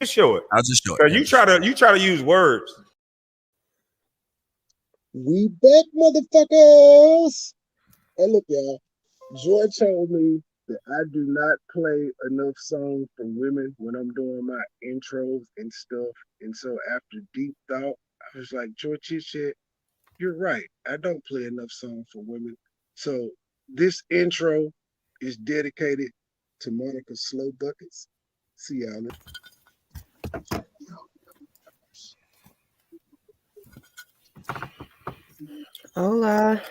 show it. I'll just show it. Cause you try to use words. We back, motherfuckers. Hey, look, y'all. Joy told me that I do not play enough songs for women when I'm doing my intros and stuff. And so after deep thought, I was like, Joy Chit, you're right. I don't play enough songs for women. So this intro is dedicated to Monica Slow Buckets. See y'all later. Hola.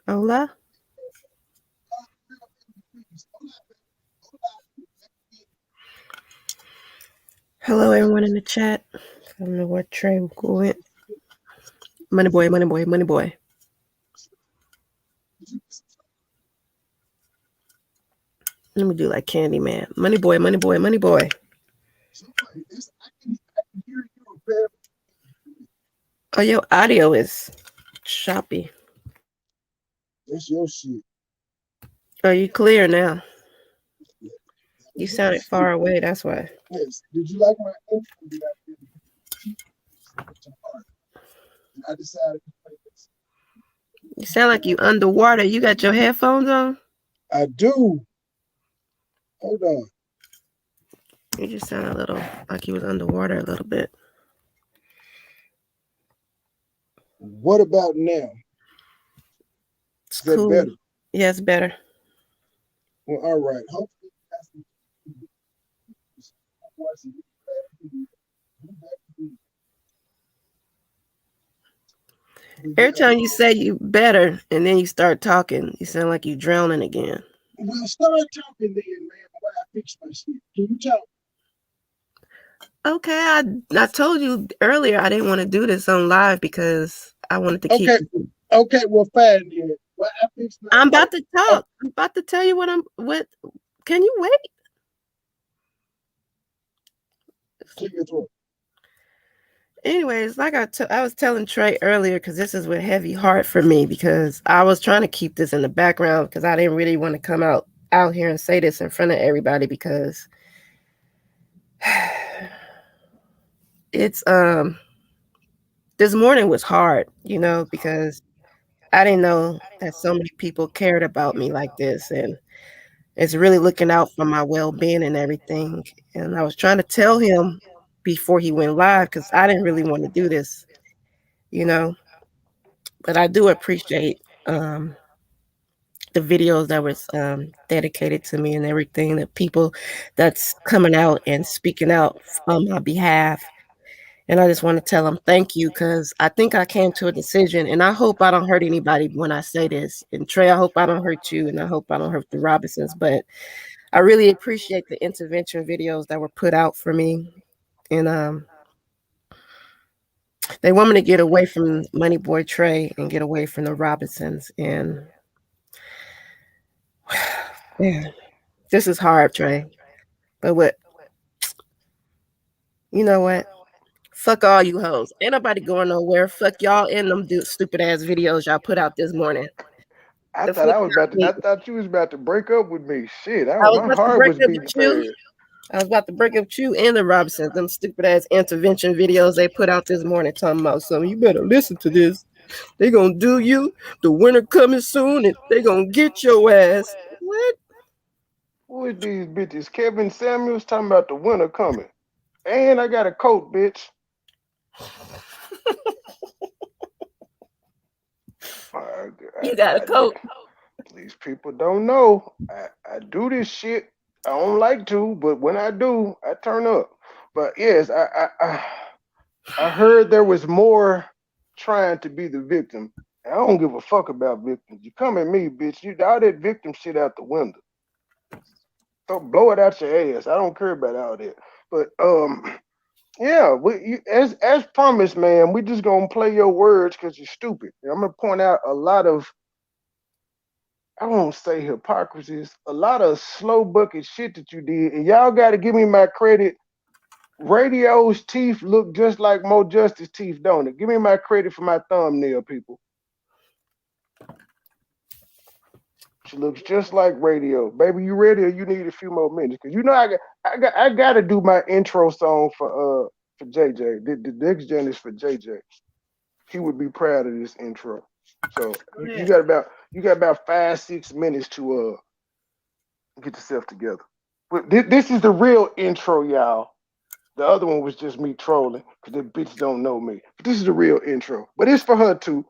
Hola. Hello, everyone in the chat. I don't know where Trey went. Money boy. Let me do like Candyman. Money boy. Oh, your audio is choppy. That's your shit. Are you clear now? You sounded far away, that's why. Yes. Did you like my intro? I decided to play this. You sound like you underwater. You got your headphones on? I do. Hold on. You just sound a little like you was underwater a little bit. What about now? It's Is that cool. better? Yeah, it's better. Well, all right. Hopefully, every time you say you better and then you start talking, you sound like you drowning again. Well, start talking then, man. While I fix my shit. Can you talk? Okay, I told you earlier I didn't want to do this on live because I wanted to keep. Okay, well, fine then. Well, I fix my. I'm about to talk. I'm about to tell you what. Can you wait? Clear your throat. Anyways, like I was telling Trey earlier, because this is with heavy heart for me, because I was trying to keep this in the background because I didn't really want to come out here and say this in front of everybody because it's this morning was hard, because I didn't know that so many people cared about me like this, and it's really looking out for my well-being and everything. And I was trying to tell him before he went live because I didn't really want to do this, but I do appreciate the videos that was dedicated to me and everything, the people that's coming out and speaking out on my behalf. And I just want to tell them thank you, because I think I came to a decision, and I hope I don't hurt anybody when I say this. And Trey, I hope I don't hurt you, and I hope I don't hurt the Robinsons, but I really appreciate the intervention videos that were put out for me. And they want me to get away from MoneyBoy Trey and get away from the Robinsons. And yeah, this is hard, Trey. But you know what? Fuck all you hoes. Ain't nobody going nowhere. Fuck y'all and them stupid ass videos y'all put out this morning. I thought you was about to break up with me. Shit, my heart was beating fast. I was about to break up with you and the Robinsons. Them stupid ass intervention videos they put out this morning talking about something. You better listen to this. They gonna do you. The winter coming soon, and they gonna get your ass. What? Who is these bitches? Kevin Samuels talking about the winter coming. And I got a coat, bitch. You got a coat. These people don't know. I do this shit. I don't like to, but when I do, I turn up. But yes, I heard there was more trying to be the victim. I don't give a fuck about victims. You come at me, bitch. You all that victim shit out the window. So blow it out your ass. I don't care about all that. But yeah, as promised, man, we just gonna play your words because you're stupid. And I'm gonna point out a lot of, I won't say hypocrisies, a lot of slow bucket shit that you did, and y'all got to give me my credit. Radio's teeth look just like Mo Justice teeth, don't it? Give me my credit for my thumbnail, people. She looks just like radio. Baby, you ready or you need a few more minutes? Cause you know I gotta do my intro song for JJ. The next gen is for JJ. He would be proud of this intro. So you got about 5-6 minutes to get yourself together. But this is the real intro, y'all. The other one was just me trolling because the bitch don't know me. But this is the real intro. But it's for her too.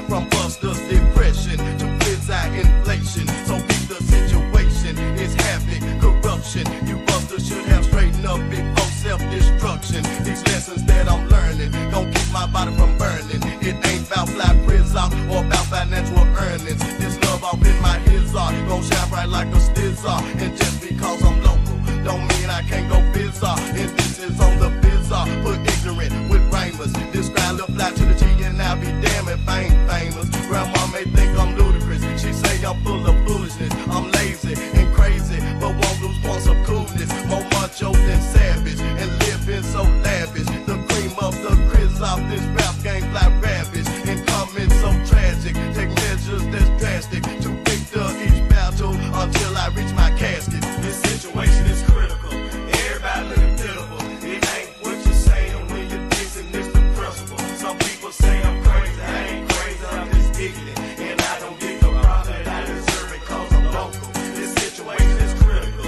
From busters depression to blizzard inflation. So beat the situation, it's havoc, corruption. You busters should have straightened up before self-destruction. These lessons that I'm learning gon' keep my body from burning. It ain't about fly prison or about financial earnings. This love off in my hizzard gon' shine bright like a stizzard. And just because I'm local don't mean I can't go bizarre. And this is on the bizarre, put ignorant with rhymers. Describe the fly to the G and I'll be damn if I ain't famous. Grandma may think I'm ludicrous. She say I'm full of foolishness. I'm lazy and crazy, but won't lose points of coolness. More macho than savage and living so lavish. The cream of the Chris off this rap game fly ravage. And coming so tragic. Take measures that's drastic to victor each battle until I reach my casket. This situation is critical. Everybody looking pitiful. It ain't what you're saying when you're dissing. It's the principle. Some people say I'm crazy. I ain't crazy. I'm just ignorant. And I don't get the profit I deserve it cause I'm local. This situation is critical.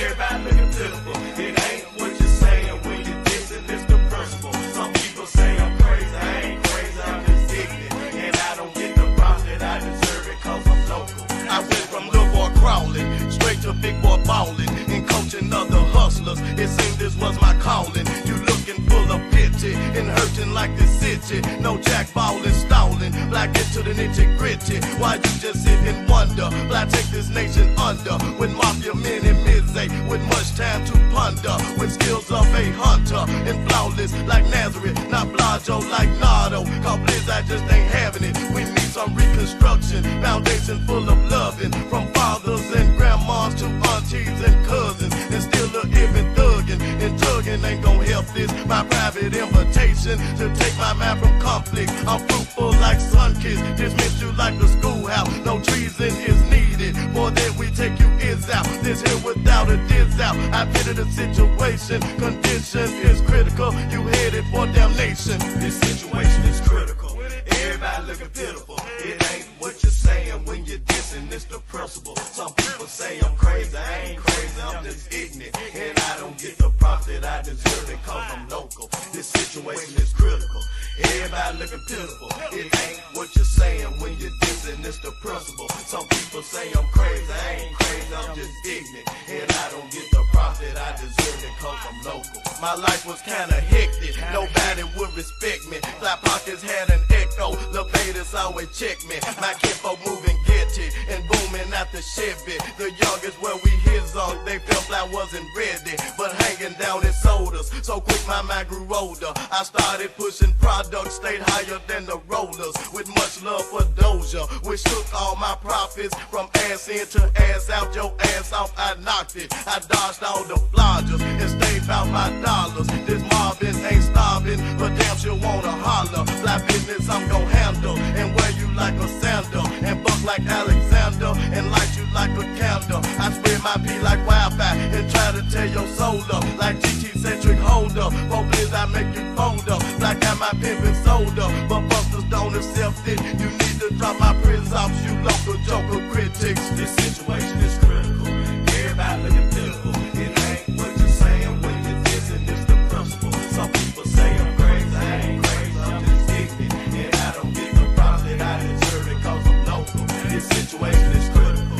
Everybody looking pitiful. It ain't what you're saying when you're dissing. It's the principle. Some people say I'm crazy. I ain't crazy. I'm just ignorant. And I don't get the profit I deserve it cause I'm local. I went from little boy crawling straight to big boy balling and coaching other hustlers. It seemed this was my calling. You looking full of pity and hurting like this city. No jack ballin', stalling, black into the nitty gritty. Why you just sit and wonder? Black take this nation under with mafia men and midday with much time to ponder. With skills of a hunter and flawless like Nazareth, not Blajo like Nardo. Cause Blizz I just ain't having it. We need some reconstruction, foundation full of loving from fathers and grandmas to aunties and cousins, and still a even thuggin'. And tugging ain't gon' help this. My private invitation to take my mind from conflict. I'm fruitful like sun-kissed, dismiss you like the schoolhouse. No treason is needed, for that we take you is out. This here without a diss out. I pity the situation, condition is critical. You headed for damnation. This situation is critical. Everybody looking pitiful. It ain't what you're saying when you're dissing. It's the principle. Some people say I'm crazy. I ain't crazy. I'm just ignorant. And I don't get the profit I deserve it cause I'm local. This situation is critical. Everybody looking pitiful. It ain't what you're saying when you're dissing. It's the principle. Some people say I'm crazy. I ain't crazy. I'm just ignorant. And I don't get the profit I deserve it cause I'm local. My life was kinda hectic. Nobody would respect me. Flat pockets had an echo. The Vedas always check me. My kinfolk moving getty and booming out the Chevy. The youngest where we his on. They felt I wasn't ready, but hanging down in sodas. So quick my mind grew older. I started pushing products, stayed higher than the rollers. With much love for Doja, which took all my profits from ass in to ass out. Your ass off, I knocked it. I dodged all the flodgers and stayed about my dollars. This mobbing ain't starving, but damn sure wanna holler. Fly business I'm gon' handle and wear you like a sandal and buck like Alexander and light you like a candle. I spread my pee like wildfire and try to tear your soul up like GT-centric holder. For Blizz I make you fold up like I my pimpin' soda. But busters don't accept it. You need to drop my prison off, you local joker critics. This situation is critical. Everybody looking pitiful. It ain't what you're saying when you're dissing. It's the principle. Some people say I'm crazy. I ain't crazy. I'm just ignorant. And I don't get the profit I deserve it cause I'm local. This situation is critical.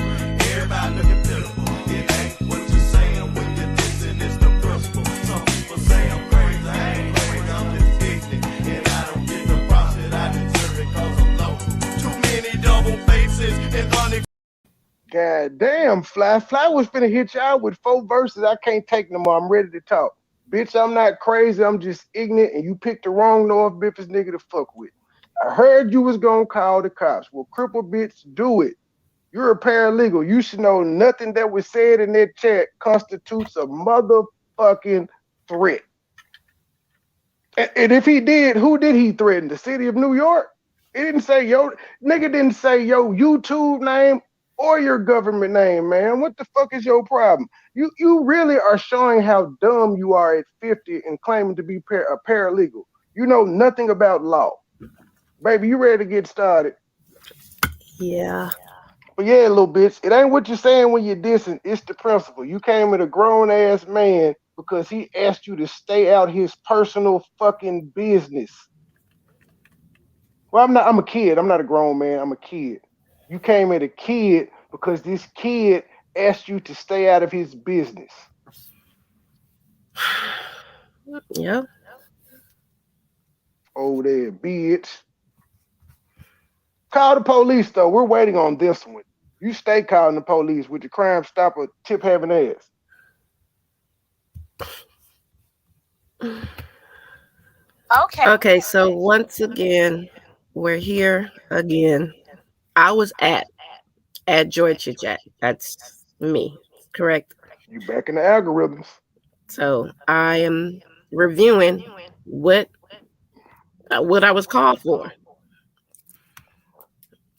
Everybody looking pitiful. It ain't what you're saying when you're dissing. It's the principle. Some people say I'm crazy. I ain't crazy. I'm just ignorant. And I don't get the profit I deserve it cause I'm local. God damn, Fly. Fly was finna hit you out with 4 verses. I can't take no more. I'm ready to talk. Bitch, I'm not crazy. I'm just ignorant, and you picked the wrong North Memphis nigga to fuck with. I heard you was gonna call the cops. Well, cripple bitch, do it. You're a paralegal. You should know nothing that was said in that chat constitutes a motherfucking threat. And if he did, who did he threaten? The city of New York? It didn't say nigga didn't say your YouTube name or your government name, man. What the fuck is your problem? You really are showing how dumb you are at 50 and claiming to be a paralegal. You know nothing about law. Baby, you ready to get started? Yeah. But yeah, little bitch, it ain't what you're saying when you're dissing. It's the principle. You came at a grown ass man because he asked you to stay out his personal fucking business. Well, I'm a kid. I'm not a grown man. I'm a kid. You came at a kid because this kid asked you to stay out of his business. Yeah. Oh, there, bitch. Call the police, though. We're waiting on this one. You stay calling the police with your Crime Stopper tip having ass. Okay, so once again, we're here again. I was at Joy Chit Chat. That's me, correct? You back in the algorithms. So I am reviewing what I was called for.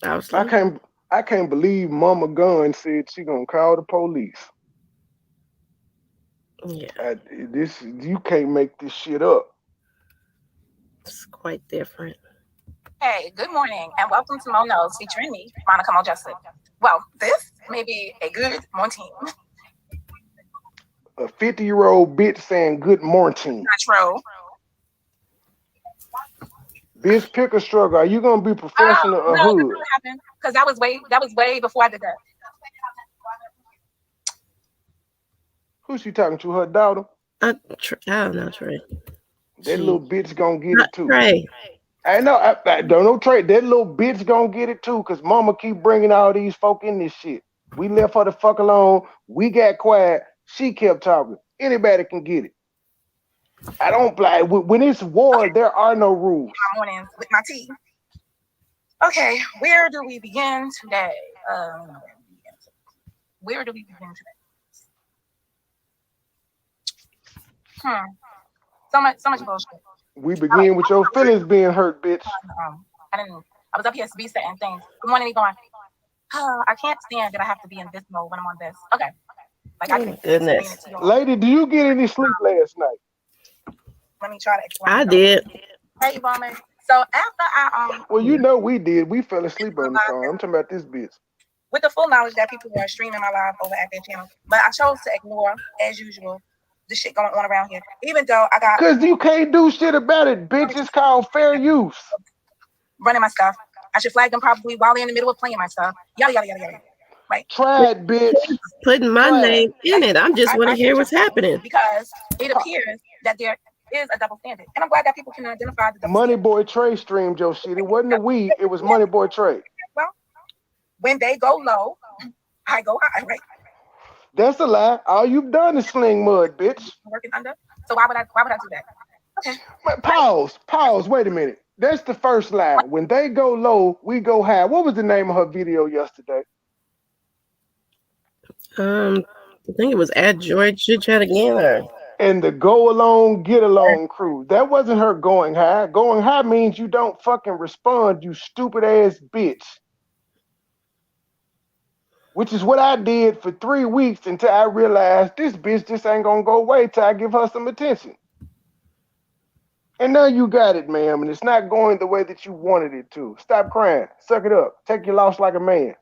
I was like, I can't believe Mama Gunn said she gonna call the police. yeah, You can't make this shit up. it's quite different. Hey, good morning, and welcome to Mo Knows featuring me, Monica Mo Jessup. Well, this may be a good morning. A 50-year-old bitch saying good morning. Not true. Bitch, pick a struggle. Are you gonna be professional or no, hood? Because that was way before I did that. Who's she talking to? Her daughter? I don't know, Trey. That little bitch gonna get Not it too. Trey. I know. I don't know, Trey. That little bitch gonna get it too, cause Mama keep bringing all these folk in this shit. We left her the fuck alone. We got quiet. She kept talking. Anybody can get it. I don't like when it's war. There are no rules. My mornings with my tea. Okay, where do we begin today? Where do we begin today? So much bullshit. We begin with your feelings being hurt, bitch. I was up here saying things. Good morning, Yvonne. I can't stand that I have to be in this mode when I'm on this. Okay. Like I can goodness. explain it to you. Lady, do you get any sleep last night? Let me try to explain. I did. Hey, Yvonne. So after I Well, you know we did. We fell asleep on the phone. I'm talking about this bitch. With the full knowledge that people were streaming my live over at their channel, but I chose to ignore, as usual, the shit going on around here. Even though I got because you can't do shit about it, bitch. It's called fair use. Running my stuff. I should flag them probably while they're in the middle of playing my stuff. Yada yada yada yada. Right. Try it, bitch. Putting my name in it. I just want to hear what's happening. Because it appears that there is a double standard. And I'm glad that people can identify the double MoneyBoy Trey streamed your shit. It wasn't a weed, it was MoneyBoy Trey. Well, when they go low, I go high, right? That's a lie. All you've done is sling mud, bitch. Working under. So why would I do that? Okay. But pause. Wait a minute. That's the first lie. When they go low, we go high. What was the name of her video yesterday? I think it was at Joy Chit Chat again. And the go along, get along crew. That wasn't her going high. Going high means you don't fucking respond, you stupid ass bitch. Which is what I did for 3 weeks until I realized this bitch just ain't gonna go away till I give her some attention. And now you got it, ma'am, and it's not going the way that you wanted it to. Stop crying. Suck it up. Take your loss like a man.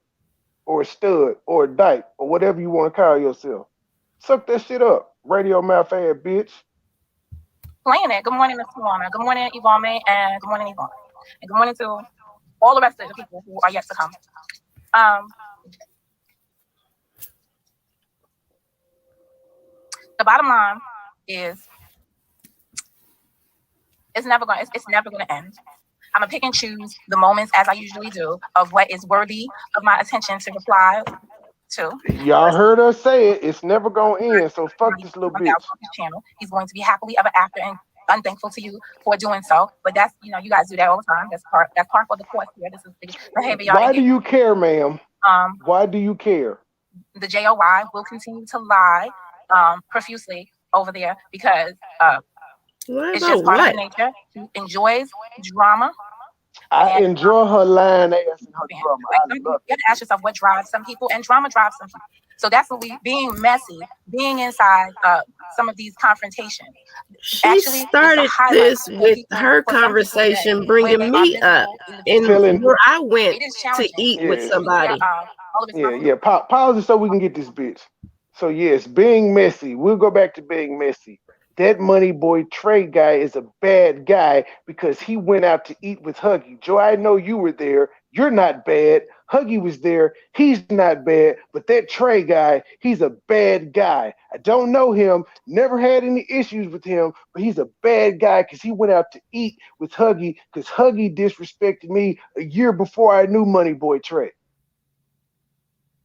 Or a stud. Or a dyke. Or whatever you want to call yourself. Suck that shit up. Radio mouth ass bitch. Playing it. Good morning, Miss Tawana. Good morning, Yvonne, and good morning, Yvonne. And good morning to all the rest of the people who are yet to come. The bottom line is it's never going to end. I'm gonna pick and choose the moments, as I usually do, of what is worthy of my attention to reply too. Y'all heard us say it. It's never gonna end. So fuck this little bitch. On his channel. He's going to be happily ever after and unthankful to you for doing so. But that's, you know, you guys do that all the time. That's part of the course here. This is the behavior y'all. Why do you care, ma'am? Why do you care? The JOY will continue to lie profusely over there because it's just part of her nature. She enjoys drama. I enjoy her lying ass and her drama. You have to ask yourself what drives some people, and drama drives some people. So that's what being messy, being inside some of these confrontations. She actually started this with her conversation, bringing me up and where I went to eat with somebody. Yeah. Pause it so we can get this bitch. So yes, being messy. We'll go back to being messy. That MoneyBoy Trey guy is a bad guy because he went out to eat with Huggy. Joe, I know you were there. You're not bad. Huggy was there. He's not bad. But that Trey guy, he's a bad guy. I don't know him. Never had any issues with him. But he's a bad guy because he went out to eat with Huggy because Huggy disrespected me a year before I knew MoneyBoy Trey.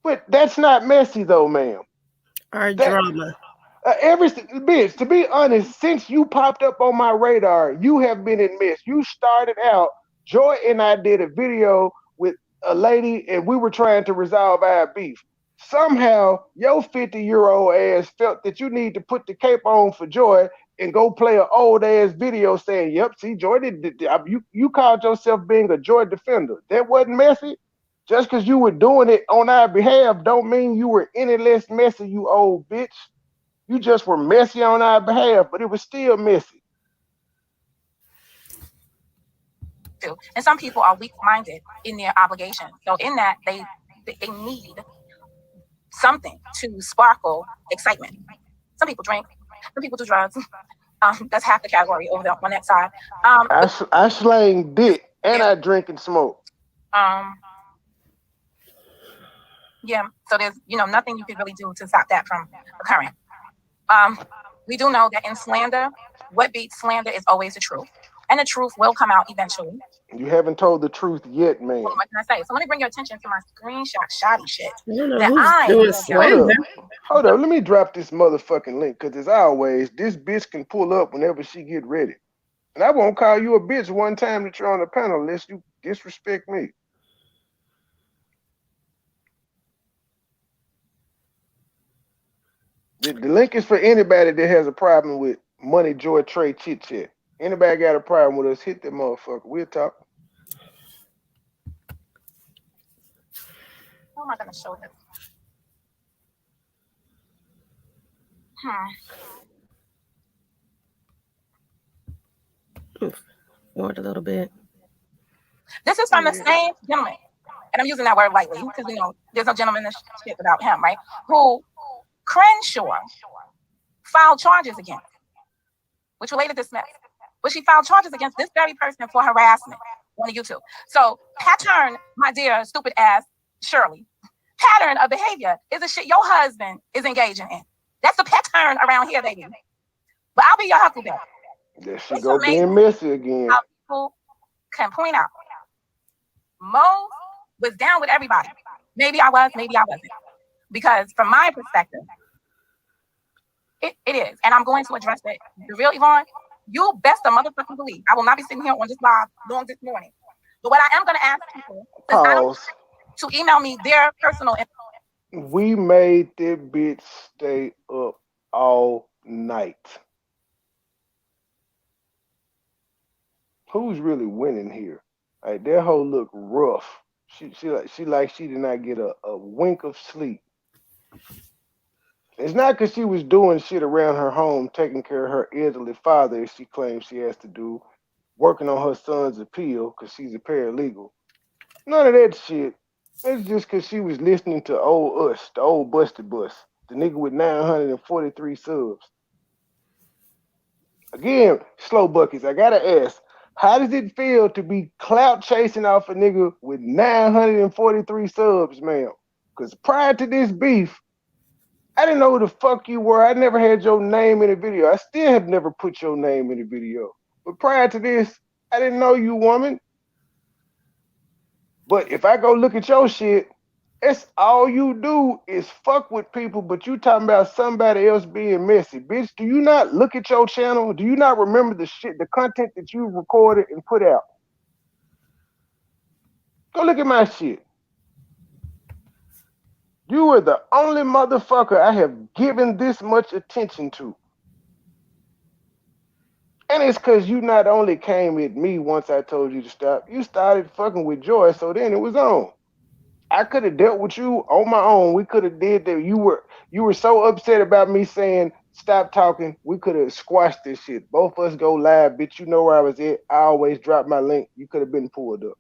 But that's not messy though, ma'am. Our drama. Bitch, to be honest, since you popped up on my radar, you have been in mess. You started out, Joy and I did a video with a lady and we were trying to resolve our beef. Somehow, your 50-year-old ass felt that you need to put the cape on for Joy and go play an old ass video saying, yep, see, Joy did you called yourself being a Joy defender. That wasn't messy. Just because you were doing it on our behalf don't mean you were any less messy, you old bitch. You just were messy on our behalf, but it was still messy. And some people are weak-minded in their obligation. So in that, they need something to sparkle excitement. Some people drink. Some people do drugs. That's half the category over there on that side. I slang dick and I drink and smoke. Yeah. So there's nothing you can really do to stop that from occurring. We do know that in slander, what beats slander is always the truth. And the truth will come out eventually. You haven't told the truth yet, man. What can I say? So let me bring your attention to my screenshot shoddy shit. Hold up, let me drop this motherfucking link, because as always, this bitch can pull up whenever she get ready. And I won't call you a bitch one time that you're on the panel unless you disrespect me. The link is for anybody that has a problem with Money, Joy, Trey, Chit Chat. Anybody got a problem with us, hit that motherfucker. We'll talk. How am I going to show this? Forward a little bit. This is from the same gentleman. And I'm using that word lightly because, there's no gentleman that shit about him, right? Who Crenshaw filed charges against, which related to Smith. But she filed charges against this very person for harassment on YouTube. So pattern, my dear stupid ass Shirley, pattern of behavior is the shit your husband is engaging in. That's the pattern around here, baby. But I'll be your huckleberry. There she go being messy again. How people can point out. Mo was down with everybody. Maybe I was, maybe I wasn't. Because from my perspective, it is. And I'm going to address it. The real Yvonne, you best a motherfucking believe. I will not be sitting here on this live long this morning. But what I am going to ask people to email me their personal info. We made that bitch stay up all night. Who's really winning here? Like, that hoe look rough. She did not get a wink of sleep. It's not because she was doing shit around her home, taking care of her elderly father, as she claims she has to do, working on her son's appeal because she's a paralegal. None of that shit. It's just because she was listening to old us, the old Busted Bus, the nigga with 943 subs. Again, slow buckets, I gotta ask, how does it feel to be clout chasing off a nigga with 943 subs, ma'am? Because prior to this beef, I didn't know who the fuck you were. I never had your name in a video. I still have never put your name in a video. But prior to this, I didn't know you, woman. But if I go look at your shit, It's all you do is fuck with people, but you talking about somebody else being messy. Bitch, do you not look at your channel? Do you not remember the content that you recorded and put out? Go look at my shit. You are the only motherfucker I have given this much attention to. And it's because you not only came at me once I told you to stop, you started fucking with Joy, so then it was on. I could have dealt with you on my own. We could have did that. You were so upset about me saying stop talking. We could have squashed this shit. Both of us go live, bitch. You know where I was at. I always drop my link. You could have been pulled up.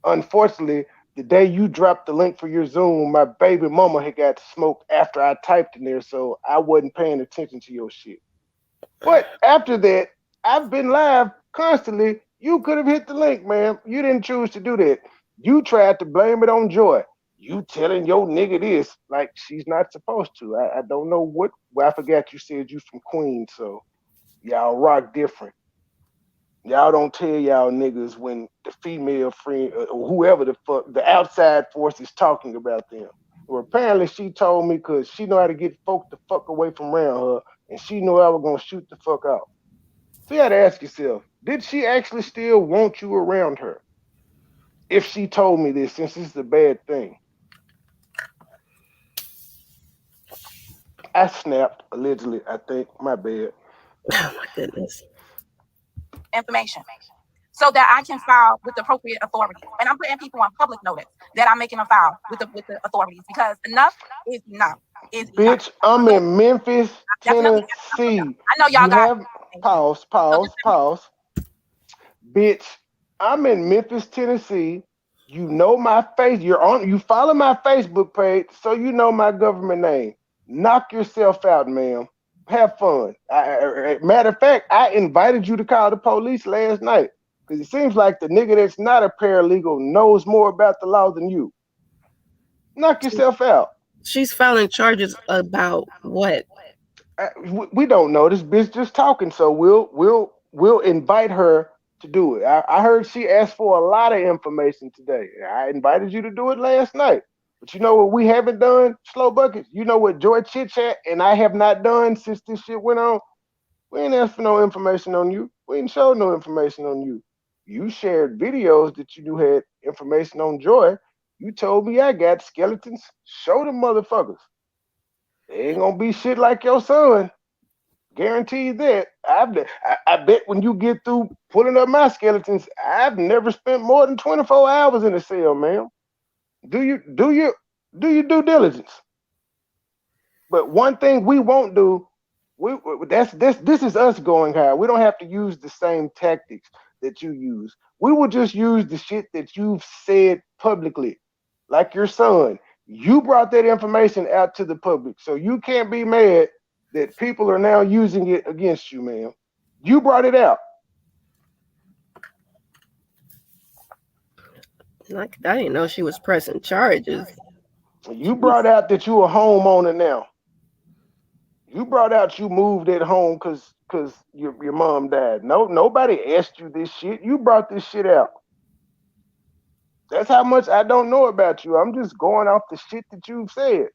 Unfortunately, the day you dropped the link for your Zoom, my baby mama had got smoked after I typed in there, so I wasn't paying attention to your shit. But after that, I've been live constantly. You could have hit the link, man. You didn't choose to do that. You tried to blame it on Joy. You telling your nigga this like she's not supposed to. I don't know what. Well, I forgot you said you from Queens, so y'all rock different. Y'all don't tell y'all niggas when the female friend or whoever the fuck the outside force is talking about them. Well, apparently she told me because she know how to get folk the fuck away from around her, and she knew I was gonna shoot the fuck out. So you had to ask yourself, did she actually still want you around her? If she told me this, since this is a bad thing. I snapped, allegedly, I think. My bad. Oh my goodness. Information so that I can file with the appropriate authorities. And I'm putting people on public notice that I'm making a file with the authorities because enough is enough. Bitch, I'm in Memphis, Tennessee. I know y'all got Pause. Bitch, I'm in Memphis, Tennessee. You know my face. You follow my Facebook page, so you know my government name. Knock yourself out, ma'am. Have fun. Matter of fact, I invited you to call the police last night because it seems like the nigga that's not a paralegal knows more about the law than you. Knock yourself out. She's filing charges about what? We don't know. This bitch just talking, so we'll invite her to do it. I heard she asked for a lot of information today. I invited you to do it last night. But you know what we haven't done, Slow Buckets? You know what Joy Chit Chat and I have not done since this shit went on? We ain't asked for no information on you. We ain't showed no information on you. You shared videos that you knew had information on Joy. You told me I got skeletons. Show them motherfuckers. They ain't gonna be shit like your son. Guarantee that. I bet when you get through pulling up my skeletons, I've never spent more than 24 hours in a cell, man. Do you do due diligence? But one thing we won't do, this is us going high. We don't have to use the same tactics that you use. We will just use the shit that you've said publicly, like your son. You brought that information out to the public, so you can't be mad that people are now using it against you, man. You brought it out. I didn't know she was pressing charges. You brought out that you a homeowner now. You brought out you moved at home because your mom died. No, nobody asked you this shit. You brought this shit out. That's how much I don't know about you. I'm just going off the shit that you've said.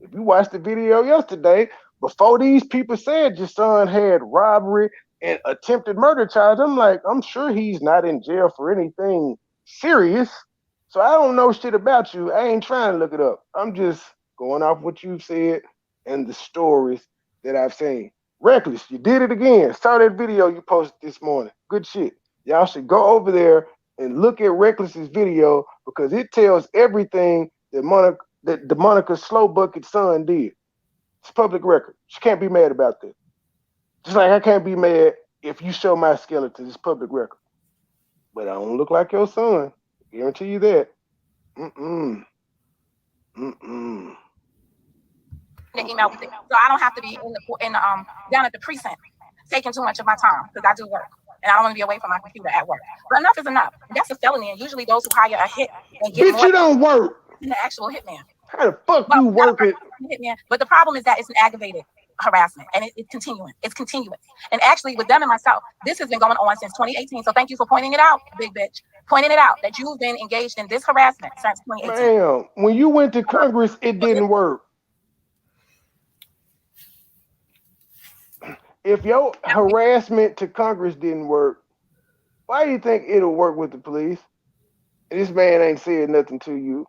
If you watched the video yesterday, before these people said your son had robbery and attempted murder charge, I'm sure he's not in jail for anything serious. So I don't know shit about you. I ain't trying to look it up. I'm just going off what you've said and the stories that I've seen. Reckless, you did it again. Saw that video you posted this morning. Good shit. Y'all should go over there and look at Reckless's video because it tells everything that DEMONIca's Slow Bucket son did. It's public record. She can't be mad about that. Just like I can't be mad if you show my skeletons. It's public record. But I don't look like your son. I guarantee you that. The email with it, so I don't have to be in the down at the precinct taking too much of my time because I do work and I don't want to be away from my computer at work. But enough is enough. That's a felony, and usually those who hire a hit and get more. You don't work. Than the actual hitman. How the fuck you work it? Hitman, but the problem is that it's an aggravated harassment, and it's continuing. It's continuous. And actually, with them and myself, this has been going on since 2018. So thank you for pointing it out, big bitch. Pointing it out that you've been engaged in this harassment since 2018. Ma'am, when you went to Congress, it didn't work. If your harassment to Congress didn't work, why do you think it'll work with the police? And this man ain't said nothing to you.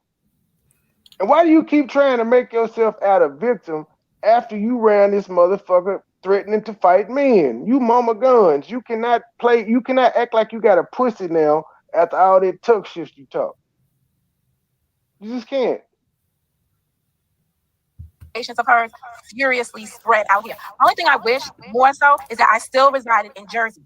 And why do you keep trying to make yourself out a victim after you ran this motherfucker threatening to fight men? You mama guns. You cannot act like you got a pussy now after all that tuck shit you talk. You just can't. Patients of hers furiously spread out here. Only thing I wish more so is that I still resided in Jersey.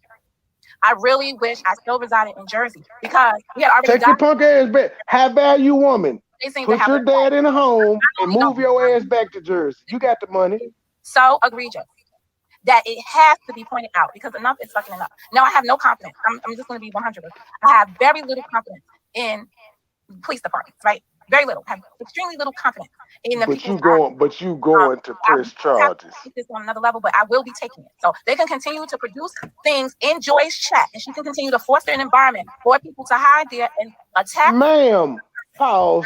I really wish I still resided in Jersey because we had already Take your punk ass back. High value woman. Put your dad in a home and move your ass back to Jersey. You got the money. So egregious that it has to be pointed out because enough is fucking enough. Now I have no confidence. I'm just going to be 100. I have very little confidence in police departments, right? Very little. I have extremely little confidence in the people. But you going to press charges. Take this on another level, but I will be taking it. So they can continue to produce things in Joy's chat, and she can continue to foster an environment for people to hide there and attack. Ma'am, pause.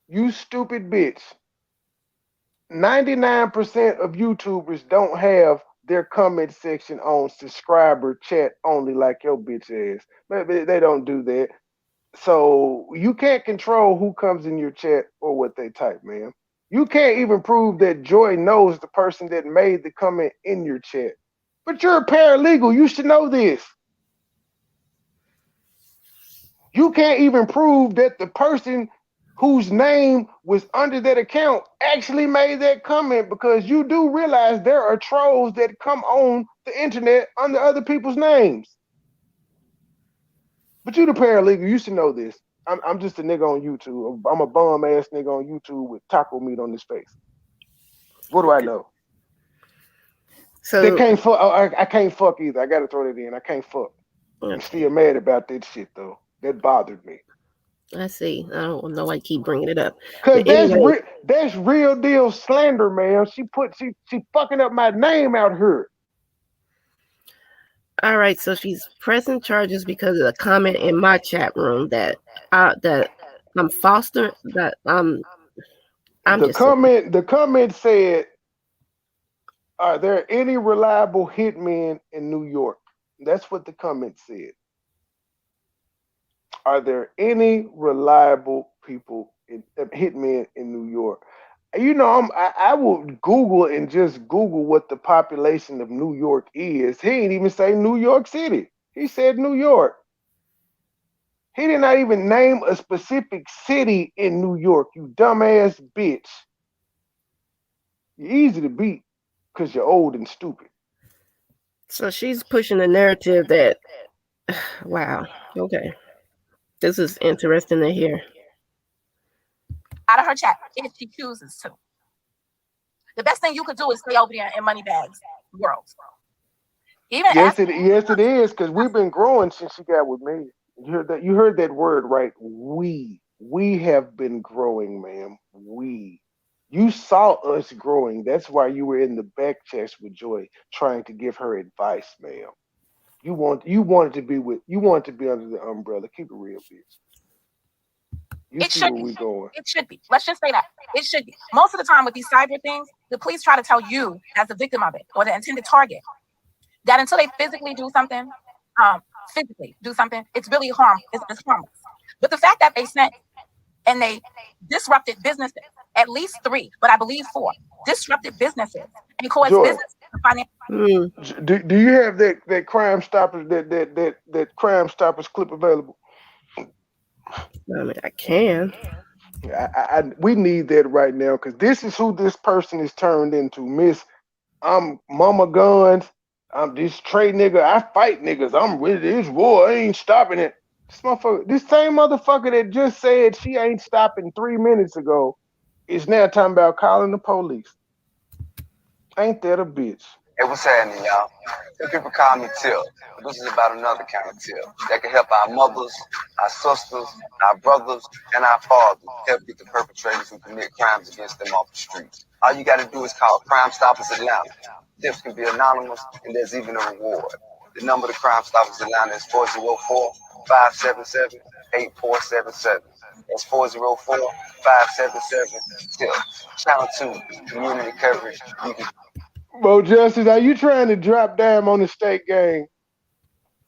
You stupid bitch. 99% of YouTubers don't have their comment section on subscriber chat only like your bitch ass. Maybe they don't do that. So you can't control who comes in your chat or what they type, man. You can't even prove that Joy knows the person that made the comment in your chat. But you're a paralegal. You should know this. You can't even prove that the person whose name was under that account actually made that comment because you do realize there are trolls that come on the internet under other people's names. But you the paralegal, you should know this. I'm just a nigga on YouTube. I'm a bum ass nigga on YouTube with taco meat on his face. What do I know? So they can't fuck. I can't fuck either. I gotta throw that in. I can't fuck. I'm still mad about that shit though. That bothered me. I see. I don't know why you keep bringing it up. Cause that's real deal slander, man. She fucking up my name out here. All right, so she's pressing charges because of a comment in my chat room that I'm fostering. That the comment said, "Are there any reliable hitmen in New York?" That's what the comment said. Are there any reliable hitmen in New York? You know, I will Google and just Google what the population of New York is. He ain't even say New York City. He said New York. He did not even name a specific city in New York, you dumbass bitch. You're easy to beat because you're old and stupid. So she's pushing the narrative that, wow, okay. This is interesting to hear. Out of her chat, if she chooses to. The best thing you could do is stay over there in Moneybags world. Yes, it is, because we've been growing since she got with me. You heard that word right. We have been growing, ma'am. You saw us growing. That's why you were in the back chest with Joy, trying to give her advice, ma'am. You wanted to be under the umbrella. Keep it real, bitch. You see where we going. It should be. Let's just say that. It should be. Most of the time with these cyber things, the police try to tell you as the victim of it or the intended target that until they physically do something, it's really harmless. It's harmless. But the fact that they sent and they disrupted businesses, at least 3, but I believe 4, disrupted businesses and caused business financial. Do you have that Crime Stoppers that Crime Stoppers clip available? I mean, I can. We need that right now because this is who this person is turned into. Miss, I'm Mama Guns. I'm this Trey nigga. I fight niggas. I'm with this war. I ain't stopping it. This same motherfucker that just said she ain't stopping 3 minutes ago is now talking about calling the police. Ain't that a bitch? Hey, what's happening, y'all? Some people call me Tip, but this is about another kind of tip that can help our mothers, our sisters, our brothers, and our fathers help get the perpetrators who commit crimes against them off the streets. All you got to do is call Crime Stoppers Atlanta. Tips can be anonymous, and there's even a reward. The number to Crime Stoppers Atlanta is 404-577-8477. That's 404-577-TIP. Channel 2, community coverage. You can Bo Justice, are you trying to drop down on the state gang?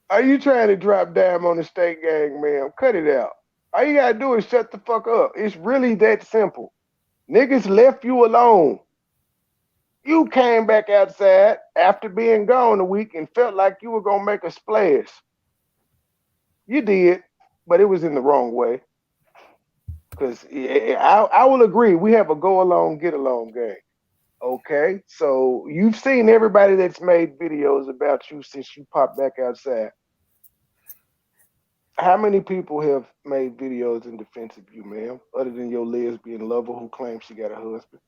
Are you trying to drop down on the state gang, ma'am? Cut it out. All you gotta do is shut the fuck up. It's really that simple. Niggas left you alone. You came back outside after being gone a week and felt like you were gonna make a splash. You did, but it was in the wrong way. Because I will agree, we have a go along, get along gang. Okay, so you've seen everybody that's made videos about you since you popped back outside. How many people have made videos in defense of you, ma'am, other than your lesbian lover who claims she got a husband?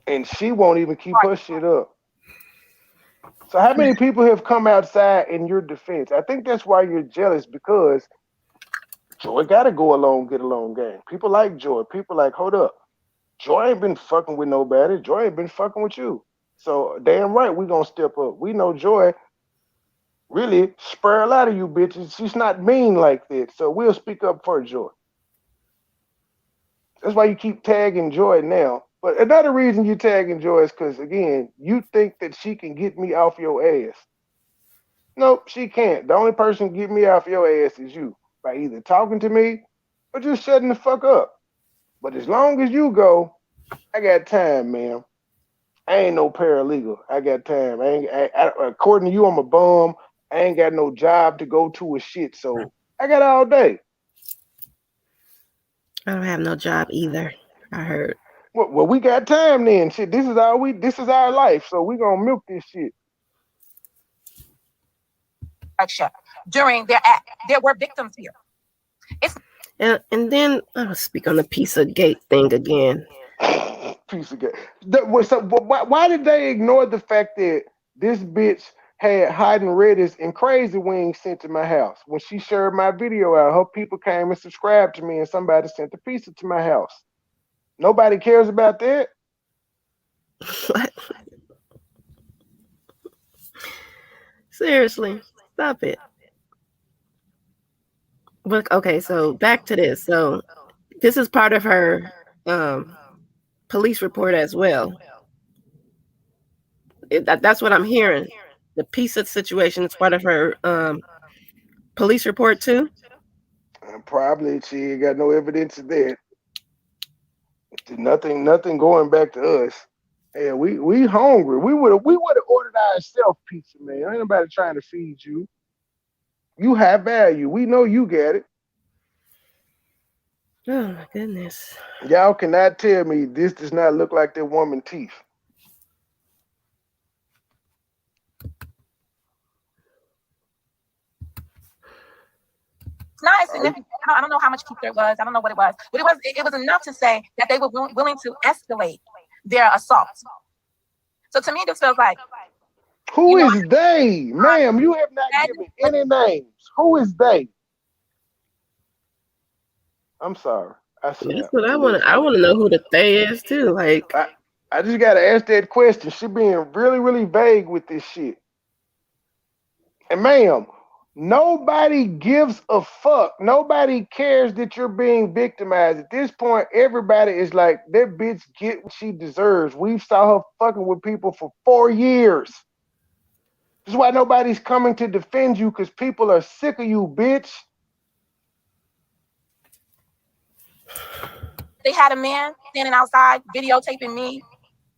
And she won't even keep her shit up. So how many people have come outside in your defense? I think that's why you're jealous, because Joy gotta go along, get along gang. People like Joy. People like, hold up. Joy ain't been fucking with nobody. Joy ain't been fucking with you. So damn right, we gonna step up. We know Joy really spur a lot of you bitches. She's not mean like that. So we'll speak up for Joy. That's why you keep tagging Joy now. But another reason you tagging Joy is because, again, you think that she can get me off your ass. Nope, she can't. The only person get me off your ass is you, by either talking to me or just shutting the fuck up. But as long as you go, I got time, ma'am. I ain't no paralegal. I got time. According to you, I'm a bum. I ain't got no job to go to or shit. So I got all day. I don't have no job either, I heard. Well, we got time then. Shit, this is our life. So we gonna milk this shit. During their act, there were victims here. And then I'll speak on the piece of gate thing again. Piece of gate. Why did they ignore the fact that this bitch had hiding Reddits and crazy wings sent to my house? When she shared my video out, her people came and subscribed to me, and somebody sent a pizza to my house. Nobody cares about that. What? Seriously, stop it. But okay, so back to this. So this is part of her police report as well. That's what I'm hearing. The pizza situation is part of her police report too. Probably she ain't got no evidence of that. Nothing going back to us. Hey, we hungry. We would have ordered ourselves pizza, man. Ain't nobody trying to feed you. You have value. We know you get it. Oh my goodness. Y'all cannot tell me this does not look like that woman's teeth. It's not as significant. I don't know how much teeth there was. I don't know what it was, but it was enough to say that they were willing to escalate their assault. So to me, this feels like, who is they, ma'am? You have not given any names. Who is they? I'm sorry. That's what I want. I want to know who the they is too. Like, I just gotta ask that question. She being really, really vague with this shit. And ma'am, nobody gives a fuck. Nobody cares that you're being victimized. At this point, everybody is like, that bitch get what she deserves. We saw her fucking with people for 4 years. This is why nobody's coming to defend you, because people are sick of you, bitch. They had a man standing outside videotaping me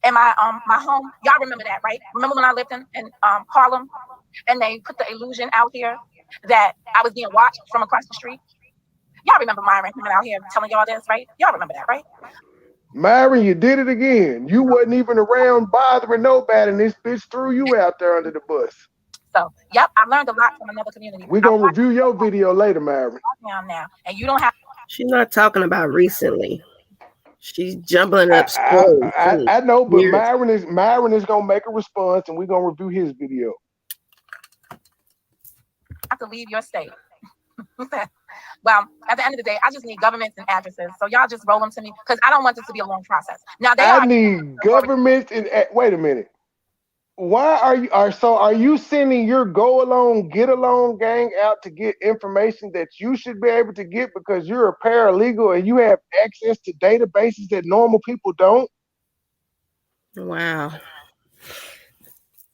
in my home. Y'all remember that, right? Remember when I lived in Harlem, and they put the illusion out here that I was being watched from across the street? Y'all remember Myron coming out here telling y'all this, right? Y'all remember that, right? Myron, you did it again. You wasn't even around bothering nobody, and this bitch threw you out there under the bus. So, yep, I learned a lot from another community. We're going to review your video later, Myron. Now, and you don't have... She's not talking about recently. She's jumbling up scrolls. I know, but Weird. Myron is gonna make a response, and we're gonna review his video. Have to leave your state. Well, at the end of the day, I just need governments and addresses. So y'all just roll them to me because I don't want this to be a long process. Now I need governments and wait a minute. Why are you sending your go along, get along gang out to get information that you should be able to get because you're a paralegal and you have access to databases that normal people don't? Wow.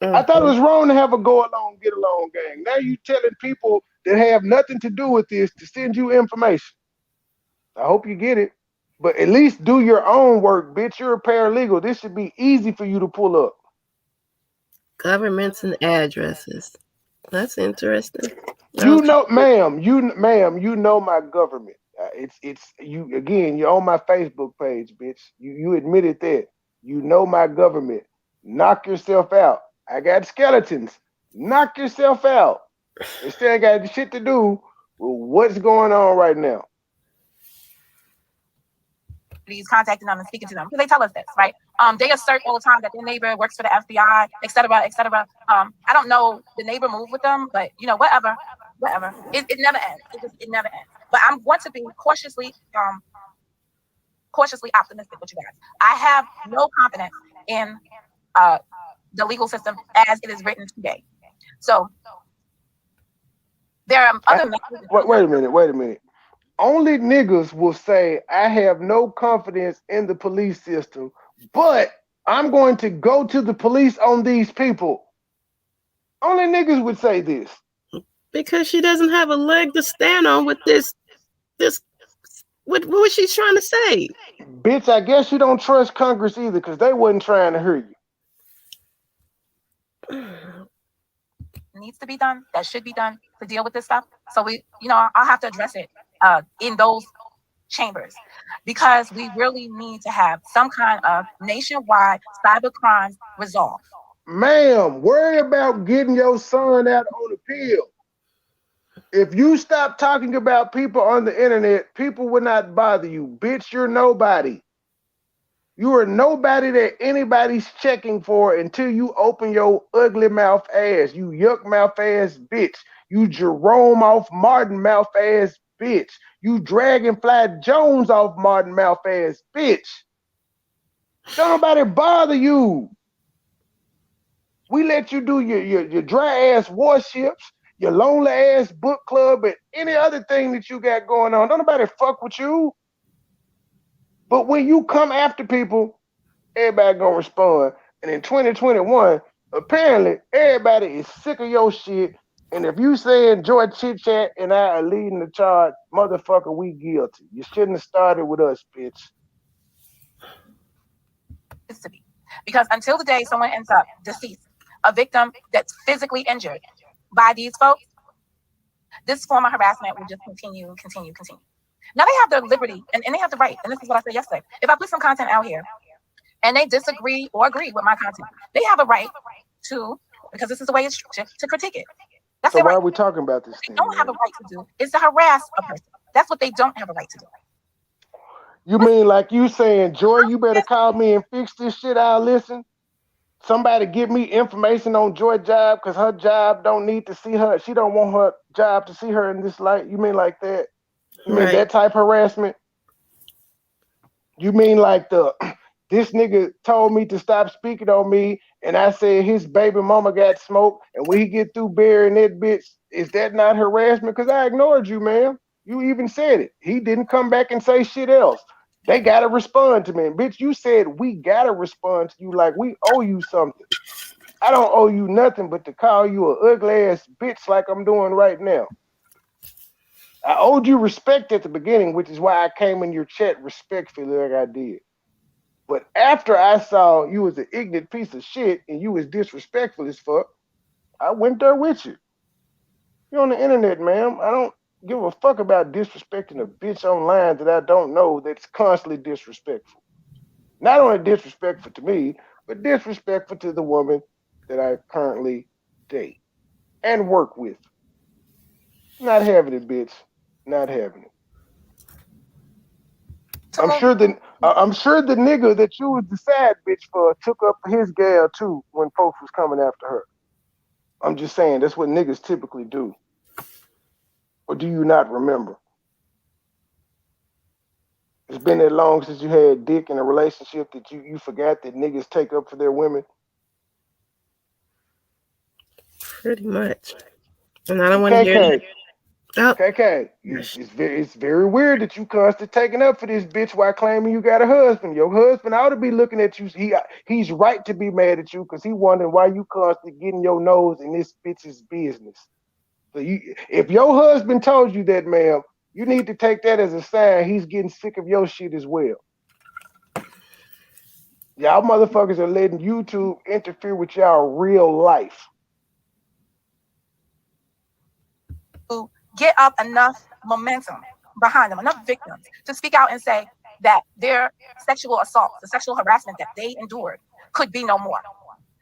I thought it was wrong to have a go along, get along gang. Now you telling people that have nothing to do with this to send you information. I hope you get it. But at least do your own work, bitch. You're a paralegal. This should be easy for you to pull up. Governments and addresses. That's interesting. You know, ma'am, you know my government. It's you again. You're on my Facebook page, bitch. You admitted that. You know my government. Knock yourself out. I got skeletons. Knock yourself out. Instead, I got shit to do with what's going on right now. He's contacting them and speaking to them because they tell us this, right? They assert all the time that their neighbor works for the FBI, et cetera, et cetera. I don't know the neighbor move with them, but you know, whatever. It never ends. It never ends. But I'm going to be cautiously optimistic with you guys. I have no confidence in the legal system as it is written today. So there are other. Wait a minute. Only niggas will say, I have no confidence in the police system, but I'm going to go to the police on these people. Only niggas would say this. Because she doesn't have a leg to stand on with this. What was she trying to say? Bitch, I guess you don't trust Congress either because they wasn't trying to hear you. Needs to be done. That should be done to deal with this stuff. So I'll have to address it in those chambers because we really need to have some kind of nationwide cyber crimes resolved. Ma'am, worry about getting your son out on appeal. If you stop talking about people on the internet, people will not bother you. Bitch, you're nobody. You are nobody that anybody's checking for until you open your ugly mouth ass. You yuck mouth ass bitch. You Jerome off Martin mouth ass bitch. You Dragonfly Jones off Martin mouth ass bitch. Don't nobody bother you. We let you do your dry ass warships, your lonely ass book club, and any other thing that you got going on. Don't nobody fuck with you. But when you come after people, everybody gonna respond. And in 2021, apparently everybody is sick of your shit. And if you saying Joy Chit Chat and I are leading the charge, motherfucker, we guilty. You shouldn't have started with us, bitch. It's to be. Because until the day someone ends up deceased, a victim that's physically injured by these folks, this form of harassment will just continue. Now they have the liberty and they have the right, and this is what I said yesterday. If I put some content out here and they disagree or agree with my content, they have a right to, because this is the way it's structured, to critique it. That's so why right. are we talking about this? They don't have a right to do is to harass a person. That's what they don't have a right to do. You mean like you saying, Joy, you better call me and fix this shit, I'll listen? Somebody give me information on Joy's job because her job don't need to see her. She don't want her job to see her in this light. You mean like that? You mean that type of harassment? You mean like this nigga told me to stop speaking on me and I said his baby mama got smoked and when he get through burying that bitch, is that not harassment? Because I ignored you, man. You even said it. He didn't come back and say shit else. They got to respond to me. And bitch, you said we got to respond to you like we owe you something. I don't owe you nothing but to call you an ugly ass bitch like I'm doing right now. I owed you respect at the beginning, which is why I came in your chat respectfully like I did. But after I saw you was an ignorant piece of shit and you was disrespectful as fuck, I went there with you. You're on the internet, ma'am. I don't give a fuck about disrespecting a bitch online that I don't know that's constantly disrespectful. Not only disrespectful to me, but disrespectful to the woman that I currently date and work with. Not having it, bitch. Not having it. I'm sure I'm sure the nigga that you was the side bitch for took up his gal too when folks was coming after her. I'm just saying that's what niggas typically do. Or do you not remember? It's been that long since you had dick in a relationship that you forgot that niggas take up for their women. Pretty much. And I don't want to hear KK, that. Oh, KK, it's very weird that you constantly taking up for this bitch while claiming you got a husband. Your husband ought to be looking at you. He's right to be mad at you because he wondering why you constantly getting your nose in this bitch's business. So if your husband told you that, ma'am, you need to take that as a sign he's getting sick of your shit as well. Y'all motherfuckers are letting YouTube interfere with y'all real life. Get up enough momentum behind them, enough victims to speak out and say that their sexual assault, the sexual harassment that they endured could be no more.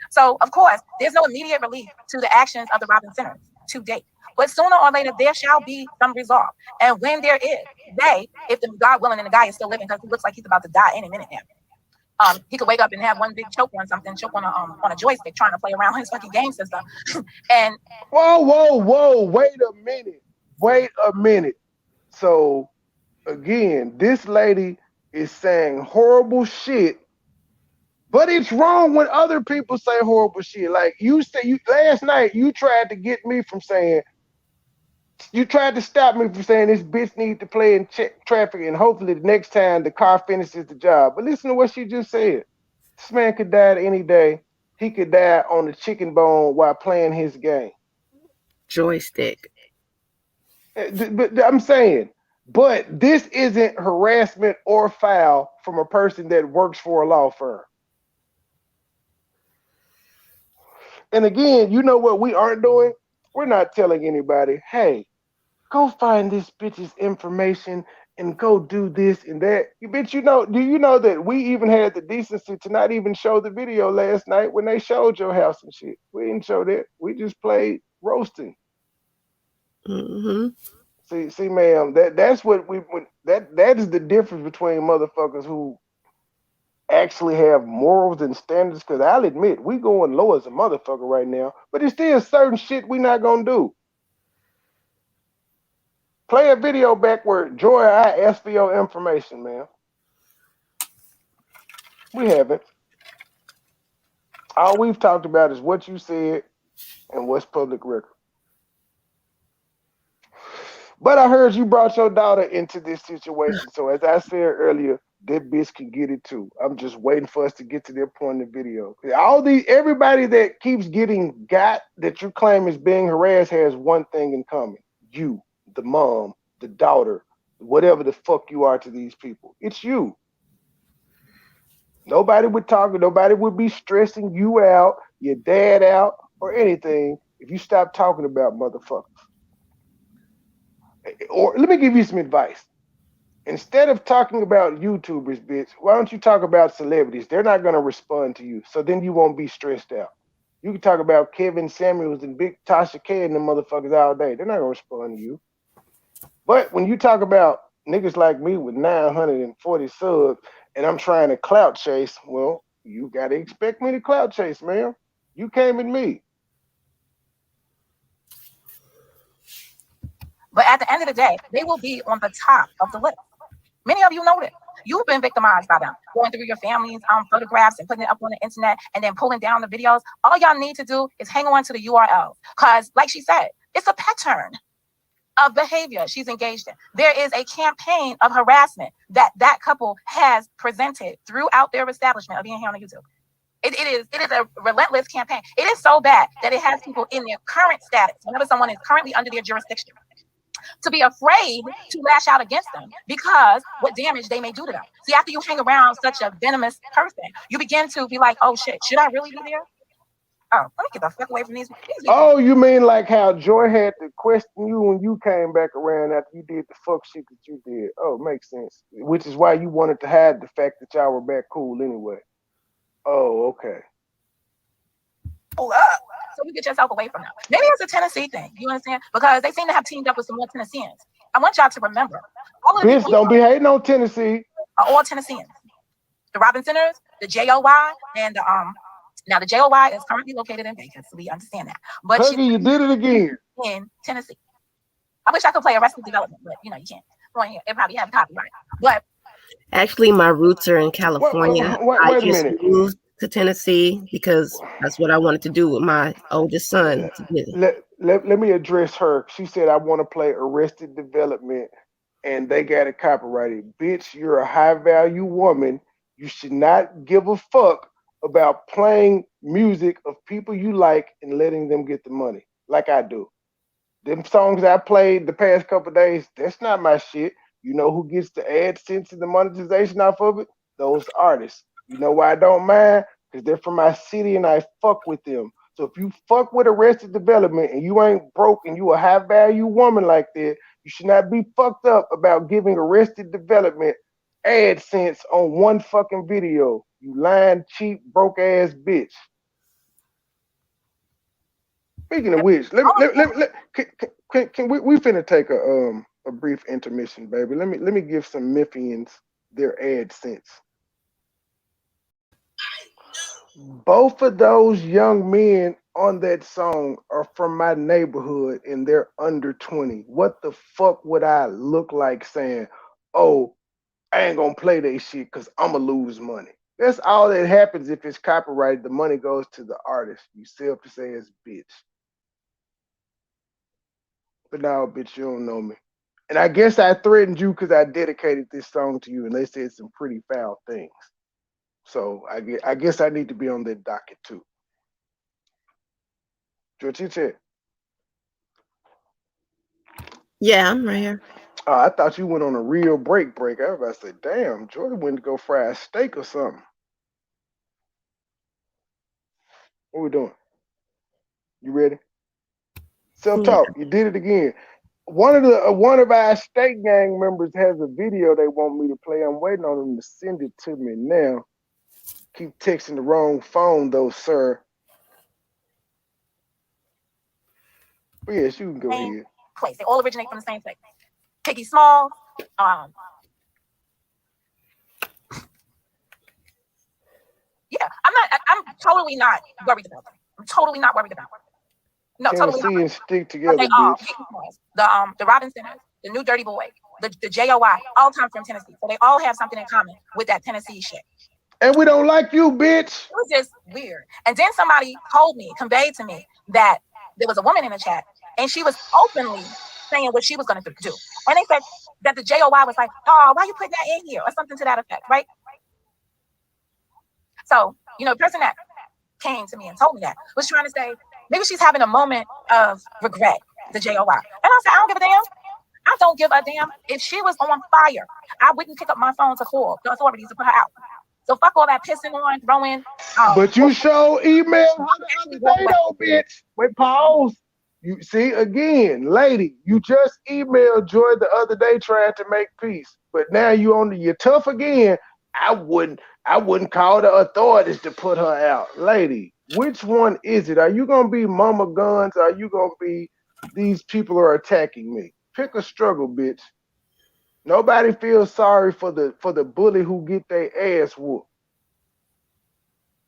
So, of course, there's no immediate relief to the actions of the Robin Centers to date. But sooner or later, there shall be some resolve. And when there is, if the God willing and the guy is still living, because he looks like he's about to die any minute now, he could wake up and have one big choke on something, choke on a joystick, trying to play around his fucking game system. And whoa, wait a minute. So again, this lady is saying horrible shit, but it's wrong when other people say horrible shit. Like last night, you tried to get me from saying. You tried to stop me from saying this bitch need to play in traffic and hopefully the next time the car finishes the job. But listen to what she just said. This man could die any day. He could die on the chicken bone while playing his game. Joystick. But I'm saying, but this isn't harassment or foul from a person that works for a law firm. And again, you know what we aren't doing? We're not telling anybody, hey, go find this bitch's information and go do this and that. You bitch, do you know that we even had the decency to not even show the video last night when they showed your house and shit? We didn't show that. We just played roasting. Mm-hmm. See, ma'am, that's what that is the difference between motherfuckers who actually have morals and standards. Because I'll admit, we going low as a motherfucker right now, but it's still certain shit we not gonna do. Play a video backward. Joy, I asked for your information, man. We haven't. All we've talked about is what you said and what's public record. But I heard you brought your daughter into this situation. So as I said earlier, that bitch can get it too. I'm just waiting for us to get to that point in the video. Everybody that keeps getting got that you claim is being harassed has one thing in common. You. The mom, the daughter, whatever the fuck you are to these people. It's you. Nobody would talk, nobody would be stressing you out, your dad out, or anything if you stop talking about motherfuckers. Or let me give you some advice. Instead of talking about YouTubers, bitch, why don't you talk about celebrities? They're not going to respond to you, so then you won't be stressed out. You can talk about Kevin Samuels and Big Tasha K and them motherfuckers all day. They're not going to respond to you. But when you talk about niggas like me with 940 subs and I'm trying to clout chase, well, you got to expect me to clout chase, man. You came at me. But at the end of the day, they will be on the top of the list. Many of you know that. You've been victimized by them, going through your family's photographs and putting it up on the internet and then pulling down the videos. All y'all need to do is hang on to the URL. Because like she said, it's a pattern of behavior she's engaged in. There is a campaign of harassment that couple has presented throughout their establishment of being here on YouTube. It is a relentless campaign. It is so bad that it has people in their current status, whenever someone is currently under their jurisdiction, to be afraid to lash out against them because what damage they may do to them. See, after you hang around such a venomous person, you begin to be like, oh shit, should I really be there? Oh, let me get the fuck away from these people. Oh, you mean like how Joy had to question you when you came back around after you did the fuck shit that you did? Oh, makes sense. Which is why you wanted to hide the fact that y'all were back cool anyway. Oh, okay. Pull up. So you get yourself away from them. Maybe it's a Tennessee thing. You understand? Because they seem to have teamed up with some more Tennesseans. I want y'all to remember. Bitch, don't be hating on Tennessee. All Tennesseans. the Robin Centers, the JOY, and the now the JOY is currently located in Vegas, so we understand that. But Huggy, you did it again. In Tennessee. I wish I could play Arrested Development, but you can't. Go in here. It probably have copyright. But actually, my roots are in California. Wait a just minute. moved to Tennessee because that's what I wanted to do with my oldest son. Let me address her. She said, I want to play Arrested Development and they got it copyrighted. Bitch, you're a high value woman. You should not give a fuck about playing music of people you like and letting them get the money like I do. Them songs I played the past couple of days, that's not my shit. You know who gets the AdSense and the monetization off of it? Those artists. You know why I don't mind? Because they're from my city and I fuck with them. So if you fuck with Arrested Development and you ain't broke and you a high value woman like that, you should not be fucked up about giving Arrested Development AdSense on one fucking video. You lying, cheap, broke ass bitch. Speaking of which, can we finna take a brief intermission, baby? Let me give some Memphians their AdSense. Both of those young men on that song are from my neighborhood and they're under 20. What the fuck would I look like saying, oh, I ain't gonna play that shit because I'm gonna lose money? That's all that happens if it's copyrighted. The money goes to the artist. You self to say as bitch. But now, bitch, you don't know me. And I guess I threatened you because I dedicated this song to you and they said some pretty foul things. So I guess I need to be on that docket too. What you said? Yeah, I'm right here. Oh, I thought you went on a real break. I was about to say, damn, Jordan went to go fry a steak or something. What we doing? You ready? Self-talk. You did it again. One of our steak gang members has a video they want me to play. I'm waiting on them to send it to me now. Keep texting the wrong phone though, sir. But yes, you can go ahead. Place. They all originate from the same place. Piggy Small. Yeah, I'm totally not worried about them. I'm totally not worried about them. No, Tennessee totally not. And stick together, they bitch. The Robin Centers, the New Dirty Boy, the JOY, all come from Tennessee. So they all have something in common with that Tennessee shit. And we don't like you, bitch. It was just weird. And then somebody conveyed to me that there was a woman in the chat and she was openly saying what she was going to do. And they said that the JOY was like, oh, why you putting that in here? Or something to that effect, right? So, the person that came to me and told me that was trying to say, maybe she's having a moment of regret, the JOY. And I said, I don't give a damn. I don't give a damn. If she was on fire, I wouldn't pick up my phone to call the authorities to put her out. So fuck all that pissing on, throwing. But you show email her the other day though, bitch. Wait, pause. You see, again, lady, you just emailed Joy the other day trying to make peace. But now you're tough again. I wouldn't call the authorities to put her out. Lady, which one is it? Are you gonna be Mama Guns? Or are you gonna be these people are attacking me? Pick a struggle, bitch. Nobody feels sorry for the bully who get their ass whooped.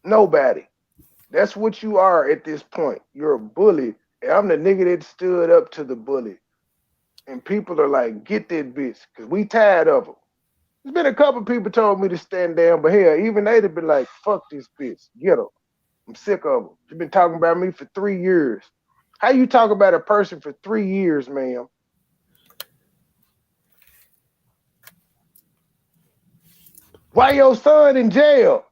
Nobody. That's what you are at this point. You're a bully. And I'm the nigga that stood up to the bully. And people are like, get that bitch. Because we tired of them. There's been a couple people told me to stand down, but hell, even they'd have been like, fuck this bitch. Get her. I'm sick of them. You've been talking about me for 3 years. How you talk about a person for 3 years, ma'am? Why your son in jail?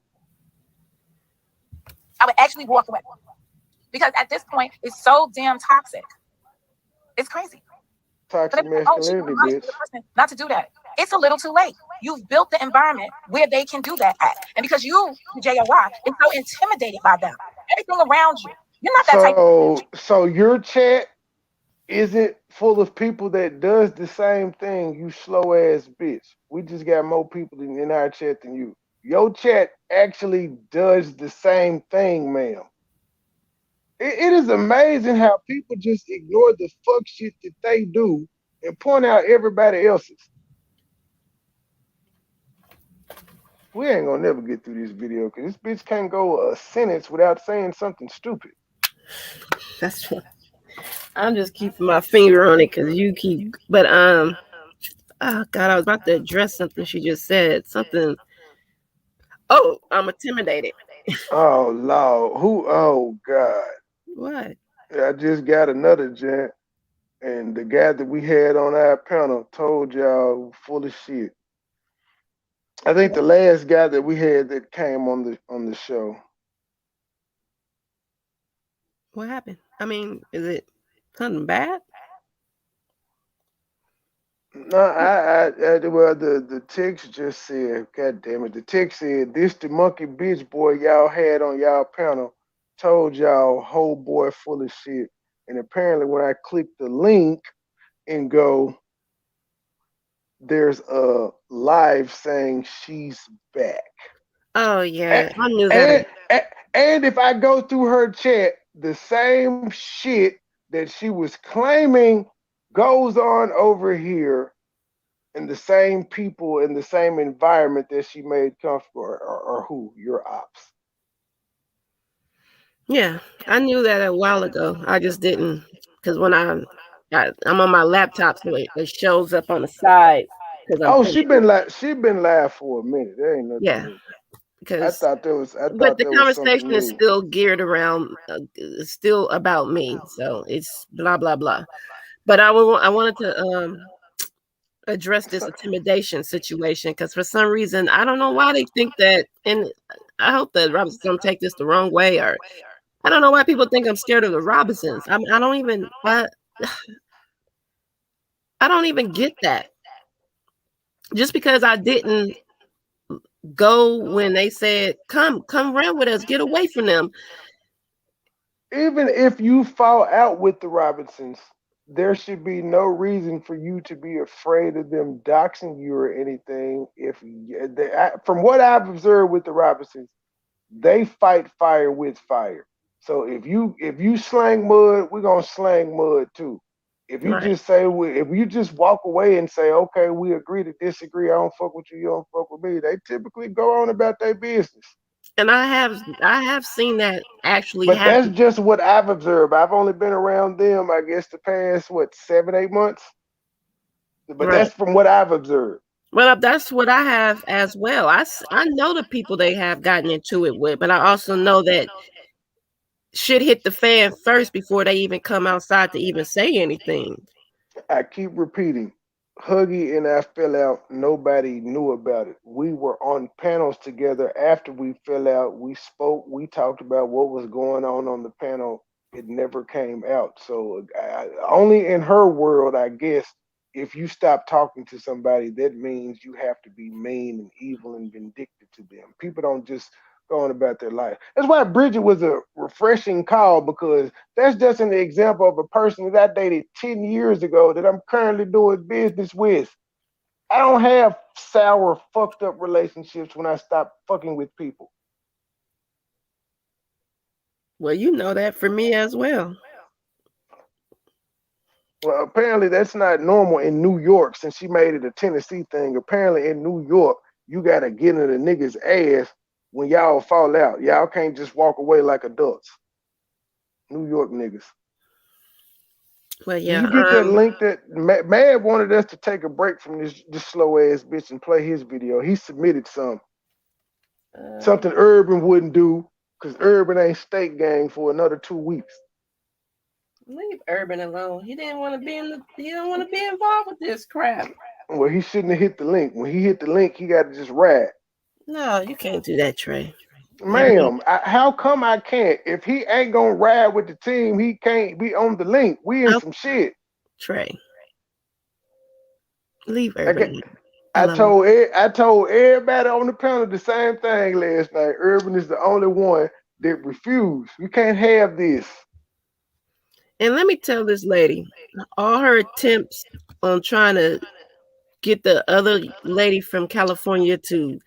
I would actually walk away. Because at this point, it's so damn toxic. It's crazy. Toxic masculinity, bitch. Not to do that. It's a little too late. You've built the environment where they can do that at. And because you, JOY, is so intimidated by them. Everything around you. You're not that type. So your chat isn't full of people that does the same thing, you slow ass bitch. We just got more people in our chat than you. Your chat actually does the same thing, ma'am. It is amazing how people just ignore the fuck shit that they do and point out everybody else's. We ain't gonna never get through this video because this bitch can't go a sentence without saying something stupid. That's what I'm just keeping my finger on it because you keep. But oh God, I was about to address something she just said. Something. Oh, I'm intimidated. Oh Lord, who? Oh God, What? I just got another gent, and the guy that we had on our panel told y'all full of shit. I think the last guy that we had that came on the show. What happened? I mean, is it something bad? No, well, the text just said, God damn it, the text said, this the monkey bitch boy y'all had on y'all panel told y'all whole boy full of shit. And apparently when I click the link and go, there's a live saying she's back. Oh And, yeah, I knew that. and, and if I go through her chat, the same shit that she was claiming goes on over here and the same people in the same environment that she made comfortable or who your ops. Yeah, I knew that a while ago. I just didn't because when I'm on my laptop, so it shows up on the side because I'm Oh, pushing. she been live for a minute. There ain't nothing Yeah, new. because I but thought the there was something conversation is new. still geared around, still about me. So it's blah blah blah. But I wanted to address this intimidation situation because for some reason I don't know why they think that, and I hope that Robinsons don't take this the wrong way, or I don't know why people think I'm scared of the Robinsons. I don't even I don't even get that. Just because I didn't go when they said come run with us, get away from them. Even if you fall out with the Robinsons, there should be no reason for you to be afraid of them doxing you or anything. From what I've observed with the Robinsons, they fight fire with fire. So if you slang mud, we're gonna slang mud too. If you Right. just say if you just walk away and say, okay, we agree to disagree, I don't fuck with you, you don't fuck with me, they typically go on about their business. And I have seen that actually But that's happen. just what I've observed. I've only been around them, I guess, the past 7, 8 months. But Right. that's from what I've observed. Well, that's what I have as well. I know the people they have gotten into it with, but I also know that shit hit the fan first before they even come outside to even say anything. I keep repeating, Huggy and I fell out. Nobody knew about it. We were on panels together after we fell out. We spoke. We talked about what was going on the panel. It never came out. So only in her world, I guess, if you stop talking to somebody, that means you have to be mean and evil and vindictive to them. People don't just go on about their life. That's why Bridget was a refreshing call because that's just an example of a person that I dated 10 years ago that I'm currently doing business with. I don't have sour, fucked up relationships when I stop fucking with people. Well, you know that for me as well. Well, apparently that's not normal in New York since she made it a Tennessee thing. Apparently in New York, you got to get in a nigga's ass when y'all fall out. Y'all can't just walk away like adults. New York niggas. Well, Do yeah. you get that link that Mad wanted us to take a break from this slow ass bitch and play his video? He submitted something Urban wouldn't do because Urban ain't state gang for another 2 weeks. Leave Urban alone. He didn't want to be he don't want to be involved with this crap. Well, he shouldn't have hit the link. When he hit the link, he got to just ride. No, you can't do that, Trey. Ma'am, how come I can't? If he ain't gonna ride with the team, he can't be on the link. We in some shit. Trey, leave I got, Urban alone. I told everybody on the panel the same thing last night. Urban is the only one that refused. We can't have this. And let me tell this lady, all her attempts on trying to get the other lady from California to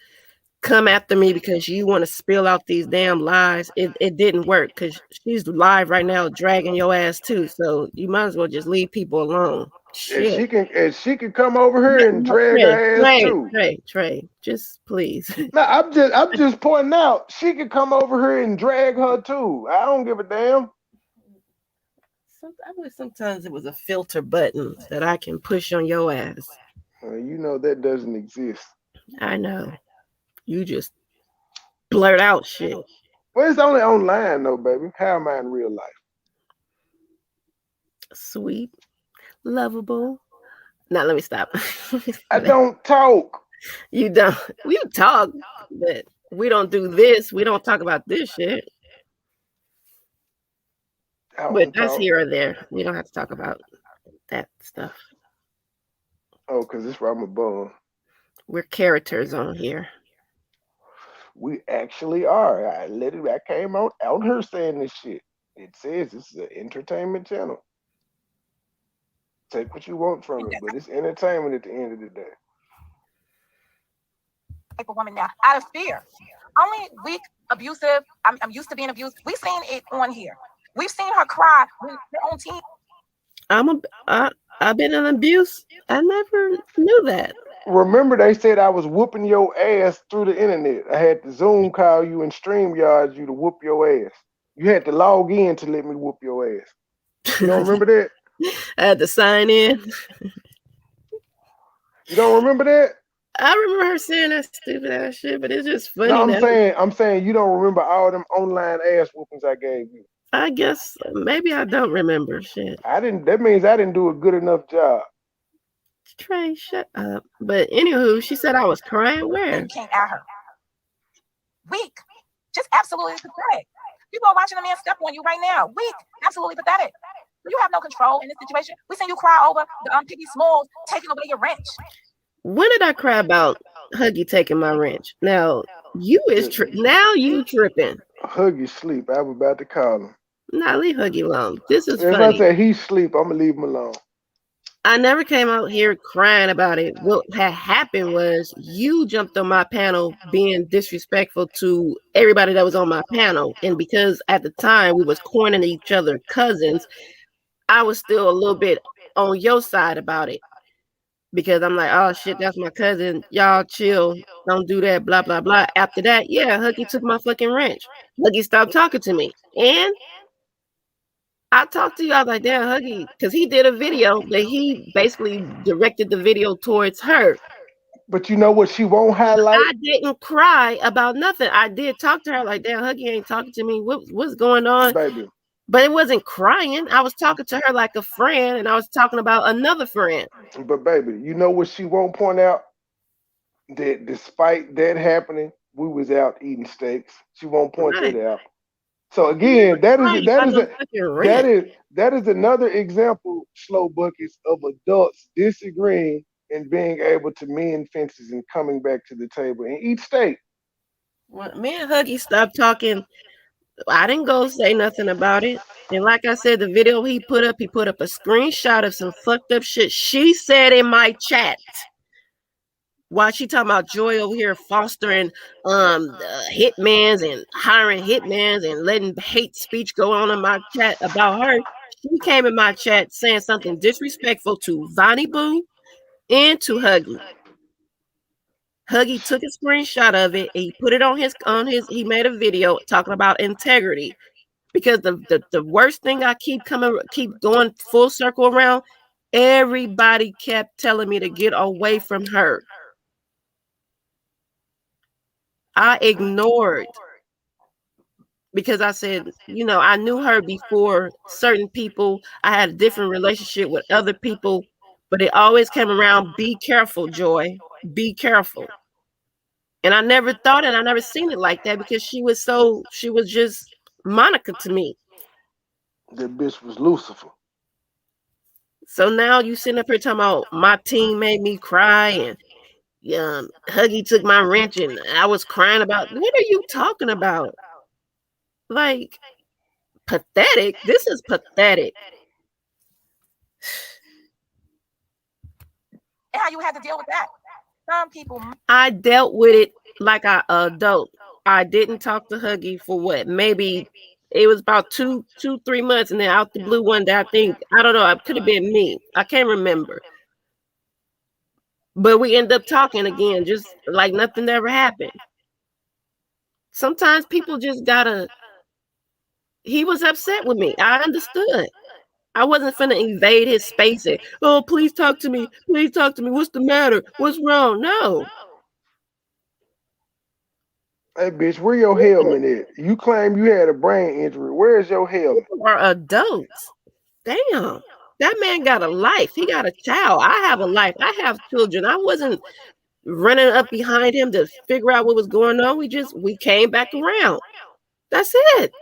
come after me because you want to spill out these damn lies, it didn't work because she's live right now dragging your ass too. So you might as well just leave people alone. Shit. and she can come over here and drag her ass too. Trey, just please. No, I'm just pointing out she can come over here and drag her too. I don't give a damn. I wish sometimes it was a filter button that I can push on your ass. You know that doesn't exist. I know. You just blurt out shit. Well, it's only online though, baby. How am I in real life? Sweet, lovable. Now let me stop. I don't talk. You don't. We talk, but we don't do this. We don't talk about this shit. But that's here or there. We don't have to talk about that stuff. Oh, because it's where I'm a bum. We're characters on here. We actually are. I came out here saying this shit. It says this is an entertainment channel. Take what you want from it, but it's entertainment at the end of the day. Type of woman now, out of fear. Only weak, abusive. I'm used to being abused. We've seen it on here. We've seen her cry with her own team. I've been in abuse. I never knew that. Remember, they said I was whooping your ass through the internet. I had to Zoom call you and StreamYard you to whoop your ass. You had to log in to let me whoop your ass. You don't remember that? I had to sign in. You don't remember that? I remember her saying that stupid ass shit, but it's just funny. No, I'm saying you don't remember all them online ass whoopings I gave you. I guess maybe I don't remember shit. I didn't. That means I didn't do a good enough job. Trey, shut up. But anywho, she said I was crying. Where? You came at her. Weak. Just absolutely pathetic. People are watching a man step on you right now. Weak. Absolutely pathetic. You have no control in this situation. We seen you cry over the Piggy Smalls taking away your wrench. When did I cry about Huggy taking my wrench? Now you tripping. Huggy sleep. I was about to call him. Nah, leave Huggy alone. This is if funny. If I say he sleep, I'm gonna leave him alone. I never came out here crying about it. What had happened was you jumped on my panel being disrespectful to everybody that was on my panel. And because at the time we was cornering each other cousins, I was still a little bit on your side about it. Because I'm like, oh shit, that's my cousin. Y'all chill. Don't do that, blah, blah, blah. After that, yeah, Huggy took my fucking wrench. Huggy stopped talking to me. And I talked to you. I was like, damn, Huggy, because he did a video that he basically directed the video towards her. But you know what she won't highlight? I didn't cry about nothing. I did talk to her like, damn, Huggy ain't talking to me. What's going on? Baby. But it wasn't crying. I was talking to her like a friend, and I was talking about another friend. But baby, you know what she won't point out? That despite that happening, we was out eating steaks. She won't point that out. So again, that is another example, slow buckets, of adults disagreeing and being able to mend fences and coming back to the table and eat steak. Well, me and Huggy stopped talking. I didn't go say nothing about it. And like I said, the video he put up a screenshot of some fucked up shit she said in my chat. While she talking about Joy over here fostering hitmans and hiring hitmans and letting hate speech go on in my chat about her, she came in my chat saying something disrespectful to Vonnie Boo and to Huggy. Huggy took a screenshot of it and he put it on his he made a video talking about integrity. Because the worst thing I keep going full circle around, everybody kept telling me to get away from her. I ignored because I said, you know, I knew her before certain people. I had a different relationship with other people, but it always came around, be careful, Joy. Be careful. And I never thought it. I never seen it like that because she was just Monica to me. That bitch was Lucifer. So now you sitting up here talking about my team made me cry and Huggy took my wrench and I was crying about. What are you talking about? Like, pathetic. This is pathetic. And how you had to deal with that? Some people. I dealt with it like an adult. I didn't talk to Huggy for what? Maybe It was about 3 months, and then out the blue one day, I don't know, it could have been me. I can't remember. But we end up talking again, just like nothing ever happened. Sometimes people just gotta. He was upset with me. I understood. I wasn't finna invade his space and, oh, please talk to me. Please talk to me. What's the matter? What's wrong? No. Hey, bitch, where your helmet at? You claim you had a brain injury. Where's your helmet? People are adults. Damn. That man got a life. He got a child. I have a life. I have children. I wasn't running up behind him to figure out what was going on. We came back around. That's it.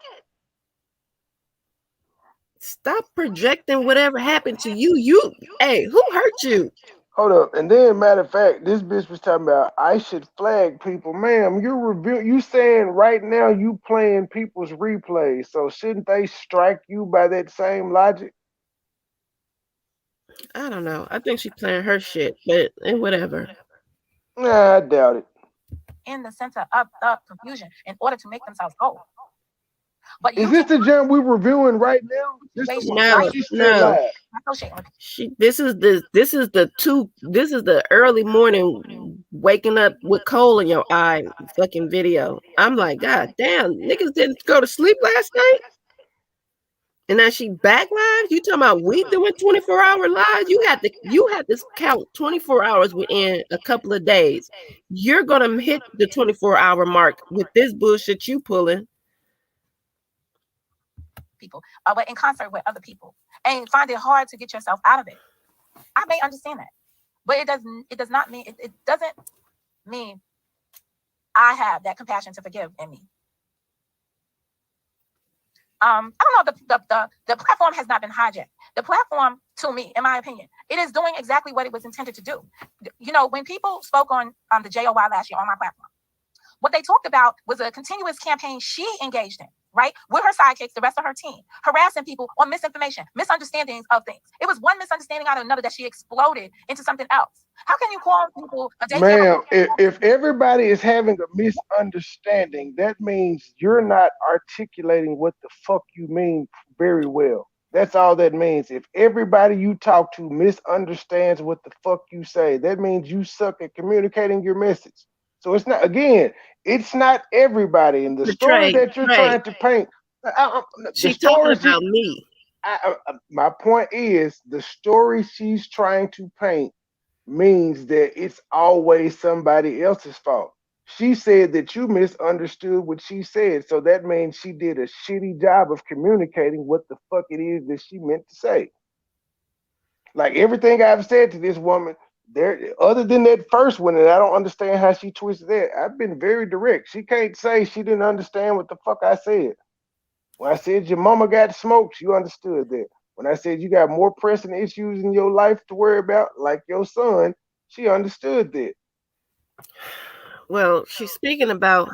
Stop projecting whatever happened to you. Hey, who hurt you? Hold up. And then, matter of fact, this bitch was talking about I should flag people. Ma'am, you saying right now you playing people's replays. So shouldn't they strike you by that same logic? I don't know. I think she's playing her shit, but whatever. Nah, I doubt it. In the center of the confusion in order to make themselves whole. But is this the jump we're reviewing right now? No. This is the early morning waking up with coal in your eye fucking video. I'm like, God damn, niggas didn't go to sleep last night. And now she back live. You talking about we doing 24-hour lives? You had to count 24 hours within a couple of days. You're gonna hit the 24-hour mark with this bullshit you pulling. People, but in concert with other people, and find it hard to get yourself out of it. I may understand that, but it doesn't mean I have that compassion to forgive in me. I don't know. The platform has not been hijacked. The platform, to me, in my opinion, it is doing exactly what it was intended to do. You know, when people spoke on the JOY last year on my platform, what they talked about was a continuous campaign she engaged in, right? With her sidekicks, the rest of her team, harassing people on misinformation, misunderstandings of things. It was one misunderstanding out of another that she exploded into something else. How can you call people a daycare? Ma'am, if everybody is having a misunderstanding, that means you're not articulating what the fuck you mean very well. That's all that means. If everybody you talk to misunderstands what the fuck you say, that means you suck at communicating your message. So it's not everybody in the story that you're trying to paint. She's talking about me. My point is the story she's trying to paint means that it's always somebody else's fault. She said that you misunderstood what she said. So that means she did a shitty job of communicating what the fuck it is that she meant to say. Like everything I've said to this woman, other than that first one, and I don't understand how she twisted that. I've been very direct. She can't say she didn't understand what the fuck I said. When I said your mama got smoked, you understood that. When I said you got more pressing issues in your life to worry about, like your son, she understood that. Well, she's speaking about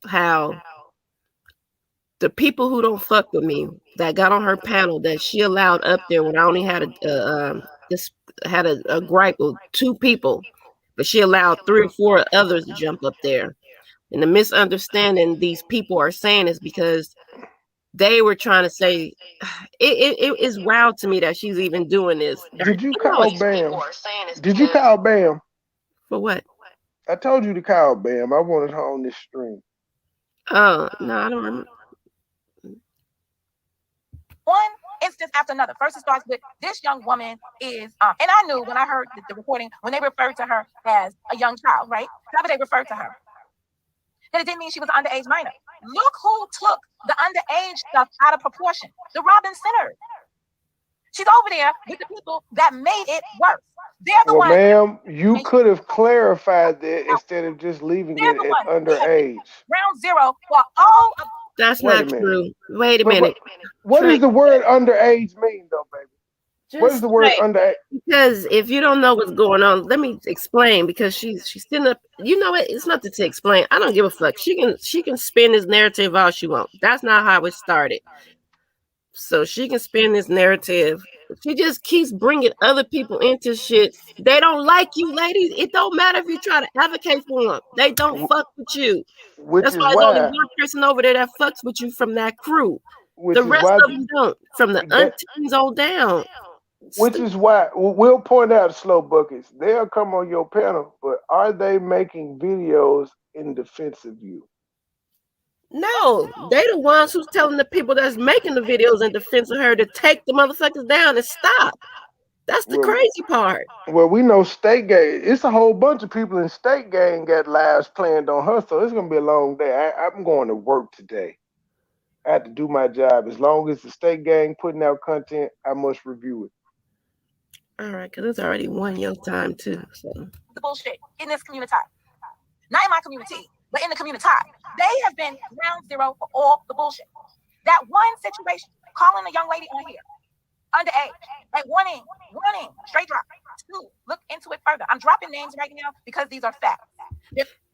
how the people who don't fuck with me that got on her panel that she allowed up there when I only had a gripe with 2 people, but she allowed 3 or 4 others to jump up there. And the misunderstanding these people are saying is because they were trying to say it is wild to me that she's even doing this. Did you call Bam? Did you call Bam? For what? I told you to call Bam. I wanted her on this stream. Oh, no, I don't remember. One instance after another. First, it starts with this young woman is, and I knew when I heard the recording, when they referred to her as a young child, right? However they referred to her, that it didn't mean she was an underage minor. Look who took the underage stuff out of proportion. The Robin Center. She's over there with the people that made it worse. They're the ones. Ma'am, you could have clarified that instead of just leaving it at underage. Round zero for all of. That's not true. Wait a minute. What does the word underage mean, though, baby? What is the word underage? Because if you don't know what's going on, let me explain. Because she's sitting up. You know what? It's nothing to explain. I don't give a fuck. She can spin this narrative all she wants. That's not how it started. so she can spin this narrative. She just keeps bringing other people into shit. They don't like you, ladies. It don't matter if you try to advocate for them. They don't fuck with you. Which That's is why there's only why, one person over there that fucks with you from that crew. which The is rest why of them don't. From the that, unteens on down. which is why we'll point out slow buckets. They'll come on your panel, but are they making videos in defense of you? No, they the ones who's telling the people that's making the videos in defense of her to take the motherfuckers down and stop. That's the Well, crazy part. well, we know State Gang. It's a whole bunch of people in State Gang got lives planned on her, so it's gonna be a long day. I'm going to work today. I have to do my job. As long as the State Gang putting out content, I must review it. All right, because it's already 1 your time too. So The bullshit in this community. Not in my community, but in the community. They have been ground zero for all the bullshit. That one situation, calling a young lady on here, underage, like warning, straight drop. 2, look into it further. I'm dropping names right now because these are facts.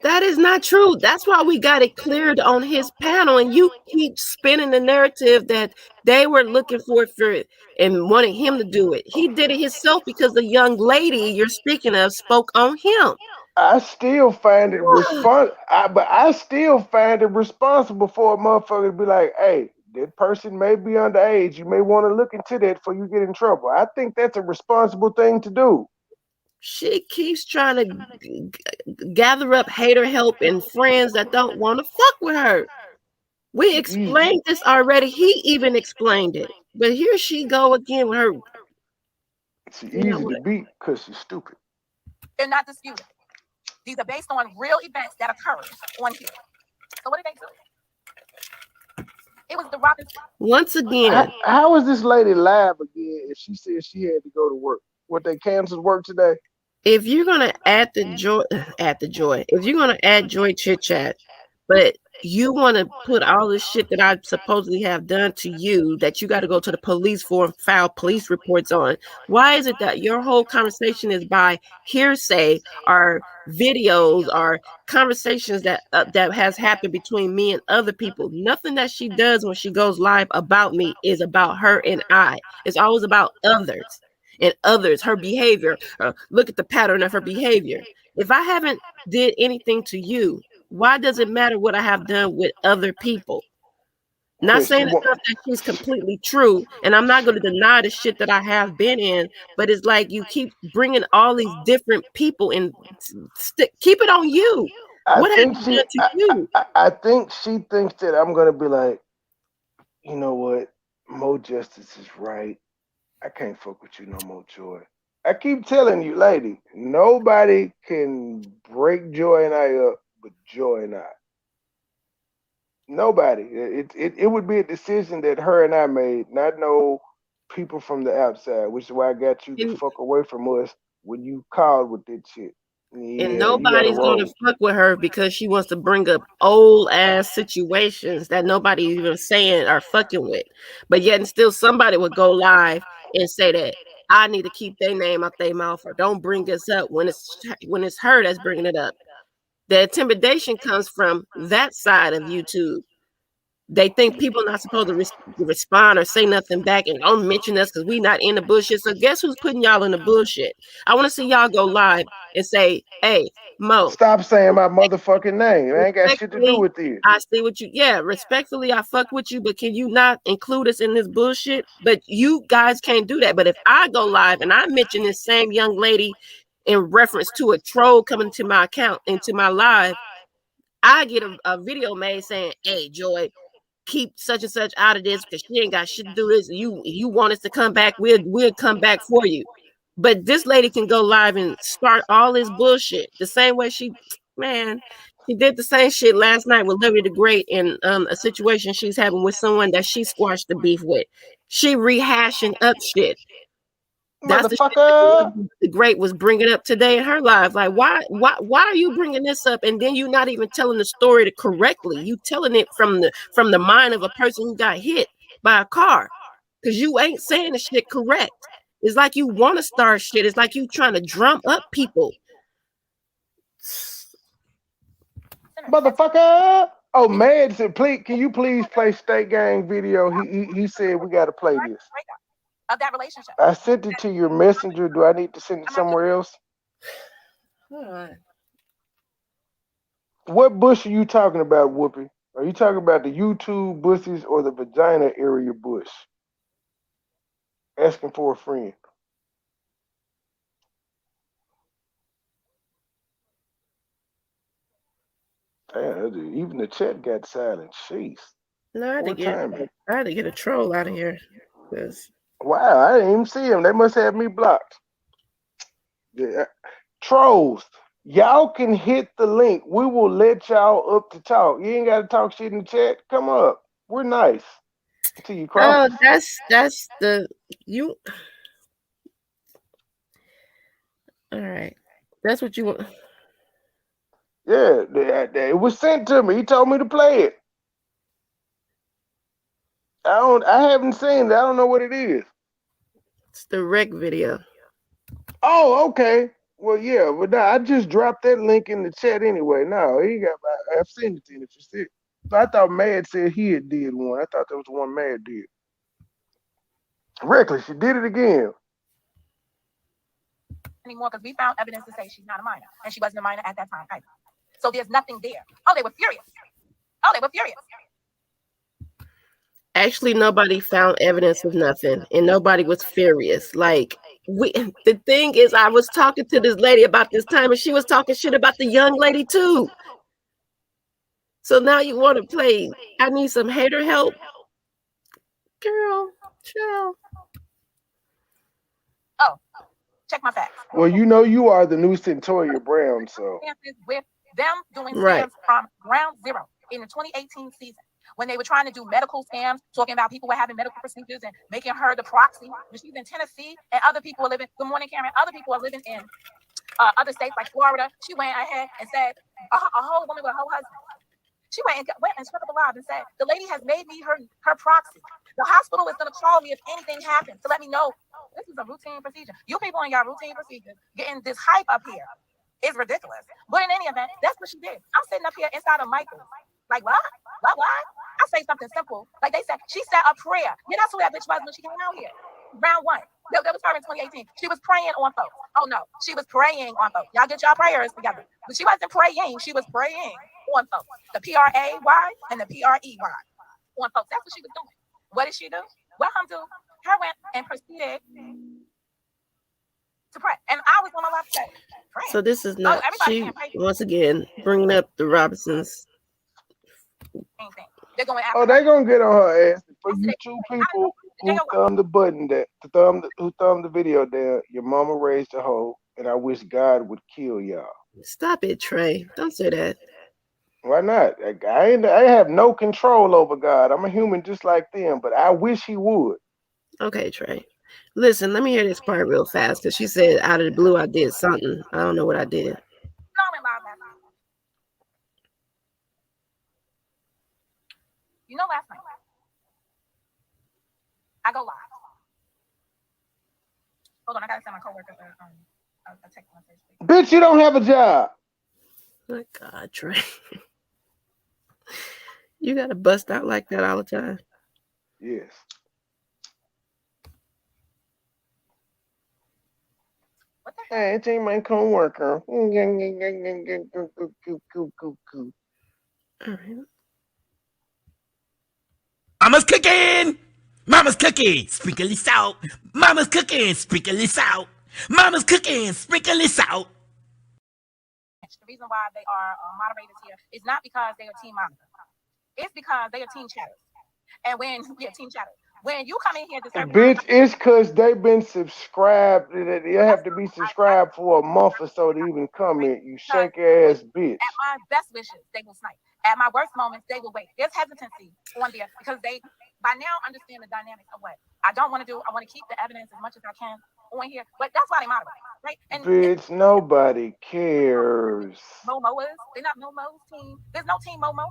that is not true. That's why we got it cleared on his panel, and you keep spinning the narrative that they were looking for it and wanted him to do it. He did it himself because the young lady you're speaking of spoke on him. I still find it but I still find it responsible for a motherfucker to be like, hey, that person may be underage. You may want to look into that before you get in trouble. I think that's a responsible thing to do. She keeps trying to gather up hater help and friends that don't want to fuck with her. We explained this already. He even explained it. But here she go again with her. It's easy to beat because she's stupid. They're not disputed. These are based on real events that occurred on here. So what did they do? It was the Robinson. Once again. How is this lady live again if she said she had to go to work? What, they canceled work today? If you're gonna add the joy, if you're gonna add joy chit chat, but you want to put all this shit that I supposedly have done to you that you got to go to the police for and file police reports on, why is it that your whole conversation is by hearsay or videos or conversations that that has happened between me and other people? Nothing that she does when she goes live about me is about her and I. It's always about others. And others, her behavior. Look at the pattern of her behavior. If I haven't did anything to you, why does it matter what I have done with other people? Not saying it's not that she's completely true, and I'm not going to deny the shit that I have been in, but it's like you keep bringing all these different people and keep it on you. What have you done to you? I think she thinks that I'm going to be like, you know what, Mo Justice is right. I can't fuck with you no more, Joy. I keep telling you, lady, nobody can break Joy and I up but Joy and I. Nobody. It would be a decision that her and I made, not no people from the outside, which is why I got you the fuck away from us when you called with that shit. Yeah, and nobody's gonna fuck with her because she wants to bring up old ass situations that nobody even saying are fucking with. But yet and still somebody would go live and say that I need to keep their name out their mouth or don't bring us up when it's her that's bringing it up. The intimidation comes from that side of YouTube. They think people are not supposed to respond or say nothing back and don't mention us because we not in the bullshit. So guess who's putting y'all in the bullshit? I want to see y'all go live and say, hey, Mo. Stop saying my motherfucking name. It ain't got shit to do with you. I see what you, respectfully, I fuck with you, but can you not include us in this bullshit? But you guys can't do that. But if I go live and I mention this same young lady in reference to a troll coming to my account, into my live, I get a video made saying, hey, Joy, keep such and such out of this because she ain't got shit to do this. You want us to come back, we'll come back for you. But this lady can go live and start all this bullshit the same way she did the same shit last night with Liberty the Great in a situation she's having with someone that she squashed the beef with. She rehashing up shit. That's the shit that the Great was bringing up today in her life. Like, why are you bringing this up? And then you're not even telling the story correctly. You telling it from the mind of a person who got hit by a car, because you ain't saying the shit correct. It's like you want to start shit. It's like you trying to drum up people. Motherfucker. Oh, Mad said, please, can you please play State Gang video? He said we got to play this. Of that relationship. I sent it to your messenger. Do I need to send it somewhere else? Hold on. What bush are you talking about, Whoopi? Are you talking about the YouTube bushes or the vagina area bush? Asking for a friend. Damn, even the chat got silent. Jeez. No, I had to get a troll out of here. Wow, I didn't even see him. They must have me blocked. Yeah. Trolls, y'all can hit the link. We will let y'all up to talk. You ain't got to talk shit in the chat. Come up. We're nice. Until you cross. Oh, that's the you. All right, that's what you want. Yeah, it was sent to me. He told me to play it. I haven't seen it. I don't know what it is. It's the rec video. Oh, okay. Well, yeah, but I just dropped that link in the chat anyway. No, I've seen it in it. You see it. So I thought Mad said he had did one. I thought that was the one Mad did. Reckless, you did it again. Anymore because we found evidence to say she's not a minor, and she wasn't a minor at that time either. So there's nothing there. Oh, they were furious. Actually, nobody found evidence of nothing, and nobody was furious. Like the thing is, I was talking to this lady about this time, and she was talking shit about the young lady too. So now you want to play? I need some hater help, girl. Chill. Oh, check my facts. Well, you know you are the new Centoria Brown, so with them doing Right. scams from ground zero in the 2018 season. When they were trying to do medical scams, talking about people were having medical procedures and making her the proxy. When she's in Tennessee and other people are living, good morning, Karen, other people are living in other states like Florida. She went ahead and said, a whole woman with a whole husband. She went and struck up a live and said, the lady has made me her proxy. The hospital is going to call me if anything happens to let me know. This is a routine procedure. You people in your routine procedures getting this hype up here is ridiculous. But in any event, that's what she did. I'm sitting up here inside of Michael's. Like, what? I say something simple. Like they said, she said a prayer. Yeah, that's who that bitch was when she came out here. Round one. That was her in 2018. She was praying on folks. Oh, no. She was praying on folks. Y'all get y'all prayers together. But she wasn't praying. She was praying on folks. The P-R-A-Y and the P-R-E-Y on folks. That's what she was doing. What did she do? What her do? Her went and proceeded to pray. And I was on my left side. So this is not she once again bringing up the Robinsons. They're going oh, they're gonna get on her ass. For you two people who thumbed the button who thumbed the video down, your mama raised a hoe, and I wish God would kill y'all. Stop it, Trey. Don't say that. Why not? I have no control over God. I'm a human just like them, but I wish he would. Okay, Trey. Listen, let me hear this part real fast because she said out of the blue I did something. I don't know what I did. You know, last night I go live. Hold on, I gotta send my coworker a text message. Bitch, you don't have a job. My God, Trey. You gotta bust out like that all the time. Yes. What the Hey, it's my coworker. All right. Mama's cooking! Mama's cooking! Sprinkle salt! Mama's cooking! Sprinkle salt! Mama's cooking! Sprinkle salt! The reason why they are moderators here is not because they are team moderators. It's because they are team chatters. And when we are team chatters, when you come in here to bitch, it's because they've been subscribed. You have to be subscribed for a month or so to even comment. You shake ass bitch. At my best wishes, they will snipe. At my worst moments, they will wait. There's hesitancy on there because they, by now, understand the dynamics of what I don't want to do. I want to keep the evidence as much as I can on here, but that's why they moderate, right? And bitch, nobody cares. Momoas, they're not Momo's team. There's no team Momo.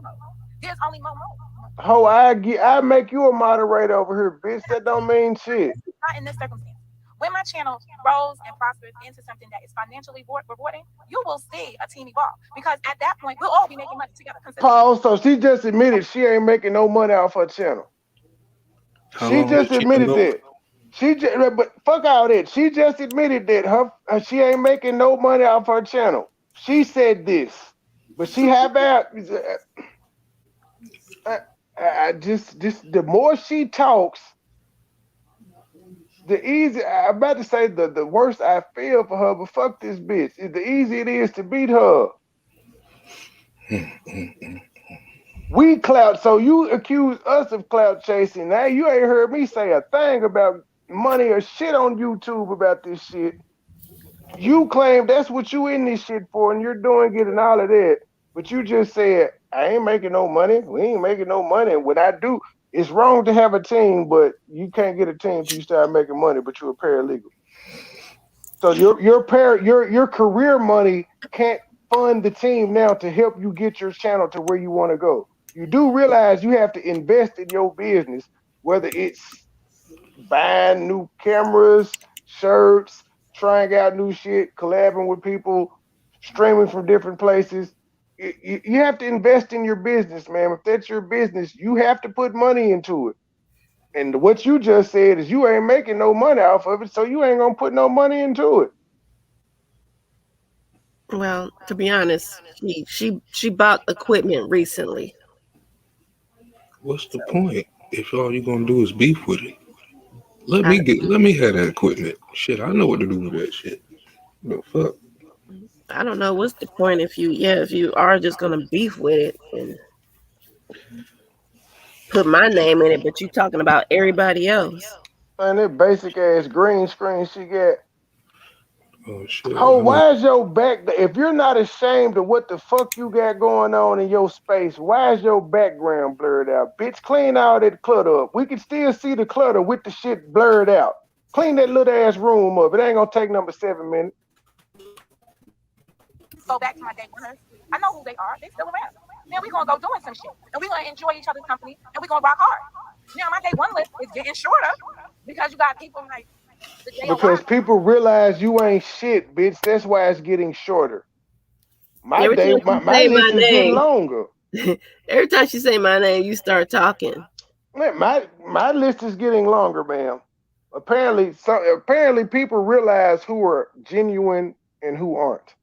There's only Momo. I make you a moderator over here, bitch. That don't mean shit. Not in this circumstance. when my channel grows and prospers into something that is financially rewarding, you will see a team evolve. Because at that point, we'll all be making money together. Pause. So she just admitted she ain't making no money off her channel. She just admitted that. But fuck all that. She just admitted that she ain't making no money off her channel. She said this, but she have out. I just the more she talks, the easier. I'm about to say the worse I feel for her. But fuck this bitch. The easier it is to beat her. We clout. So you accuse us of clout chasing. Now you ain't heard me say a thing about money or shit on YouTube about this shit. You claim that's what you in this shit for, and you're doing it and all of that. But you just said, I ain't making no money. We ain't making no money. And what I do, it's wrong to have a team, but you can't get a team till you start making money, but you're a paralegal. So your career money can't fund the team now to help you get your channel to where you want to go. You do realize you have to invest in your business, whether it's buying new cameras, shirts, trying out new shit, collabing with people, streaming from different places. You have to invest in your business, man. If that's your business, you have to put money into it. And what you just said is you ain't making no money off of it, so you ain't gonna put no money into it. Well, to be honest, she bought equipment recently. What's the point if all you're gonna do is beef with it? Let me have that equipment. Shit, I know what to do with that shit. The fuck? I don't know what's the point if you are just gonna beef with it and put my name in it, but you talking about everybody else. Man, that basic ass green screen she got. Oh shit. Oh, why is your back? If you're not ashamed of what the fuck you got going on in your space, why is your background blurred out? Bitch, clean all that clutter up. We can still see the clutter with the shit blurred out. Clean that little ass room up. It ain't gonna take number 7 minutes. Go back to my day oneers. I know who they are. They still around. Now we gonna go doing some shit, and we gonna enjoy each other's company, and we gonna rock hard. Now my day one list is getting shorter because you got people like the day because people realize you ain't shit, bitch. That's why it's getting shorter. My list is getting longer. Every time she say my name, you start talking. Man, my list is getting longer, ma'am. Apparently people realize who are genuine and who aren't.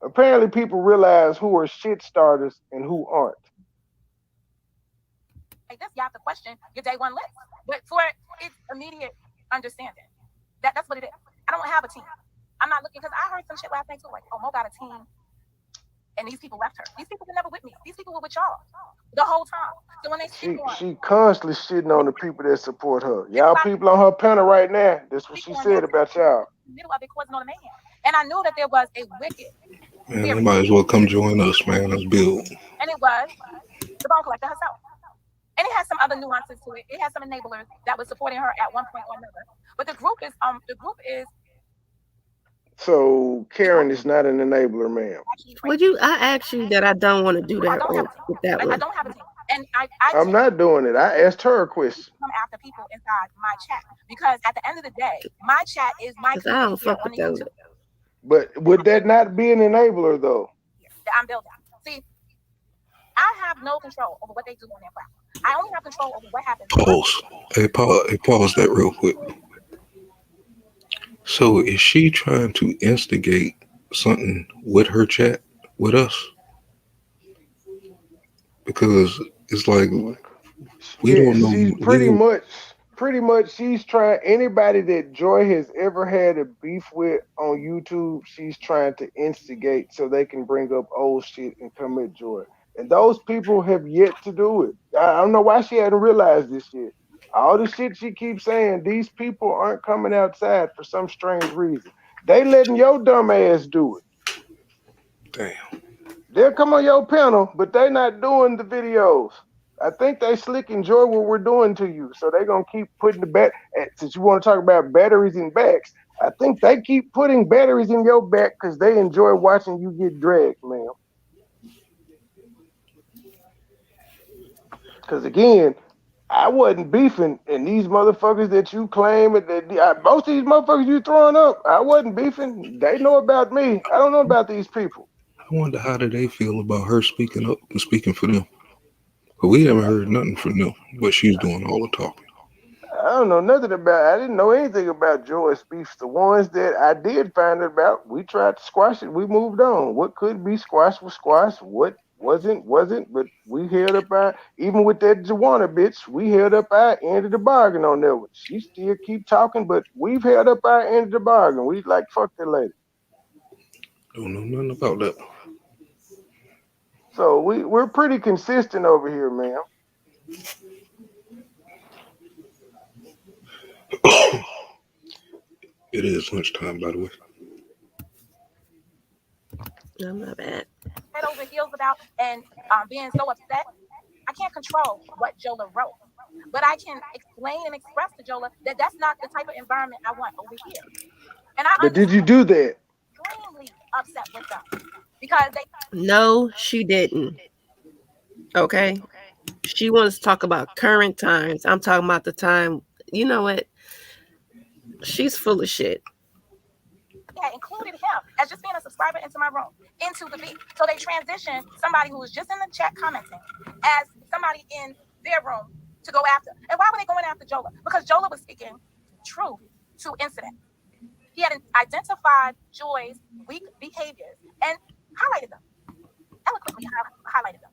Apparently people realize who are shit starters and who aren't. Like this, you have to question your day one list. But for its immediate understanding, that's what it is. I don't have a team. I'm not looking, because I heard some shit last night too, like, oh, Mo got a team, and these people left her. These people were never with me. These people were with y'all the whole time. So when they she constantly shitting on the people that support her. Y'all people on her panel right now. That's what she said about y'all. In the middle of it causing on the mayhem. And I knew that there was a wicked. Man, they might as well come join us, man. Let's build. And it was the bone collector herself. And it has some other nuances to it. It has some enablers that was supporting her at one point or another. But the group is So Karen is not an enabler, ma'am. I asked you that I don't want to do that with that one. I don't have a team. And I'm not doing it. I asked her a question. Come after people inside my chat, because at the end of the day, my chat is my. Because I don't fuck with those. But would that not be an enabler, though? I'm building. See, I have no control over what they do on their platform. I only have control over what happens. Pause. Hey, pause that real quick. So is she trying to instigate something with her chat with us? Because it's like we don't know. She's pretty much she's trying. Anybody that Joy has ever had a beef with on YouTube, she's trying to instigate so they can bring up old shit and come at Joy. And those people have yet to do it. I don't know why she hadn't realized this shit. All the shit she keeps saying, these people aren't coming outside for some strange reason. They letting your dumb ass do it. Damn. They'll come on your panel, but they not doing the videos. I think they slick enjoy what we're doing to you. So they're going to keep putting since you want to talk about batteries in backs, I think they keep putting batteries in your back because they enjoy watching you get dragged, ma'am. Because again, I wasn't beefing, and these motherfuckers that you claim that most of these motherfuckers you throwing up, I wasn't beefing. They know about me. I don't know about these people. I wonder how do they feel about her speaking up and speaking for them. But we haven't heard nothing from them. But she's doing all the talking. I don't know nothing about. I didn't know anything about Joyce beefs. The ones that I did find out about, we tried to squash it. We moved on. What could be squashed was squashed. What wasn't. But we held up our, even with that Joanna bitch, we held up our end of the bargain on that one. She still keep talking, but we've held up our end of the bargain. We like fuck that lady. Don't know nothing about that. So we're pretty consistent over here, man. It is lunchtime, by the way. No, my bad. Head over heels about and being so upset. I can't control what Jola wrote, but I can explain and express to Jola that that's not the type of environment I want over here. And I But did you do that? extremely upset with them because they. No, she didn't. Okay. She wants to talk about current times. I'm talking about the time. You know what? She's full of shit. Had included him as just being a subscriber into my room, into the beat. So they transitioned somebody who was just in the chat commenting as somebody in their room to go after. And why were they going after Jola? Because Jola was speaking truth to incident. He had identified Joy's weak behaviors and highlighted them, eloquently highlighted them.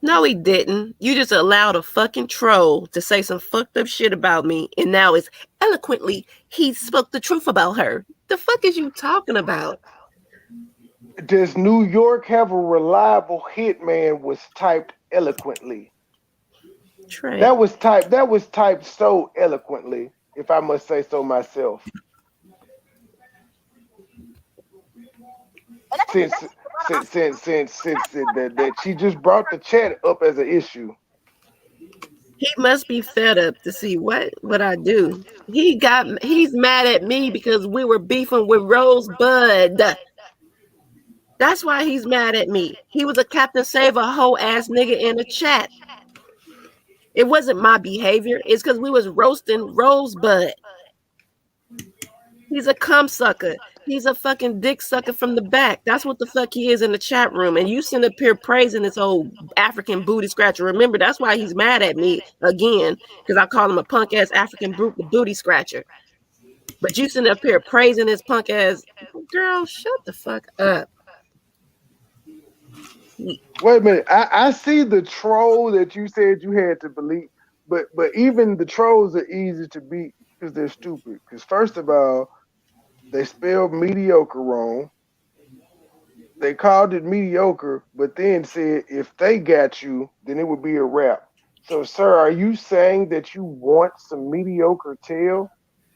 No, he didn't. You just allowed a fucking troll to say some fucked up shit about me, and now it's eloquently he spoke the truth about her. The fuck is you talking about? Does New York have a reliable hitman was typed eloquently? Trey. That was typed so eloquently, if I must say so myself. Since that she just brought the chat up as an issue. He must be fed up to see what I do. He's mad at me because we were beefing with Rosebud. That's why he's mad at me. He was a Captain Save a whole ass nigga in the chat. It wasn't my behavior. It's because we was roasting Rosebud. He's a cum sucker. He's a fucking dick sucker from the back. That's what the fuck he is in the chat room. And you sitting up here praising this old African booty scratcher. Remember, that's why he's mad at me again, because I call him a punk ass African booty scratcher. But you sitting up here praising this punk ass girl. Shut the fuck up. Wait a minute. I see the troll that you said you had to believe, but even the trolls are easy to beat because they're stupid. Because first of all, they spelled mediocre wrong. They called it mediocre, but then said if they got you, then it would be a wrap. So, sir, are you saying that you want some mediocre tail?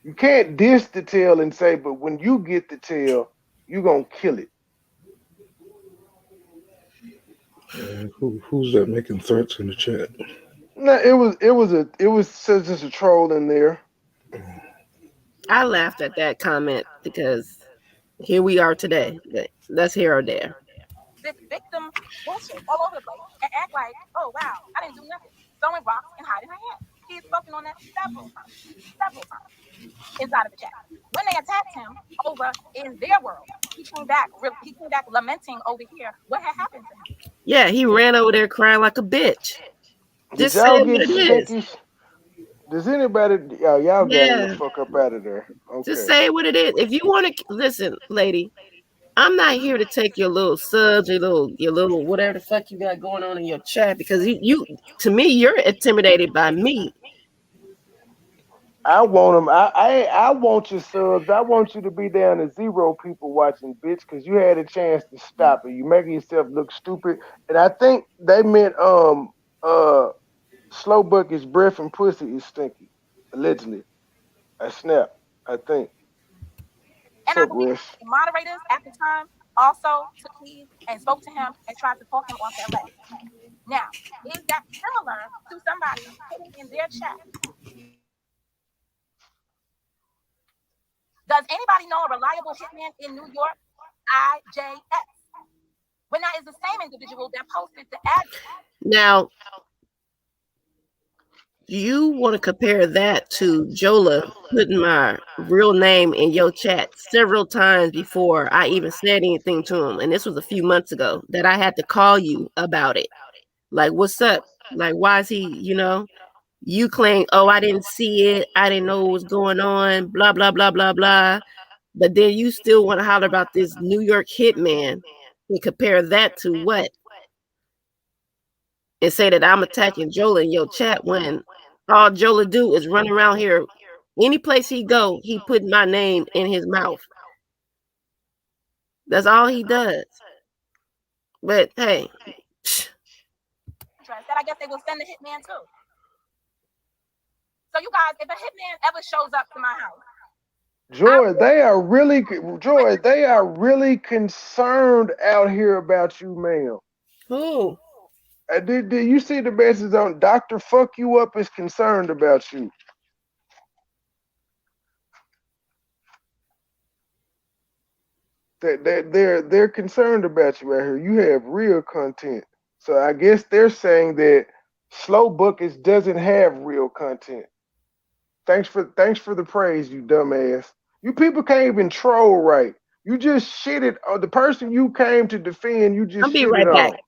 You can't diss the tail and say, but when you get the tail, you're gonna kill it. Who's that making threats in the chat? No, it was just a troll in there. I laughed at that comment because here we are today. That's here or there. This victim bullshit all over the place and act like, oh wow, I didn't do nothing. Throwing rocks and hiding her hand. He's spoken on that several times inside of the chat. When they attacked him over in their world, he came back lamenting over here what had happened to him. Yeah, he ran over there crying like a bitch. Did y'all get stinkish? Does anybody y'all got the fuck up out of there? Okay. Just say what it is. If you want to listen, lady, I'm not here to take your little subs, your little whatever the fuck you got going on in your chat, because you to me, you're intimidated by me. I want them. I want your subs. I want you to be down to 0 people watching, bitch, because you had a chance to stop it. You making yourself look stupid, and I think they meant Slow Bucket's breath and pussy is stinky, allegedly. I snap. I think. And I believe the moderators at the time also took heed and spoke to him and tried to talk him off that ledge. Now, is that similar to somebody putting in their chat? Does anybody know a reliable hitman in New York? IJS. When that is the same individual that posted the ad. Now, You want to compare that to Jola putting my real name in your chat several times before I even said anything to him. And this was a few months ago that I had to call you about it. Like, what's up? Like, why is he, you claim, oh, I didn't see it. I didn't know what was going on, blah, blah, blah, blah, blah. But then you still want to holler about this New York hitman and compare that to what? And say that I'm attacking Jola in your chat when all Jola do is run around here. Any place he go, he put my name in his mouth. That's all he does. But hey. I guess they will send the hitman too. So you guys, if a hitman ever shows up to my house, Joy, they are really concerned out here about you, ma'am. Who? Did you see the message on Dr. Fuck You Up is concerned about you? They're concerned about you out here. You have real content. So I guess they're saying that Slow Buckets doesn't have real content. Thanks for the praise, you dumbass. You people can't even troll right. You just shitted on the person you came to defend. You just shitted right on. Back.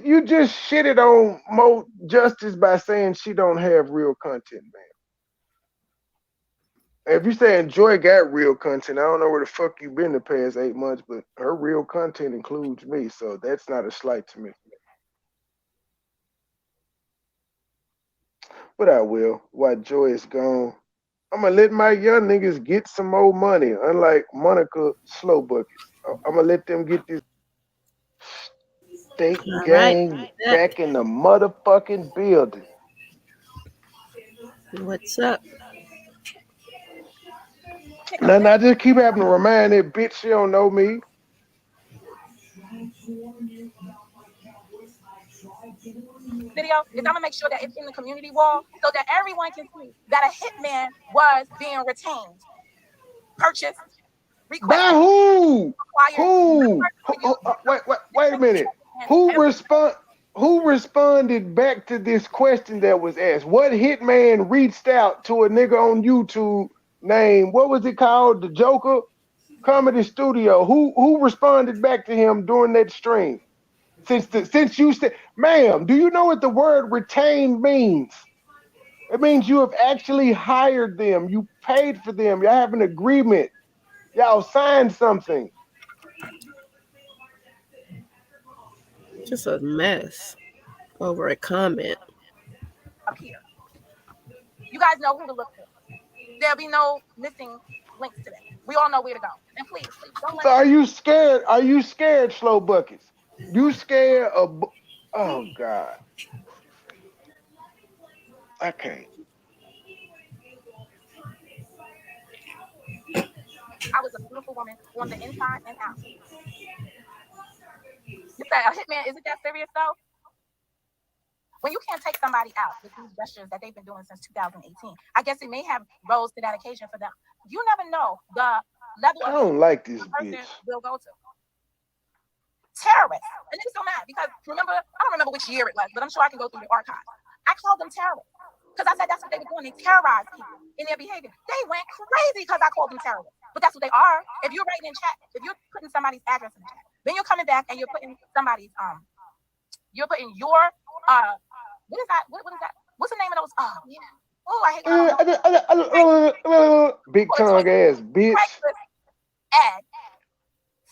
You just shitted on Mo Justice by saying she don't have real content, man. If you're saying Joy got real content, I don't know where the fuck you been the past 8 months, but her real content includes me, so that's not a slight to me. But I will. While Joy is gone, I'm gonna let my young niggas get some more money. Unlike Monica Slow Buckets, I'm gonna let them get this state gang back in the motherfucking building. What's up? Now, I just keep having to remind that bitch she don't know me. Video is I'm gonna make sure that it's in the community wall so that everyone can see that a hitman was being retained, purchased, requested. By who? Who? Wait a minute. Who responded back to this question that was asked? What hitman reached out to a nigga on YouTube named, what was it called? The Joker Comedy Studio. Who responded back to him during that stream? Since you said, ma'am, do you know what the word retained means? It means you have actually hired them. You paid for them. Y'all have an agreement. Y'all signed something. Just a mess over a comment. Up here. You guys know who to look for. There'll be no missing links to them. We all know where to go. And please don't let. So are you scared? Are you scared, Slow Buckets? You scared of? Oh God, I can't. I was a beautiful woman on the inside and out. You say a hitman, is it that serious though? When you can't take somebody out with these gestures that they've been doing since 2018, I guess it may have rose to that occasion for them. You never know the level I don't like this person bitch. will go to. Terrorists. And it's so mad because remember, I don't remember which year it was, but I'm sure I can go through the archives. I called them terrorists because I said that's what they were doing. They terrorized people in their behavior. They went crazy because I called them terrorists. But that's what they are. If you're writing in chat, if you're putting somebody's address in the chat, then you're coming back and you're putting somebody's you're putting your what is that? What is that? What's the name of those? Oh yeah. Oh, I hate big tongue ass bitch. Ad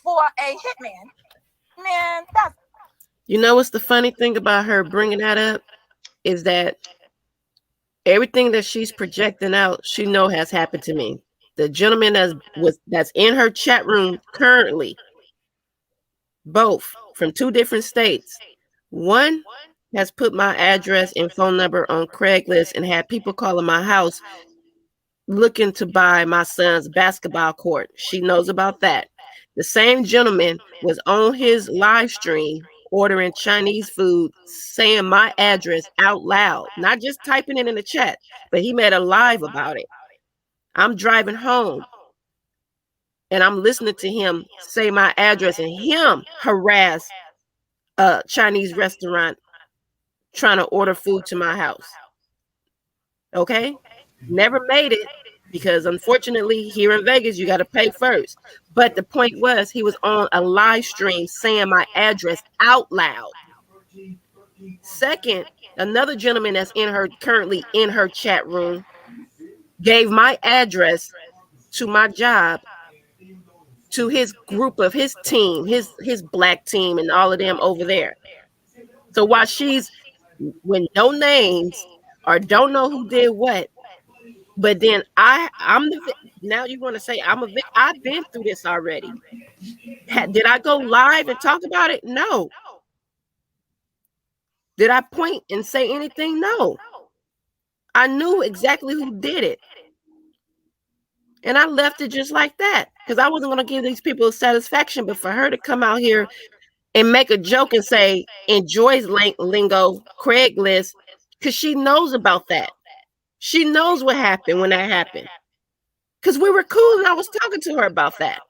for a hitman. Man, that's. You know what's the funny thing about her bringing that up is that everything that she's projecting out, she know has happened to me. The gentleman that's in her chat room currently, both from 2 different states. One has put my address and phone number on Craigslist and had people calling my house looking to buy my son's basketball court. She knows about that. The same gentleman was on his live stream ordering Chinese food, saying my address out loud, not just typing it in the chat, but he made a live about it. I'm driving home and I'm listening to him say my address and him harass a Chinese restaurant trying to order food to my house. Okay? Never made it because unfortunately here in Vegas you got to pay first. But the point was he was on a live stream saying my address out loud. Second, another gentleman that's currently in her chat room gave my address to my job to his group of his team, his black team and all of them over there. So while she's with no names or don't know who did what, but then I'm the now you want to say I'm a I've been through this already. Did I go live and talk about it? No. Did I point and say anything? No. I knew exactly who did it. And I left it just like that because I wasn't going to give these people satisfaction. But for her to come out here and make a joke and say, enjoys lingo, Craigslist, because she knows about that. She knows what happened when that happened. Because we were cool and I was talking to her about that.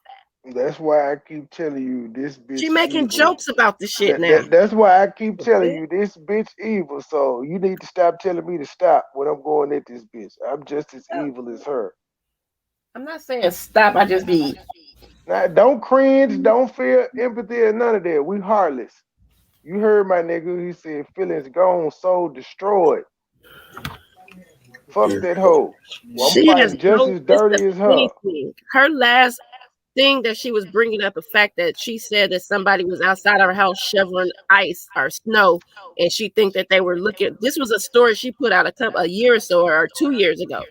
That's why I keep telling you this bitch. She making evil. jokes about the shit now. That's why I keep telling you this bitch evil. So you need to stop telling me to stop when I'm going at this bitch. I'm just as evil as her. I'm not saying stop. I just be. Now, don't cringe. Don't feel empathy or none of that. We heartless. You heard my nigga. He said feelings gone, soul destroyed. Fuck that hoe. Well, I'm fighting just as dirty as her. Her last thing that she was bringing up, the fact that she said that somebody was outside her house shoveling ice or snow, and she think that they were looking. This was a story she put out a year or so or 2 years ago.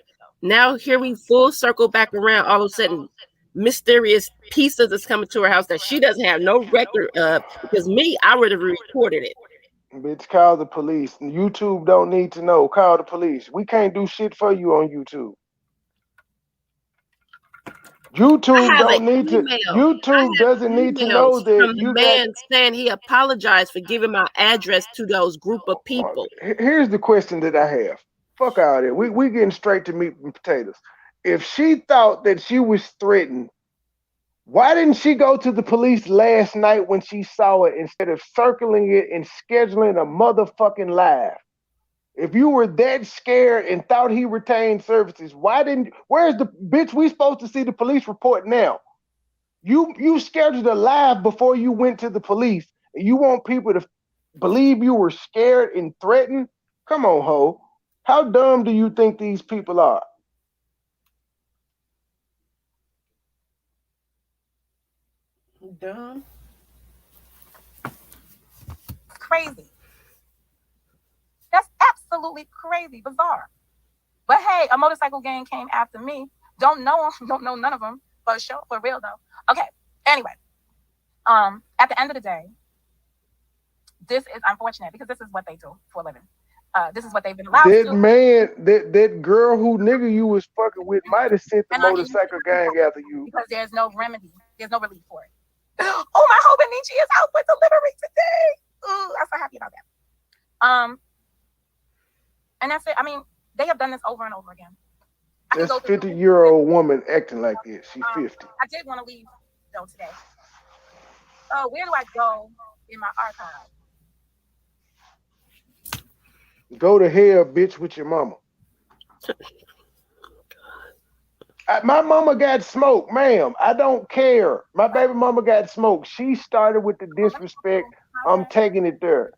Now here we full circle back around. All of a sudden, mysterious pieces is coming to her house that she doesn't have no record of. Because I would have reported it. Bitch, call the police. YouTube don't need to know. Call the police. We can't do shit for you on YouTube. YouTube don't need to. YouTube doesn't need to know that you man saying he apologized for giving my address to those group of people. Here's the question that I have. Fuck all that. We getting straight to meat and potatoes. If she thought that she was threatened, why didn't she go to the police last night when she saw it instead of circling it and scheduling a motherfucking live? If you were that scared and thought he retained services, where's the bitch? We supposed to see the police report now. You scheduled a live before you went to the police, and you want people to believe you were scared and threatened? Come on, ho. How dumb do you think these people are? Dumb. Crazy. That's absolutely crazy, bizarre. But hey, a motorcycle gang came after me. Don't know them, don't know none of them, for sure, for real though. Okay, anyway. At the end of the day, this is unfortunate because this is what they do for a living. This is what they've been allowed to do. That girl who nigga you was fucking with might have sent the motorcycle gang after you. Because there's no remedy. There's no relief for it. Oh, my whole Benici is out for delivery today. Ooh, I'm so happy about that. And that's it. I mean, they have done this over and over again. This 50-year-old woman acting like this. She's 50. I did want to leave though today. Oh, where do I go in my archive? Go to hell, bitch, with your mama. My mama got smoked, ma'am. I don't care. My baby mama got smoked. She started with the disrespect. I'm taking it there.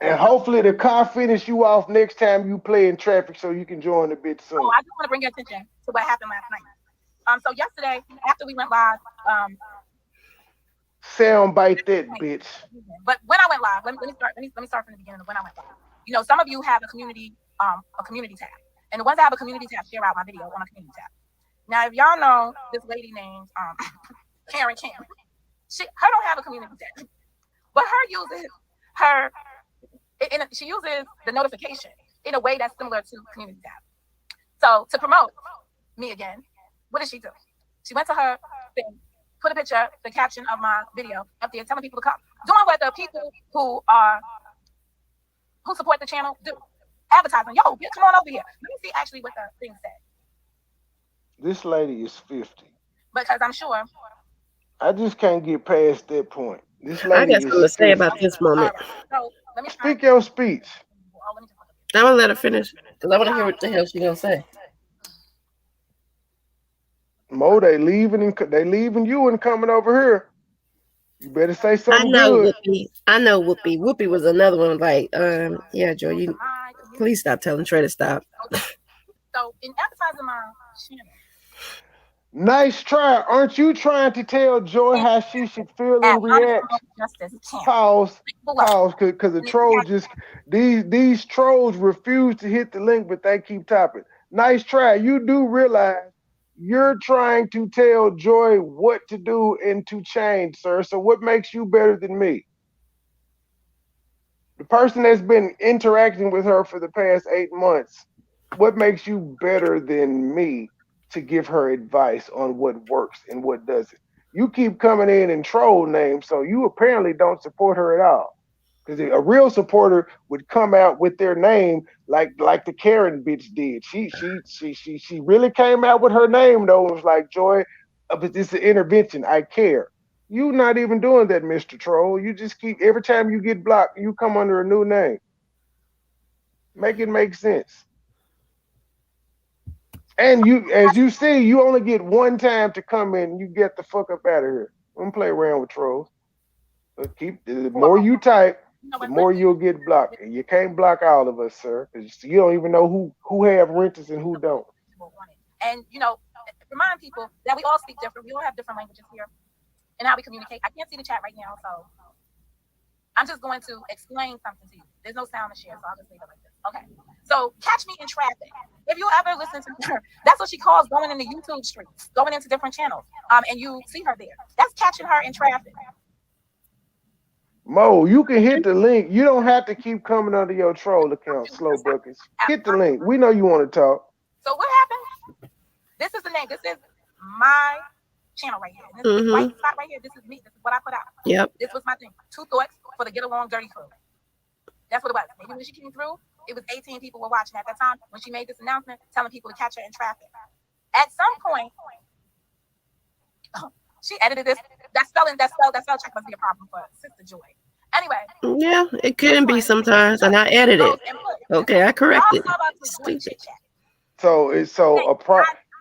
And hopefully the car finish you off next time you play in traffic so you can join the bitch soon. Oh, I just want to bring your attention to what happened last night. So yesterday, after we went live, soundbite that bitch. But when I went live, let me start from the beginning of when I went live. You know, some of you have a community tab. And the ones that have a community tab share out my video on a community tab. Now, if y'all know this lady named Karen, she don't have a community tab. But she uses the notification in a way that's similar to community tab. So to promote me again, what did she do? She went to her thing, put a picture, the caption of my video up there, telling people to come. Doing what the people who support the channel do. Advertising. Yo, come on over here. Let me see actually what the thing said. This lady is 50. Because I'm sure. I just can't get past that point. This I lady got is something to say stupid. about this moment. So let me Speak your speech. I'm gonna let her finish because I want to hear what the hell she gonna say. Mo, they leaving you and coming over here. You better say I something know good. Whoopi. I know Whoopi. Whoopi was another one. Like, yeah, Joy, you please stop telling Trey to stop. So in advertising my channel, Nice try. Aren't you trying to tell Joy how she should feel at and react? Justice Camp. Pause. Because the trolls these trolls refuse to hit the link, but they keep tapping. Nice try. You do realize you're trying to tell Joy what to do and to change, sir. So what makes you better than me? The person that's been interacting with her for the past 8 months, what makes you better than me to give her advice on what works and what doesn't? You keep coming in and troll names, so you apparently don't support her at all. Because a real supporter would come out with their name like the Karen bitch did. She really came out with her name though. It was like, Joy, but this is an intervention. I care. You not even doing that, Mr. Troll. You just keep every time you get blocked, you come under a new name. Make it make sense. And you, as you see, you only get one time to come in. You get the fuck up out of here. Don't play around with trolls. But the more you type, the more you'll get blocked. And you can't block all of us, sir, because you don't even know who have renters and who don't. And remind people that we all speak different. We all have different languages here and how we communicate. I can't see the chat right now, so I'm just going to explain something to you. There's no sound to share, so I'll just leave it like this. Okay. So catch me in traffic. If you ever listen to her, that's what she calls going into YouTube streets, going into different channels. And you see her there. That's catching her in traffic. Mo, you can hit the link. You don't have to keep coming under your troll account, Slow Buckets. Hit the link. We know you want to talk. So what happened? This is the name. This is my channel right here. And this is white spot right here. This is me. This is what I put out. Yep. This was my thing. 2 thoughts for the Get Along Dirty Crew. That's what it was. Maybe when she came through, it was 18 people were watching at that time when she made this announcement telling people to catch her in traffic. At some point, she edited this. That spell check must be a problem for Sister Joy. Anyway. Yeah, it can be sometimes, and I edited it. Okay, I corrected. Stupid.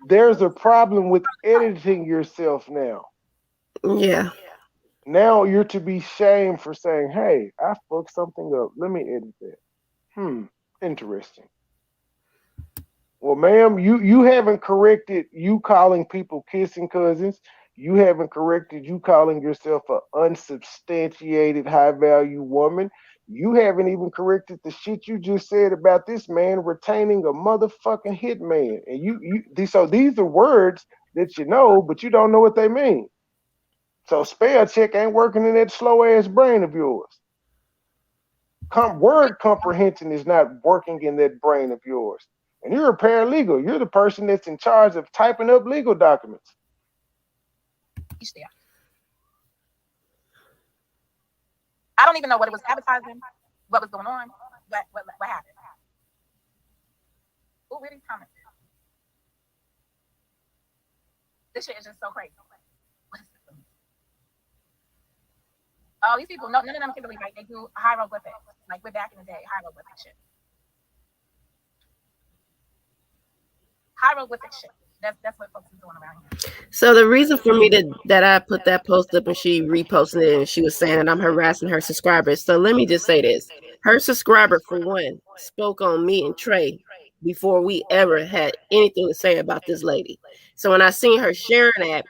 There's a problem with editing yourself now. Yeah. Now you're to be shamed for saying, "Hey, I fucked something up. Let me edit that." Interesting. Well, ma'am, you haven't corrected you calling people kissing cousins. You haven't corrected you calling yourself an unsubstantiated high value woman. You haven't even corrected the shit you just said about this man retaining a motherfucking hitman. And so these are words that you know, but you don't know what they mean. So spell check ain't working in that slow ass brain of yours. Word comprehension is not working in that brain of yours. And you're a paralegal. You're the person that's in charge of typing up legal documents. I don't even know what it was advertising, what was going on, what happened. Oh, where these comments? This shit is just so crazy. Oh, these people, none of them can believe, right? They do hieroglyphics. Like we're back in the day, hieroglyphic shit. Hieroglyphic shit. That's what folks are doing around here. So the reason for me that I put that post up and she reposted it and she was saying that I'm harassing her subscribers. So let me just say this. Her subscriber, for one, spoke on me and Trey before we ever had anything to say about this lady. So when I seen her sharing that,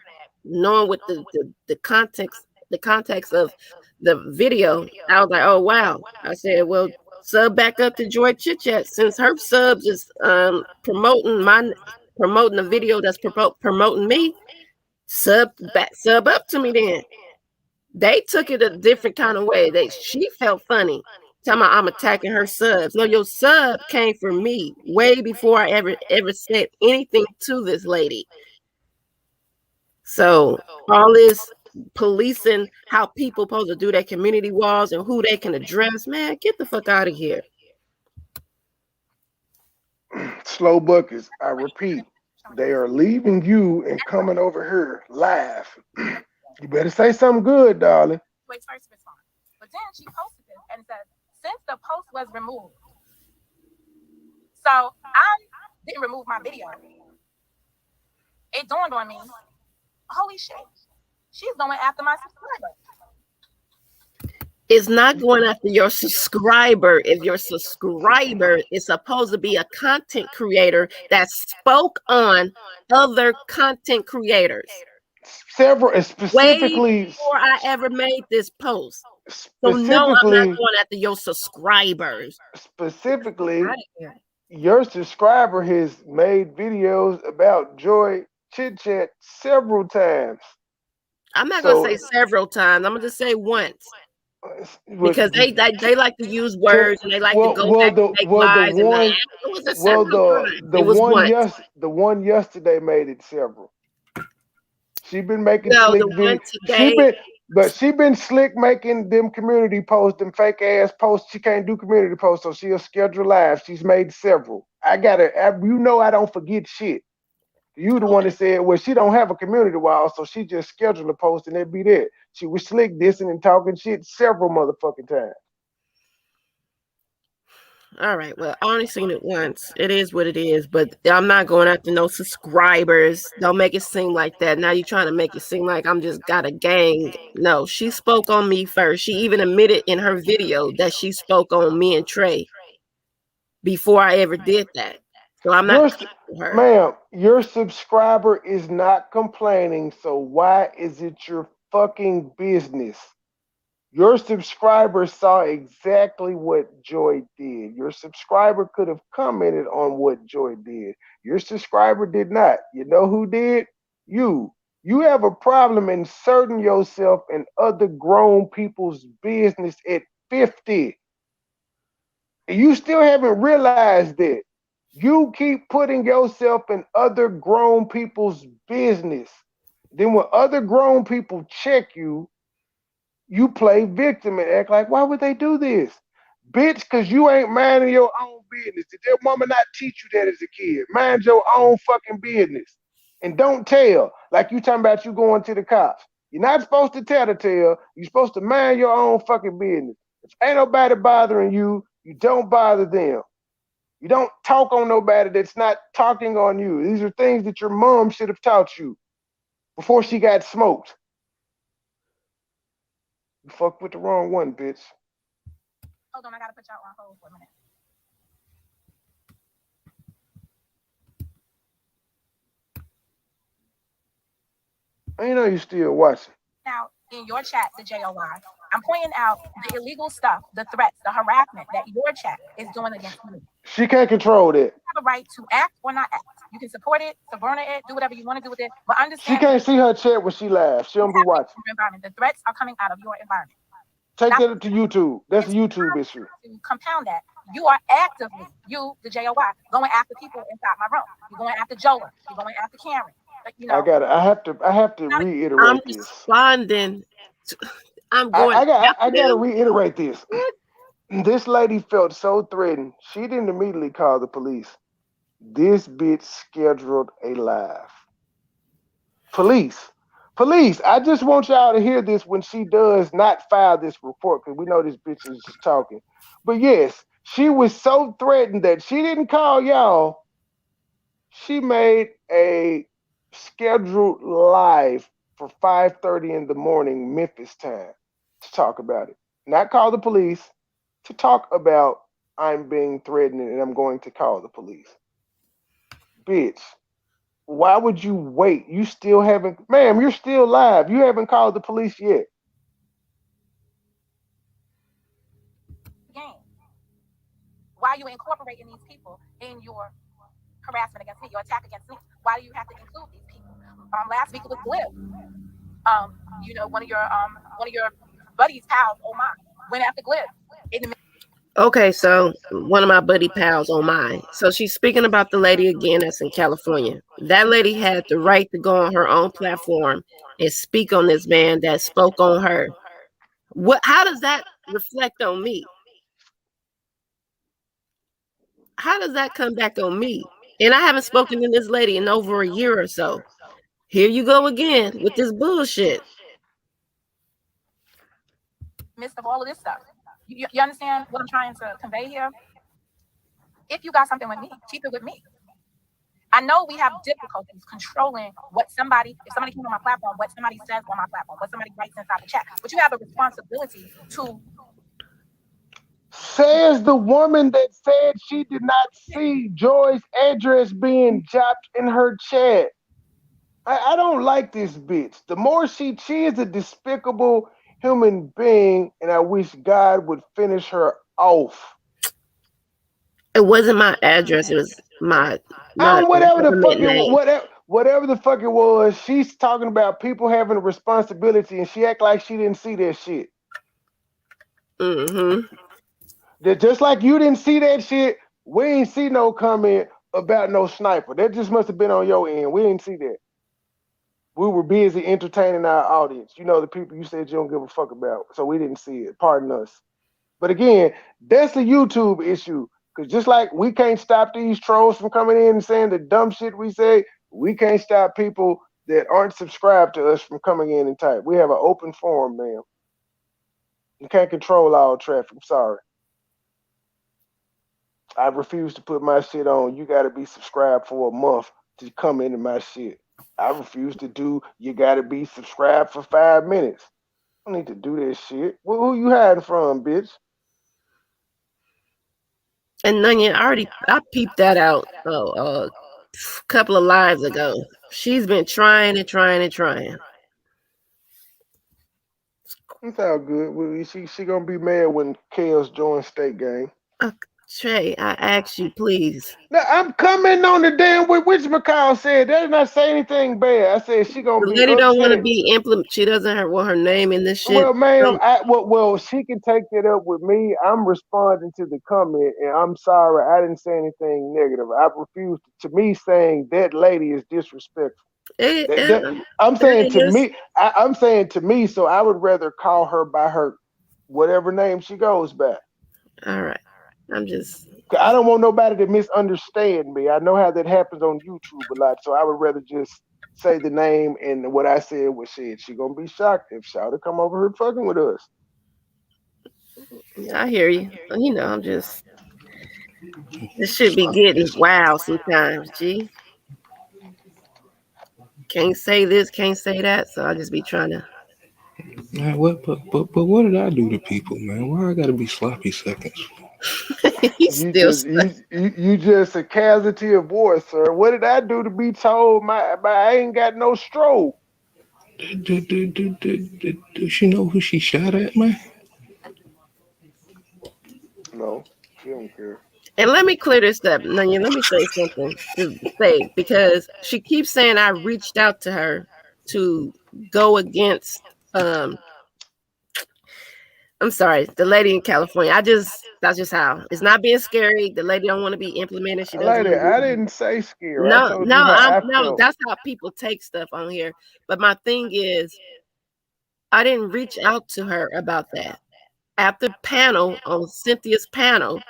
knowing what the context of the video, I was like, oh wow. I said, well, sub back up to Joy Chit Chat since her subs is promoting the video that's promoting me. Sub up to me then. They took it a different kind of way. She felt funny. Talking about I'm attacking her subs. No, your sub came from me way before I ever said anything to this lady. So all this policing how people supposed to do their community walls and who they can address, man, get the fuck out of here. Slow Buckets, I repeat, they are leaving you and coming over here live. You better say something good, darling. MoneyBoy's first response. But then she posted this and says, since the post was removed, so I didn't remove my video. It dawned on me, holy shit, she's going after my subscriber. It's not going after your subscriber. If your subscriber is supposed to be a content creator that spoke on other content creators. Several, Way specifically, before I ever made this post. So no, I'm not specifically, going after your subscribers. specifically, Outta here. your subscriber has made videos about Joy Chit Chat several times. I'm not So, gonna say several times. I'm gonna just say once. what- Because they like to use words and they like to well, go well, back and make the lies and one, it wasn't well, several times. the It was one, once. the one yesterday made it several. She been making No, slick the one videos. today. She been slick making them community posts, them fake ass posts. She can't do community posts, so she'll schedule live. She's made several. I don't forget shit. You the one that said, well, she don't have a community wall, so she just scheduled a post and it'd be there. She was slick dissing and talking shit several motherfucking times. All right. Well, I only seen it once. It is what it is, but I'm not going after no subscribers. Don't make it seem like that. Now you're trying to make it seem like I'm just got a gang. No, she spoke on me first. She even admitted in her video that she spoke on me and Trey before I ever did that. So I'm not coming for her. Ma'am, your subscriber is not complaining, so why is it your fucking business? Your subscriber saw exactly what Joy did. Your subscriber could have commented on what Joy did. Your subscriber did not. You know who did? You. You have a problem inserting yourself in other grown people's business at 50. You still haven't realized that. You keep putting yourself in other grown people's business. Then when other grown people check you, you play victim and act like, why would they do this? Bitch, because you ain't minding your own business. Did your mama not teach you that as a kid? Mind your own fucking business. And don't tell. Like you talking about you going to the cops. You're not supposed to tell the tale. You're supposed to mind your own fucking business. If ain't nobody bothering you, you don't bother them. You don't talk on nobody that's not talking on you. These are things that your mom should have taught you before she got smoked. You fucked with the wrong one, bitch. Hold on, I gotta put y'all on hold for a minute. I know you still watching. Now, in your chat, the JOY, I'm pointing out the illegal stuff, the threats, the harassment that your chat is doing against me. She can't control that. You have a right to act or not act. You can support it, subordinate it, do whatever you want to do with it, but understand she can't see her chat when she laughs. She don't be watching. The threats are coming out of your environment. Take that to YouTube. That's a YouTube issue. To compound that, you are actively, you, the JOY, going after people inside my room. You're going after Jola. You're going after Cameron. You know, I have to reiterate I'm this. responding. I'm going. I gotta reiterate this. This lady felt so threatened. She didn't immediately call the police. This bitch scheduled a live. Police. I just want y'all to hear this when she does not file this report, because we know this bitch is just talking. But yes, she was so threatened that she didn't call y'all. She made a scheduled live for 5:30 in the morning Memphis time to talk about it. Not call the police, to talk about I'm being threatened and I'm going to call the police. Bitch, why would you wait? You still haven't, ma'am, you're still live. You haven't called the police yet. Why are you incorporating these people in your harassment against me, your attack against me? Why do you have to include these people? Last week it was Glib. You know, one of your buddies, pals, oh my, went after Glib. Okay, so one of my buddy pals on mine. So she's speaking about the lady again that's in California. That lady had the right to go on her own platform and speak on this man that spoke on her. How does that reflect on me? How does that come back on me? And I haven't spoken to this lady in over a year or so. Here you go again with this bullshit. midst of all of this stuff. You understand what I'm trying to convey here? If you got something with me, keep it with me. I know we have difficulties controlling what somebody, if somebody came on my platform, what somebody says on my platform, what somebody writes inside the chat. But you have a responsibility to. Says the woman that said she did not see Joy's address being dropped in her chat. I don't like this bitch. The more she is a despicable human being, and I wish God would finish her off. It wasn't my address. It was my whatever the fuck name. whatever the fuck it was. She's talking about people having a responsibility, and she act like she didn't see that shit. Mm-hmm. That just like you didn't see that shit, we ain't see no comment about no sniper. That just must have been on your end. We didn't see that. We were busy entertaining our audience. You know, the people you said you don't give a fuck about. So we didn't see it. Pardon us. But again, that's a YouTube issue. Because just like we can't stop these trolls from coming in and saying the dumb shit we say, we can't stop people that aren't subscribed to us from coming in and type. We have an open forum, man. You can't control all traffic. I'm sorry. I refuse to put my shit on. You got to be subscribed for a month to come into my shit. I refuse to do. You got to be subscribed for 5 minutes. I don't need to do that shit. Who you hiding from, bitch? And Nunya, I peeped that out a couple of lives ago. She's been trying and trying and trying. It's all good. She gonna be mad when Kales joins state game. Trey, I ask you, please. Now, I'm coming on the damn what McCall said. That did not say anything bad. I said she gonna The be lady upset. don't want to be implement. She doesn't want her name in this shit. Well, ma'am, well, she can take that up with me. I'm responding to the comment, and I'm sorry, I didn't say anything negative. I refuse. To me, saying that lady is disrespectful. I'm saying to me, I'm saying to me. So I would rather call her by her whatever name she goes by. All right, I'm just. I don't want nobody to misunderstand me. I know how that happens on YouTube a lot, so I would rather just say the name and what I said was said. She gonna be shocked if Shawty come over here fucking with us. I hear you. You know, I'm just. This should be getting wild sometimes. Gee, can't say this, can't say that, so I just be trying to. Man, what? But what did I do to people, man? Why I gotta be sloppy seconds? You just a casualty of war, sir. What did I do to be told I ain't got no stroke? Does she know who she shot at, man? No, she don't care. And let me clear this up. Nunya, let me say something to say, because she keeps saying I reached out to her to go against I'm sorry, the lady in California. That's just how. It's not being scary. The lady don't want to be implemented. She doesn't. I didn't say scary. No, I told you how I felt. that's how people take stuff on here. But my thing is, I didn't reach out to her about that. After panel on Cynthia's panel,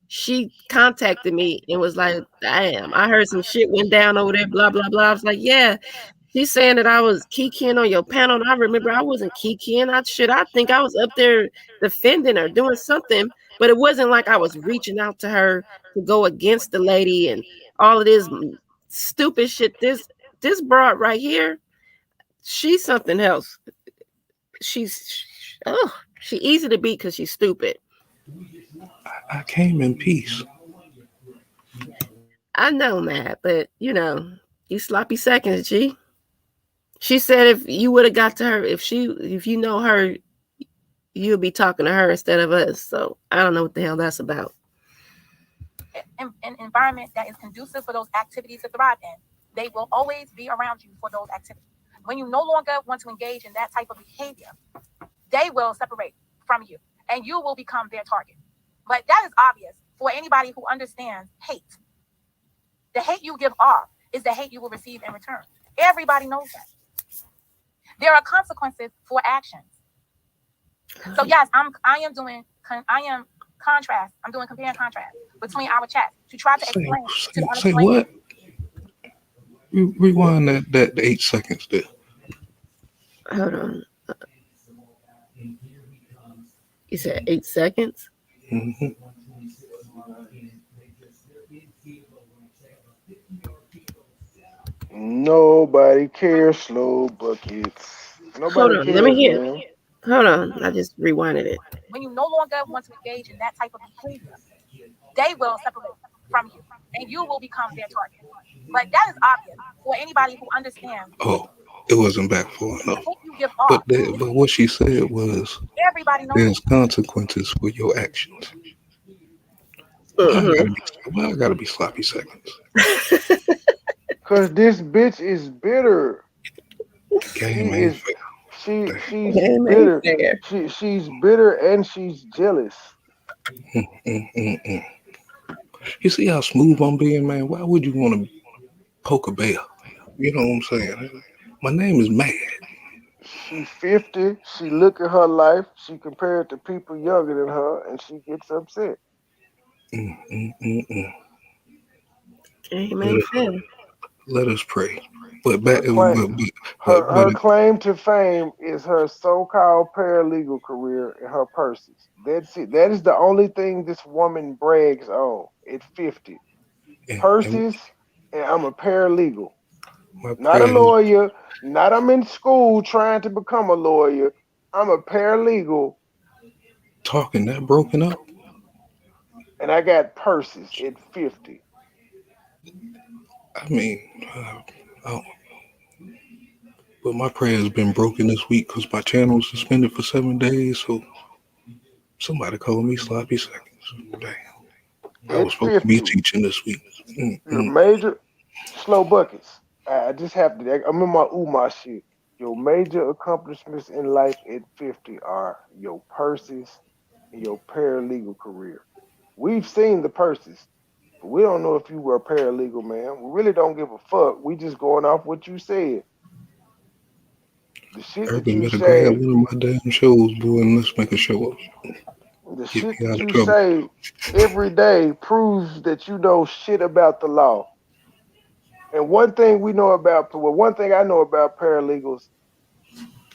she contacted me and was like, damn, I heard some shit went down over there, blah, blah, blah. I was like, yeah. She's saying that I was keying on your panel. And I remember I wasn't keying. I think I was up there defending her, doing something. But it wasn't like I was reaching out to her to go against the lady and all of this stupid shit. This broad right here, she's something else. She's easy to beat because she's stupid. I came in peace. I know, Matt, but you know, you sloppy seconds, G. She said if you would have got to her, if you know her, you'll be talking to her instead of us. So I don't know what the hell that's about. An environment that is conducive for those activities to thrive in, they will always be around you for those activities. When you no longer want to engage in that type of behavior, they will separate from you and you will become their target. But that is obvious for anybody who understands hate. The hate you give off is the hate you will receive in return. Everybody knows that. There are consequences for actions. So yes, I am doing contrast. I'm doing compare and contrast between our chats to try to explain. Say what? Rewind that 8 seconds there. Hold on. You said 8 seconds? Mm-hmm. Nobody cares, slow buckets. Hold Nobody on, let me cares, hear. man. Hold on, I just rewinded it. When you no longer want to engage in that type of behavior, they will separate from you and you will become their target. But that is obvious for anybody who understands. Oh, it wasn't back far enough. What you give But off, but what she said was everybody knows there's consequences for your actions. Mm-hmm. Why I gotta be sloppy seconds? Cause this bitch is bitter. She Game ain't is fair. she's Game ain't bitter. fair. She's bitter and she's jealous. Mm-mm-mm. You see how smooth I'm being, man? Why would you want to poke a bear? You know what I'm saying? My name is Mad. She 50. She look at her life. She compared to people younger than her, and she gets upset. Mm-mm-mm-mm. Game Let ain't us, fair. let us pray. But back, Her claim but her claim to fame is her so-called paralegal career and her purses. That's it. That is the only thing this woman brags on at 50. and Purses, and I'm a paralegal. my Not a prayer is lawyer, not I'm in school trying to become a lawyer. I'm a paralegal talking that broken up. and I got purses at 50. I mean, I don't, but my prayer has been broken this week because my channel was suspended for 7 days. So somebody called me sloppy seconds. Damn, I At was supposed to be 50, teaching this week. your Mm-mm. major slow buckets. I just have to. I'm in my my shit. Your major accomplishments in life at 50 are your purses and your paralegal career. We've seen the purses, but we don't know if you were a paralegal, man. We really don't give a fuck. We just going off what you said. The shit that Urban you better grab say, one of my damn shows, boy, and let's make a show up. the Get shit me that out of you trouble. say every day proves that you know shit about the law. And one thing we know about, well, one thing I know about paralegals,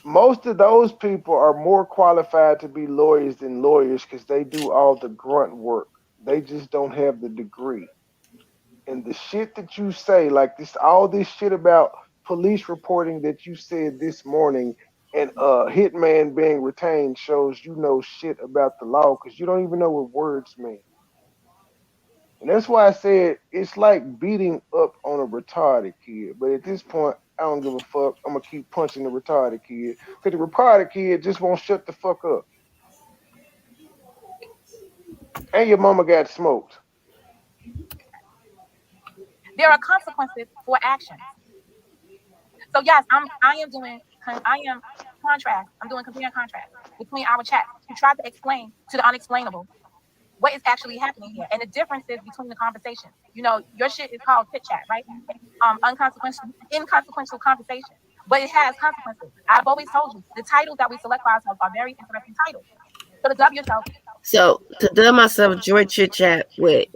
most of those people are more qualified to be lawyers than lawyers because they do all the grunt work. They just don't have the degree. And the shit that you say, like this, all this shit about police reporting that you said this morning and hitman being retained shows you know shit about the law because you don't even know what words mean. And that's why I said it's like beating up on a retarded kid. But at this point, I don't give a fuck. I'm gonna keep punching the retarded kid because the retarded kid just won't shut the fuck up. And your mama got smoked. there are consequences for actions. So yes, I am contrast. I'm doing compare and contrast between our chats to try to explain to the unexplainable what is actually happening here and the differences between the conversations. You know, your shit is called chit chat, right? Inconsequential conversation, but it has consequences. I've always told you the titles that we select for ourselves are very interesting titles. So to dub yourself, So to dub myself joy chit chat with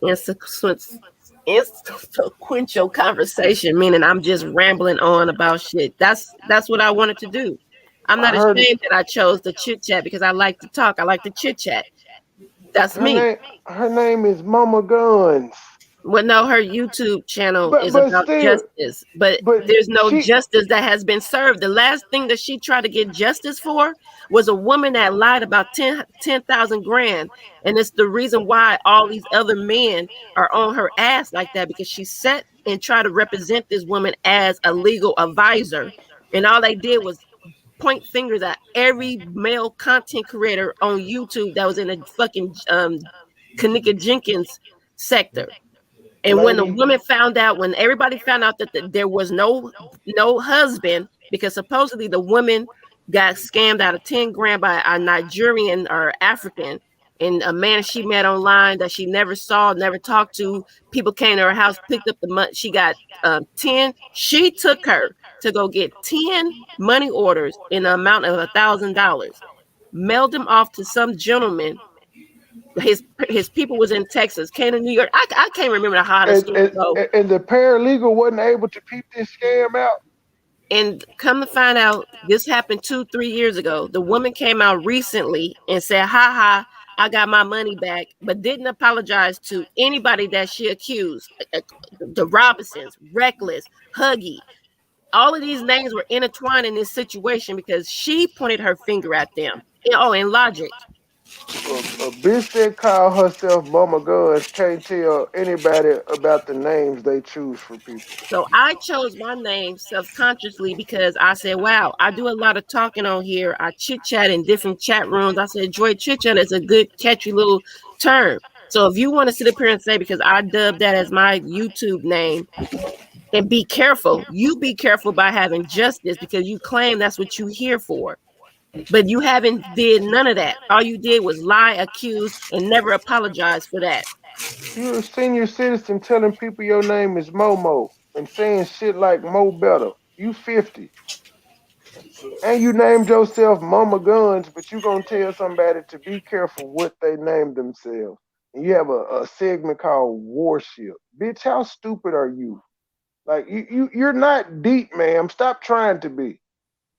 insequential conversation, meaning I'm just rambling on about shit. That's what I wanted to do. I'm I not heard ashamed that I chose the chit chat because I like to talk. I like to chit chat. That's her me. name. Her name is Mama Guns. Well, no, her YouTube channel is But about still, justice, but but there's no she. justice that has been served. The last thing that she tried to get justice for was a woman that lied about 10,000 grand. And it's the reason why all these other men are on her ass like that because she sat and tried to represent this woman as a legal advisor. And all they did was point fingers at every male content creator on YouTube that was in the fucking Kanika Jenkins sector. And when the Lady, woman found out, when everybody found out that there was no husband, because supposedly the woman got scammed out of 10 grand by a Nigerian or African, and a man she met online that she never saw, never talked to. People came to her house, picked up the money. She got 10. She took her to go get 10 money orders in the amount of $1,000, mailed them off to some gentleman. His people was in Texas, came to New York. I can't remember how the and, story and go. and the paralegal wasn't able to peep this scam out. And come to find out, this happened 2-3 years ago. The woman came out recently and said, "Ha ha, I got my money back," but didn't apologize to anybody that she accused. The Robinsons, Reckless, Huggy, all of these names were intertwined in this situation because she pointed her finger at them. Oh, and Logic. A bitch that call herself Mama Guns can't tell anybody about the names they choose for people. So I chose my name self-consciously because I said, wow, I do a lot of talking on here. I chit-chat in different chat rooms. I said, Joy chit-chat is a good, catchy little term. So if you want to sit up here and say, because I dubbed that as my YouTube name, and be careful. You be careful by having justice because you claim that's what you here for. But you haven't did none of that. All you did was lie, accuse, and never apologize for that. You're a senior citizen telling people your name is Momo and saying shit like Mo Better. You 50. And you named yourself Mama Guns, but you gonna tell somebody to be careful what they name themselves. And you have a segment called Warship. Bitch, how stupid are you? Like you're not deep, ma'am. Stop trying to be.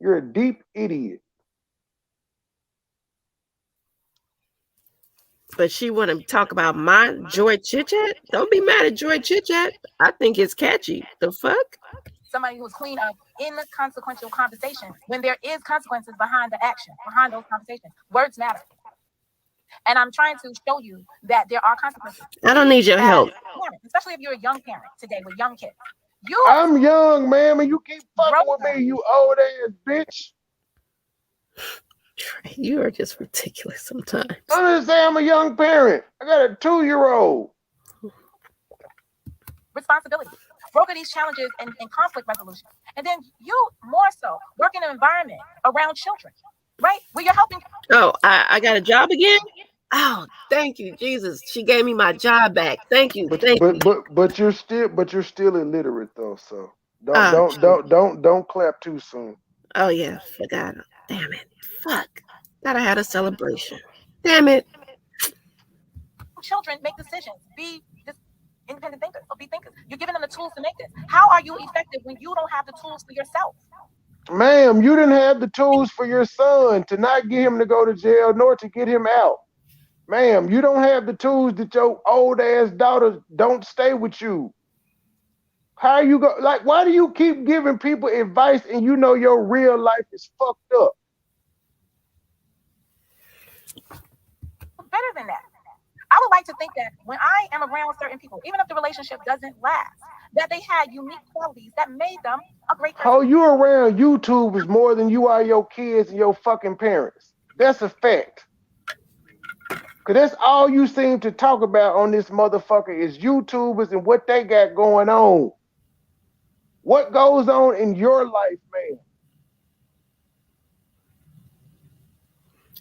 You're a deep idiot. But she want to talk about my Joy Chit Chat. Don't be mad at Joy Chit Chat. I think it's catchy. The fuck? Somebody who's clean up in the consequential conversation when there is consequences behind the action, behind those conversations. Words matter. And I'm trying to show you that there are consequences. I don't need your help. Parents, especially if you're a young parent today with young kids. I'm young, ma'am, and you keep fucking with me, you old ass bitch. You are just ridiculous sometimes. I'm just saying I'm a young parent. I got a 2-year-old. Responsibility. Broker these challenges and conflict resolution. And then you more so work in an environment around children, right? Where you're helping. Oh, I got a job again? Oh, thank you, Jesus. She gave me my job back. Thank you. But you're still illiterate though, so don't clap too soon. Oh yeah, forgot. Damn it. Fuck. Thought I had a celebration. Damn it. Children make decisions. Be just independent thinkers or be thinkers. You're giving them the tools to make this. How are you effective when you don't have the tools for yourself? Ma'am, you didn't have the tools for your son to not get him to go to jail nor to get him out. Ma'am, you don't have the tools that your old ass daughter don't stay with you. How you go? Like, why do you keep giving people advice and you know your real life is fucked up? Better than that. I would like to think that when I am around certain people, even if the relationship doesn't last, that they had unique qualities that made them a great person. Oh, you around YouTubers more than you are your kids and your fucking parents. That's a fact. Because that's all you seem to talk about on this motherfucker is YouTubers and what they got going on. What goes on in your life, man?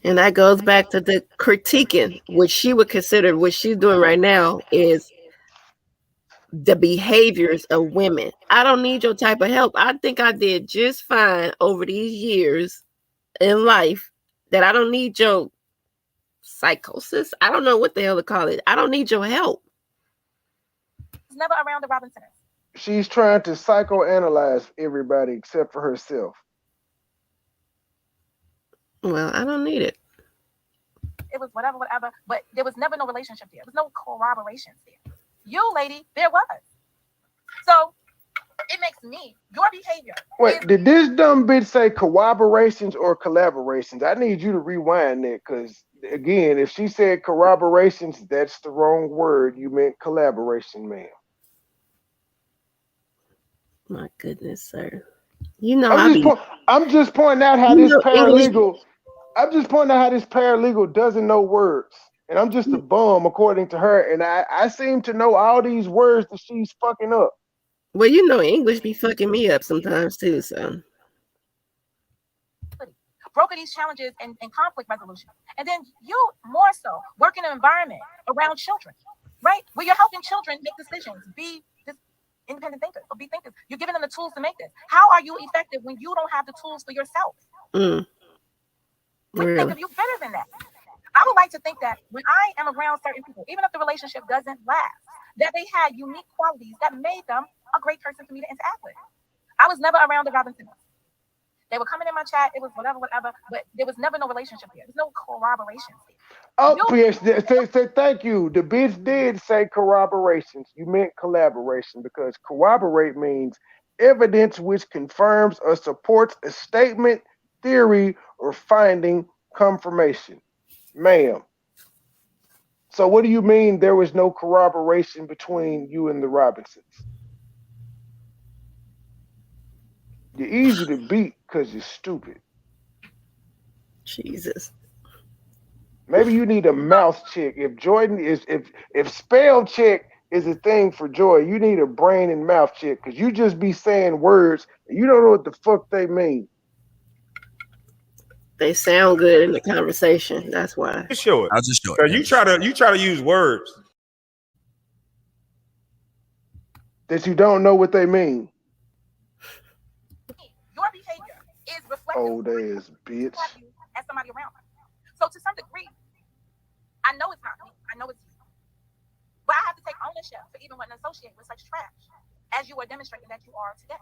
And that goes back to the critiquing, which she would consider what she's doing right now is the behaviors of women. I don't need your type of help. I think I did just fine over these years in life that I don't need your psychosis. I don't know what the hell to call it. I don't need your help. It's never around the Robinsons. She's trying to psychoanalyze everybody except for herself. Well, I don't need it. It was whatever, but there was never no relationship there. There was no corroboration there. You, lady, there was. So it makes me, your behavior. Wait, did this dumb bitch say corroborations or collaborations? I need you to rewind that because, again, if she said corroborations, that's the wrong word. You meant collaboration, ma'am. My goodness, sir. You know, I'm just pointing out how this paralegal. I'm just pointing out how this paralegal doesn't know words, and I'm just a bum according to her. And I seem to know all these words that she's fucking up. Well, you know, English be fucking me up sometimes too. So, broker these challenges and conflict resolution, and then you more so work in an environment around children, right, where you're helping children make decisions. Be independent thinkers or be thinkers. You're giving them the tools to make this. How are you effective when you don't have the tools for yourself? We think of you better than that. I would like to think that when I am around certain people, even if the relationship doesn't last, that they had unique qualities that made them a great person for me to interact with. I was never around the Robinsons. They were coming in my chat. It was whatever, but there was never no relationship there. There's no corroboration. Oh, yes, say thank you. The bitch did say corroborations. You meant collaboration because corroborate means evidence which confirms or supports a statement, theory, or finding confirmation. Ma'am. So what do you mean there was no corroboration between you and the Robinsons? You're easy to beat because you're stupid. Jesus. Maybe you need a mouth check. If Jordan is if spell check is a thing for Joy, you need a brain and mouth check because you just be saying words and you don't know what the fuck they mean. They sound good in the conversation. That's why. Just show it. I'll just show it. Because you try to use words that you don't know what they mean. Your behavior is reflective. Old ass bitch. As somebody around her. So to some degree, I know it's not me. I know it's you. But I have to take ownership for even wanting to associate with such trash as you are demonstrating that you are today.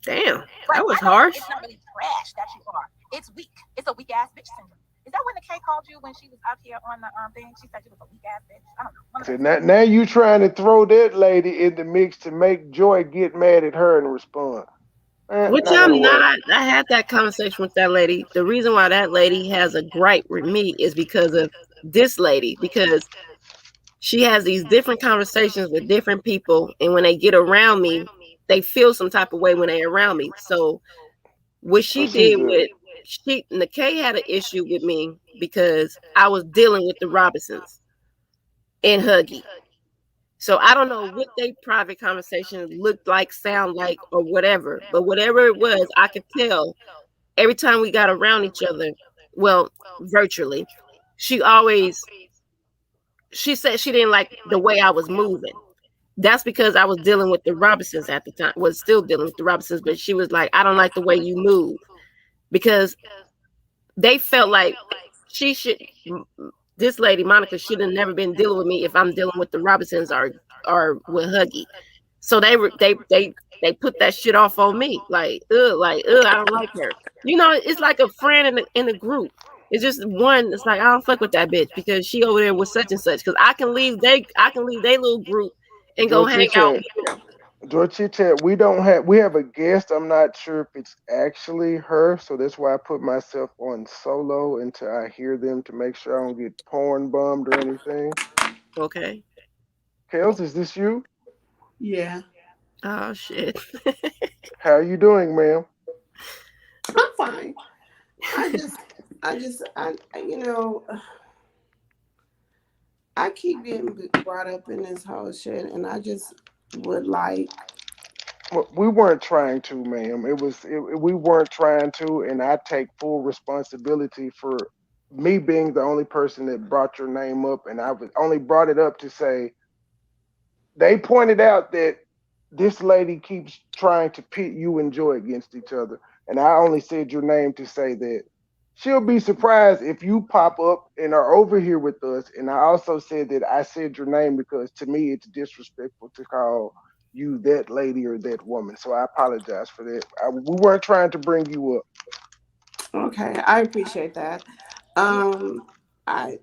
Damn, but that was harsh. It's not really trash that you are. It's weak. It's a weak ass bitch syndrome. Is that when the K called you when she was up here on the thing? She said you was a weak ass bitch. I don't know. So now you trying to throw that lady in the mix to make Joy get mad at her and respond. Which I'm not. I had that conversation with that lady. The reason why that lady has a gripe with me is because of this lady, because she has these different conversations with different people, and when they get around me, they feel some type of way when they're around me. So what she did with Nikkei had an issue with me because I was dealing with the Robinsons and Huggy. So I don't know what they private conversation looked like, sound like, or whatever. But whatever it was, I could tell every time we got around each other, well, virtually, she said she didn't like the way I was moving. That's because I was dealing with the Robinsons at the time, was still dealing with the Robinsons, but she was like, I don't like the way you move. Because they felt like this lady, Monica, should have never been dealing with me if I'm dealing with the Robinsons or with Huggy. So they put that shit off on me. I don't like her. You know, it's like a friend in the group. It's just one. It's like I don't fuck with that bitch because she over there with such and such. Because I can leave their little group and go hang out with them. George Chit, we have a guest. I'm not sure if it's actually her, so that's why I put myself on solo until I hear them to make sure I don't get porn bummed or anything. Okay. Kels, is this you? Yeah. Oh shit. How are you doing, ma'am? I'm fine. I keep getting brought up in this whole shit, and I just would like. Well, we weren't trying to, ma'am. We weren't trying to, and I take full responsibility for me being the only person that brought your name up, and I only brought it up to say they pointed out that this lady keeps trying to pit you and Joy against each other, and I only said your name to say that she'll be surprised if you pop up and are over here with us. And I also said that I said your name because to me it's disrespectful to call you that lady or that woman. So I apologize for that. We weren't trying to bring you up. Okay, I appreciate that. I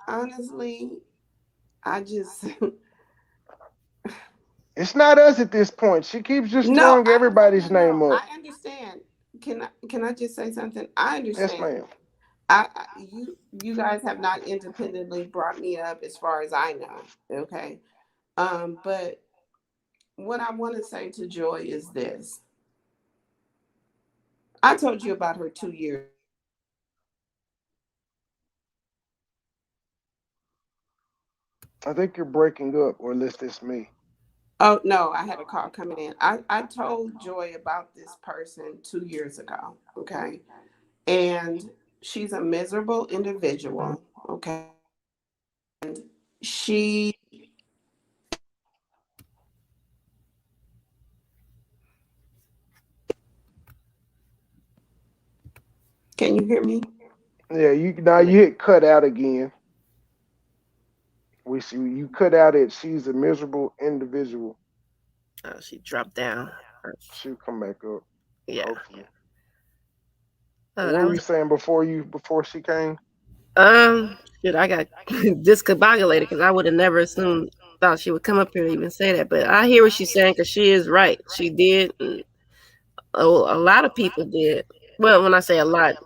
honestly, I just. It's not us at this point. She keeps just throwing everybody's name up. I understand. Can I just say something? I understand. Yes, ma'am. You guys have not independently brought me up as far as I know. Okay. But what I want to say to Joy is this. I told you about her 2 years. I think you're breaking up, or at least it's me. Oh, no, I had a call coming in. I told Joy about this person 2 years ago, okay? And she's a miserable individual, okay? And she... Can you hear me? Yeah, you hit cut out again. We see you cut out it. She's a miserable individual. Oh, she dropped down. She'll come back up. Yeah. Hopefully. Oh, What that were was you saying before she came? shit. I got discombobulated because I would have never assumed thought she would come up here and even say that. But I hear what she's saying because she is right. She did. And, oh, a lot of people did. Well, when I say a lot,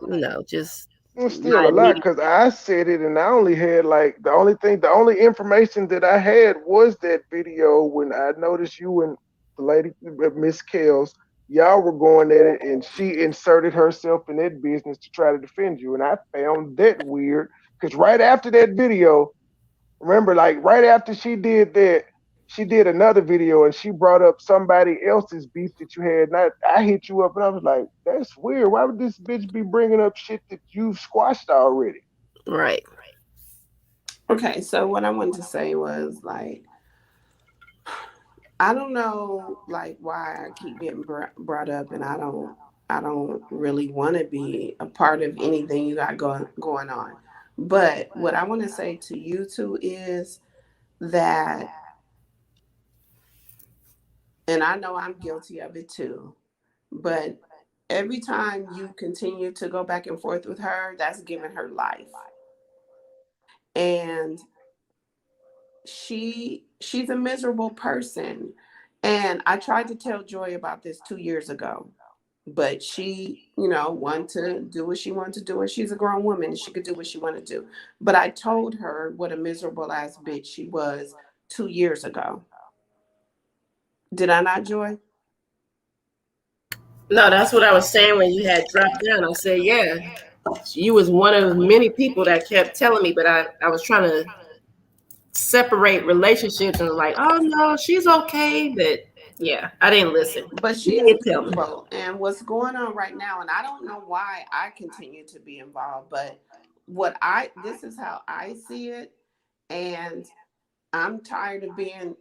just It's still my a lot immediate. because I said it and I only had like the only information that I had was that video when I noticed you and the lady, Miss Kells, y'all were going at it and she inserted herself in that business to try to defend you. And I found that weird because right after that video, remember, like right after she did that, she did another video and she brought up somebody else's beef that you had. And I hit you up and I was like, that's weird. Why would this bitch be bringing up shit that you've squashed already? Right. Okay, so what I wanted to say was like, I don't know like why I keep getting brought up, and I don't really want to be a part of anything you got going on. But what I want to say to you two is that, and I know I'm guilty of it too, but every time you continue to go back and forth with her, that's giving her life. And she's a miserable person. And I tried to tell Joy about this 2 years ago, but she, wanted to do what she wanted to do, and she's a grown woman and she could do what she wanted to do. But I told her what a miserable ass bitch she was 2 years ago. Did I not, Joy? No, that's what I was saying when you had dropped down. I said, yeah, you was one of many people that kept telling me, but I was trying to separate relationships and like, oh no, she's okay. But yeah, I didn't listen. But You she is didn't tell me. miserable. And what's going on right now, and I don't know why I continue to be involved, but this is how I see it. And I'm tired of being,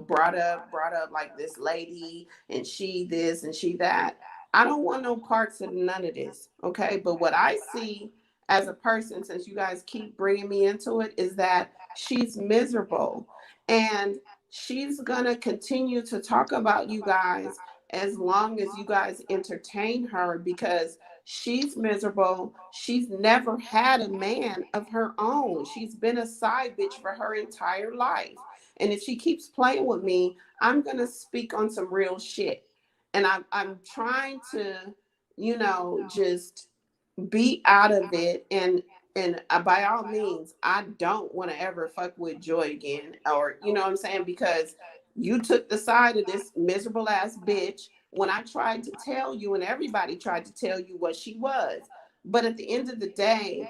brought up like this lady and she this and she that. I don't want no parts of none of this. Okay. But what I see as a person, since you guys keep bringing me into it, is that she's miserable and she's going to continue to talk about you guys as long as you guys entertain her because she's miserable. She's never had a man of her own. She's been a side bitch for her entire life. And if she keeps playing with me, I'm going to speak on some real shit. And I'm trying to, just be out of it. And by all means, I don't want to ever fuck with Joy again, or you know what I'm saying, because you took the side of this miserable ass bitch when I tried to tell you, and everybody tried to tell you what she was. But at the end of the day,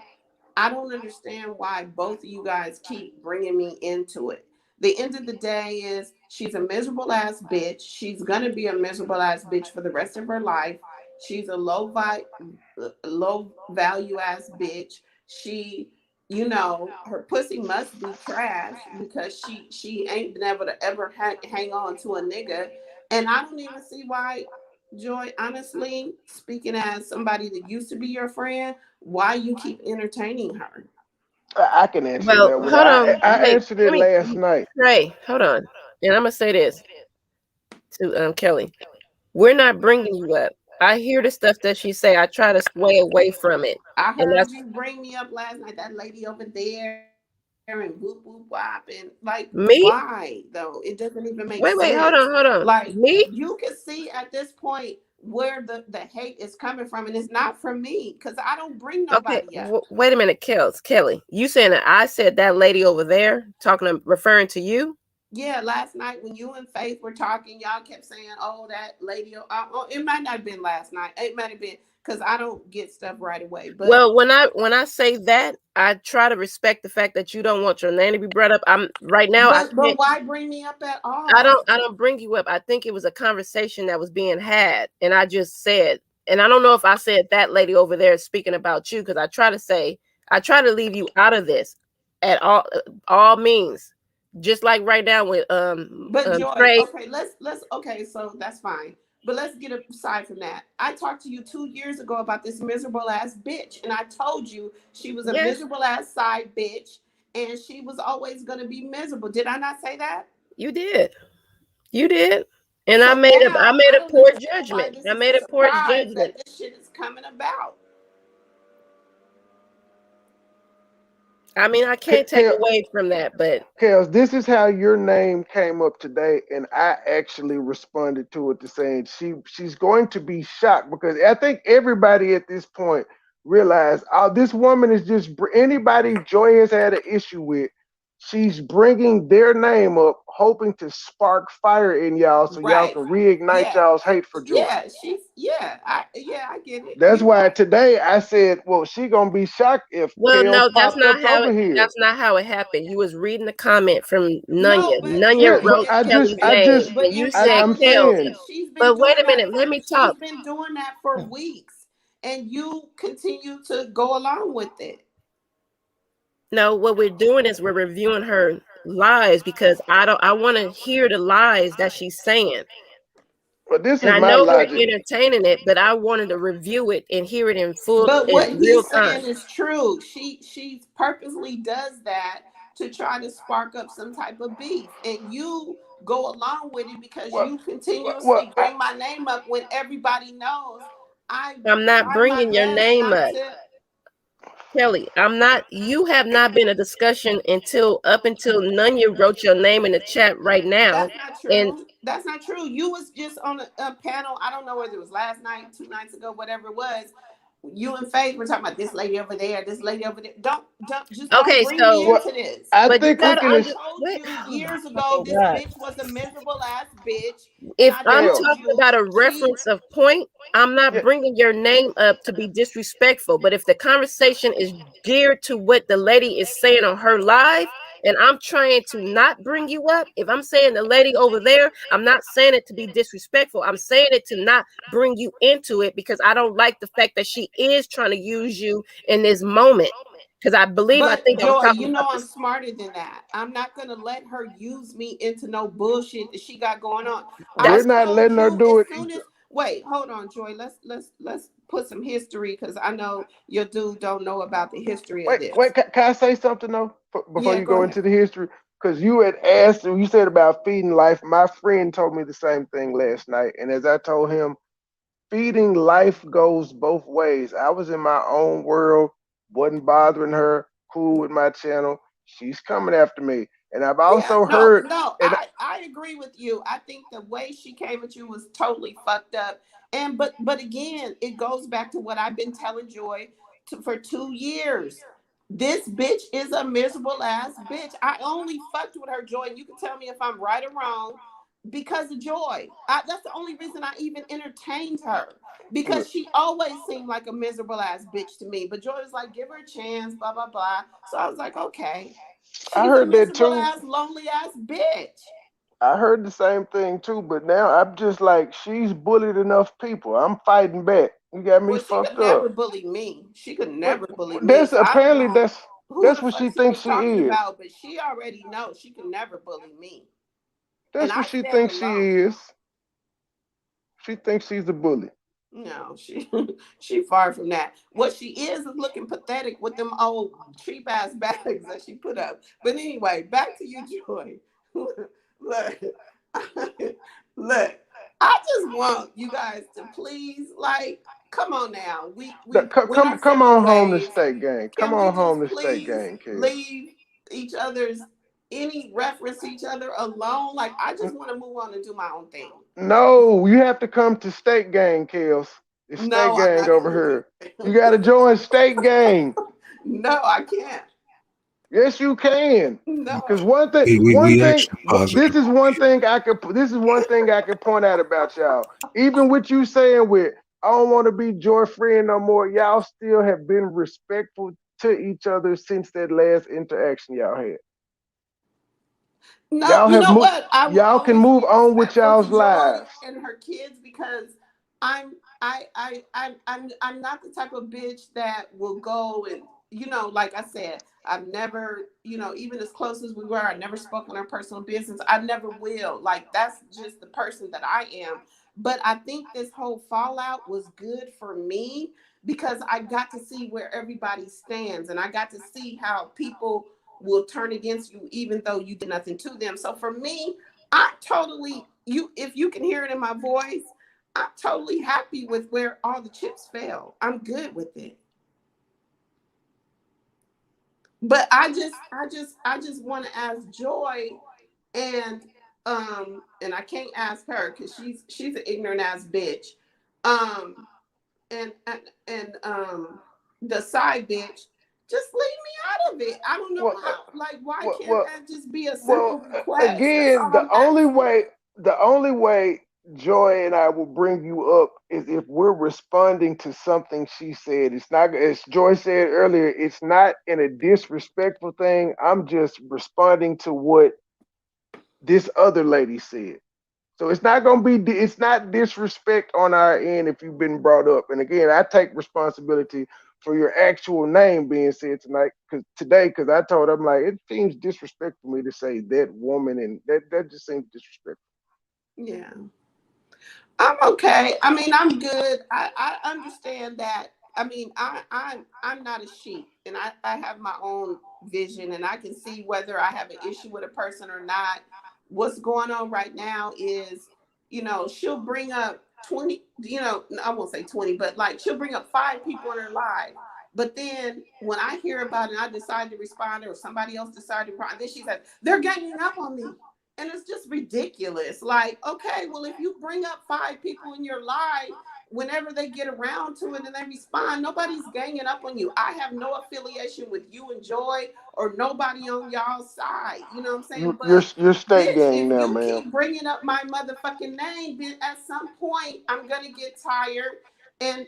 I don't understand why both of you guys keep bringing me into it. The end of the day is she's a miserable ass bitch. She's gonna be a miserable ass bitch for the rest of her life. She's a low value ass bitch. She, her pussy must be trash because she ain't been able to ever hang on to a nigga. And I don't even see why, Joy, honestly, speaking as somebody that used to be your friend, why you keep entertaining her. I can answer Well, that one. hold on. I Wait, answered it let me. last night. Ray, hold on. And I'm gonna say this to Kelly. We're not bringing you up. I hear the stuff that she say. I try to sway away from it, I and heard that's you bring me up last night, that lady over there, and whoop whoop whop, and like, me. why though? It doesn't even make Wait, hold sense. on, hold on. Like, Me? you can see at this point where the hate is coming from, and it's not from me because I don't bring Okay. nobody up. Wait a minute, Kelly. You saying that I said that lady over there referring to you? Yeah, last night when you and Faith were talking, y'all kept saying, "Oh, that lady." It might not have been last night. It might have been because I don't get stuff right away. But Well, when I say that, I try to respect the fact that you don't want your name to be brought up. I'm right now. I but can't. why bring me up at I all? don't bring you up. I think it was a conversation that was being had, and I just said, and I don't know if I said that lady over there speaking about you because I try to leave you out of this at all means. Just like right now with But Joy, Trey. okay, let's okay, so that's fine. But let's get aside from that. I talked to you 2 years ago about this miserable ass bitch, and I told you she was a Yes, miserable ass side bitch, and she was always gonna be miserable. Did I not say that? you did. You did. And So I made I a don't poor understand why judgment. this I is made a a poor surprise judgment. that this shit is coming about. I mean, I can't take away from that, but Kels, this is how your name came up today, and I actually responded to it to saying she's going to be shocked because I think everybody at this point realized, oh, this woman is just anybody Joy has had an issue with. She's bringing their name up, hoping to spark fire in y'all, so y'all Right. can reignite Yeah. y'all's hate for Joy. Yeah. I get it. That's You why right. today I said, well, she gonna be shocked if well, Kels no, popped up over here. that's not how it happened. You was reading the comment from No, Nunya. but Nunya Yeah, but but wrote in, Kelly's I name, just, but and in you said I'm Kelly. saying, reality, she's been But wait doing a that minute, for let me talk. weeks, and you continue to go along with it. No, what we're doing is we're reviewing her lies because I want to hear the lies that she's saying. but this And is I my know we're logic. entertaining it, but I wanted to review it and hear it in But what real he's time. saying is true. She purposely does that to try to spark up some type of beef, and you go along with it because Well, you well, continuously bring my name up when everybody knows I I'm not try my bringing your best name not up. to. Kelly, I'm not. You have not been a discussion until Nunya wrote your name in the chat right now, That's not and true. That's not true. You was just on a panel. I don't know whether it was last night, 2 nights ago, whatever it was. You and Faith were talking about this lady over there, this lady over there. Don't okay, bring me so well, into this. I but you think we Because gotta can. I Ex- told what? you Oh my years ago fucking this god! bitch was a miserable ass bitch, and If I I'm told Kels, talking you about a she. reference of point, I'm not yeah, bringing your name up to be disrespectful. But if the conversation is geared to what the lady is saying on her live, and I'm trying to not bring you up, if I'm saying the lady over there, I'm not saying it to be disrespectful. I'm saying it to not bring you into it because I don't like the fact that she is trying to use you in this moment. Because I But think I was Joy, talking you about know I'm this. smarter than that. I'm not gonna let her use me into no bullshit that she got going on. I we're That's not told letting her you do as it. soon as wait, hold on, Joy. Let's put some history because I know your dude don't know about the history of Wait, this. can I say something though before Yeah, you go go ahead. into the history? Because you had asked, you said about feeding life. My friend told me the same thing last night, and as I told him, feeding life goes both ways. I was in my own world, wasn't bothering her, cool with my channel. She's coming after me, and I've Yeah, also no, heard, no, and I agree with you. I think the way she came at you was totally fucked up. And but again, it goes back to what I've been telling Joy for 2 years. This bitch is a miserable ass bitch. I only fucked with her, Joy, and you can tell me if I'm right or wrong because of Joy. That's the only reason I even entertained her because she always seemed like a miserable ass bitch to me. But Joy was like, give her a chance, blah blah blah. So I was like, okay. I She's a heard that miserable too. ass, lonely ass bitch. I heard the same thing too, but now I'm just like, she's bullied enough people. I'm fighting back. You got me Well, she could fucked never up. bully me. She could What? never bully me. That's So I don't apparently know who that's the what fuck she she thinks was she talking is. about, but she already knows she can never bully me. And That's I what she stand thinks she alone. is. She thinks she's a bully. No, she she far from that. What she is looking pathetic with them old cheap ass bags that she put up. But anyway, back to you, Joy. Look, look. I just want you guys to please, like, come on now. We win our Come several on home to ways. state gang. Come Can we on home just to state please gang, kids. leave each other's any reference to each other alone? Like, I just want to move on and do my own thing. No, you have to come to state gang, Kills. It's state No, I'm gang not over coming here. to. You gotta join state gang. No, I can't. Yes, you can. Because No. one We thing. actually positive. This is one thing I could point out about y'all. Even with you saying with, I don't want to be Joy friend no more. Y'all still have been respectful to each other since that last interaction y'all had. No, Y'all you have know moved. what? I will Y'all can always move be on with respectful to y'all's Joy lives. and her kids because I'm I'm not the type of bitch that will go and like I said, I've never, even as close as we were, I never spoke on her personal business. I never will. Like, that's just the person that I am. But I think this whole fallout was good for me because I got to see where everybody stands and I got to see how people will turn against you even though you did nothing to them. So for me, I totally if you can hear it in my voice, I'm totally happy with where all the chips fell. I'm good with it. But I just want to ask Joy, and I can't ask her because she's an ignorant ass bitch. And the side bitch, just leave me out of it. I don't know how. Like, why can't that just be a simple request? Again, the only way Joy and I will bring you up is if we're responding to something she said. It's not, as Joy said earlier, it's not in a disrespectful thing. I'm just responding to what this other lady said. So it's not it's not disrespect on our end if you've been brought up. And again, I take responsibility for your actual name being said tonight, because I told her, I'm like, it seems disrespectful for me to say that woman, and that just seems disrespectful. Yeah. I'm okay. I mean, I'm good. I understand that. I mean, I'm not a sheep, and I have my own vision, and I can see whether I have an issue with a person or not. What's going on right now is, she'll bring up 20, I won't say 20, but like she'll bring up 5 people in her life. But then when I hear about it and I decide to respond, or somebody else decided to respond, then she said, they're ganging up on me. And it's just ridiculous. Like, okay, well, if you bring up 5 people in your life, whenever they get around to it and they respond, nobody's ganging up on you. I have no affiliation with you and Joy or nobody on y'all's side. You know what I'm saying? You're state bitch, gang if now, you man. keep bringing up my motherfucking name, bitch, at some point I'm gonna get tired and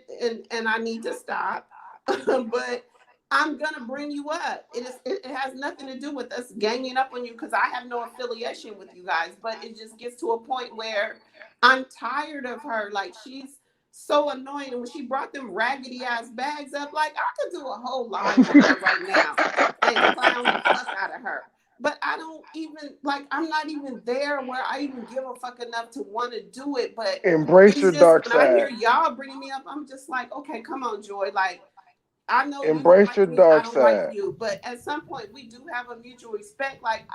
I need to stop. But I'm gonna bring you up. It has nothing to do with us ganging up on you, because I have no affiliation with you guys. But it just gets to a point where I'm tired of her. Like, she's so annoying. And when she brought them raggedy ass bags up, like, I could do a whole line with her right now and clown the fuck out of her. But I don't even, like, I'm not even there where I even give a fuck enough to want to do it. But embrace your dark when I hear side. y'all bringing me up, I'm just like, okay, come on, Joy. Like, I know you don't Embrace your like me, I dark don't like side. you, but at some point we do have a mutual respect. Like,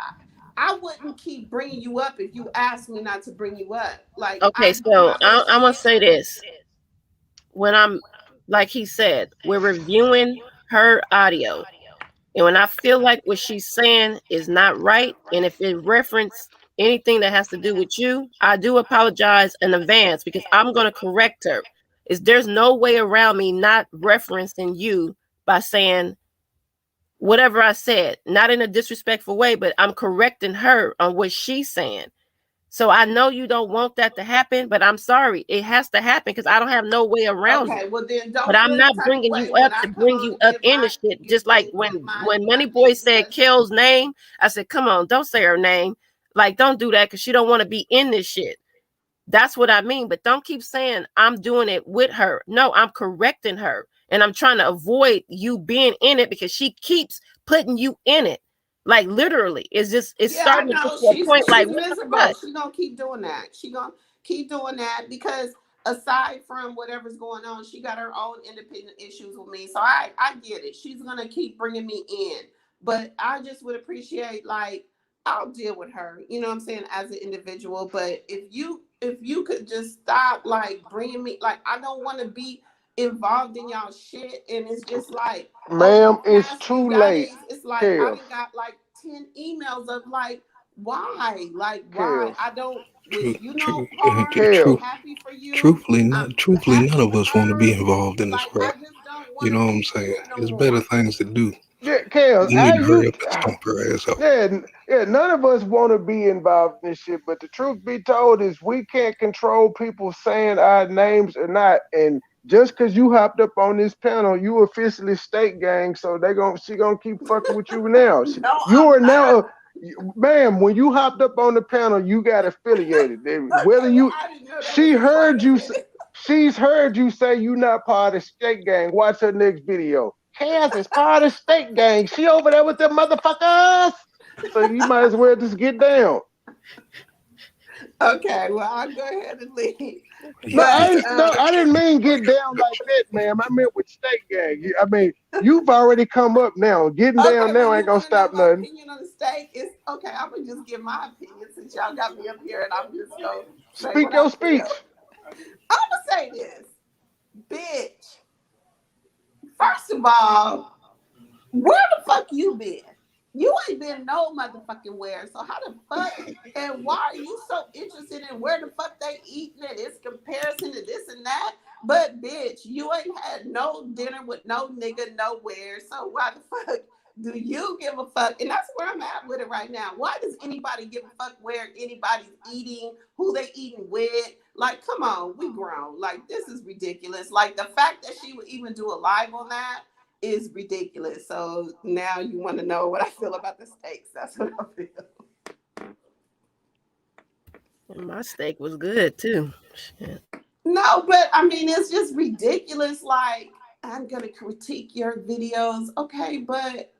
I wouldn't keep bringing you up if you asked me not to bring you up. Like, Okay, so I'm gonna say this. When I'm, like he said, we're reviewing her audio, and when I feel like what she's saying is not right, and if it reference anything that has to do with you, I do apologize in advance, because I'm gonna correct her. There's no way around me not referencing you by saying whatever I said, not in a disrespectful way, but I'm correcting her on what she's saying. So I know you don't want that to happen, but I'm sorry. It has to happen because I don't have no way around it. okay, well then don't But I'm feel not the type of bringing you way when up I to come bring on you and up in the shit. Just like when MoneyBoy thing, said because Kel's name, I said, come on, don't say her name. Like, don't do that because she don't want to be in this shit. That's what I mean. But don't keep saying I'm doing it with her. No, I'm correcting her. And I'm trying to avoid you being in it because she keeps putting you in it. Like, literally. It's yeah, I starting to get know to a point like, she's what the miserable. fuck? She gonna keep doing that. She gonna keep doing that because aside from whatever's going on, she got her own independent issues with me. So I get it. She's gonna keep bringing me in, but I just would appreciate, like, I'll deal with her. You know what I'm saying, as an individual. But if you could just stop, like, bringing me, like, I don't want to be involved in y'all shit, and it's just like over Ma'am, the it's past few too late. days, it's like I Kev. done got like 10 emails of like, why? Like, why? Kev. I don't wish Truth, you truth, no harm. I'm Kev. happy for you. truthfully, I'm truthfully, none happy of for us want to be her. involved in this Like, I crap. just don't You want know to what I'm be in saying? it no There's better more. things to do. Yeah, Kev, You need to hurry up and stomp her ass out. yeah, none of us want to be involved in this shit, but the truth be told is we can't control people saying our names or not. And just because you hopped up on this panel, you officially state gang, so she gonna keep fucking with you now. No, You I'm are not. now, ma'am. When you hopped up on the panel, you got affiliated. Whether Okay, well, you, I didn't know that was she a part heard of you. it. She's heard you say you not part of state gang. Watch her next video. Cass is part of state gang. She over there with them motherfuckers. So you might as well just get down. Okay, well, I'll go ahead and leave. No, But I didn't mean get down like that, ma'am. I meant with steak gang. I mean, you've already come up now. Getting down okay, now well, ain't you gonna want to know stop my nothing. opinion on the steak? It's okay. I'm gonna just give my opinion since y'all got me up here, and I'm just gonna say Speak what I your speech. feel. I'm gonna say this, bitch. First of all, where the fuck you been? You ain't been no motherfucking where. So how the fuck and why are you so interested in where the fuck they eating and its comparison to this and that? But bitch, you ain't had no dinner with no nigga nowhere. So why the fuck do you give a fuck? And that's where I'm at with it right now. Why does anybody give a fuck where anybody's eating, who they eating with? Like, come on, we grown. Like, this is ridiculous. Like, the fact that she would even do a live on that is ridiculous. So now you want to know what I feel about the steaks. That's what I feel. My steak was good too. Shit. No, but I mean, it's just ridiculous. Like, I'm going to critique your videos. Okay, but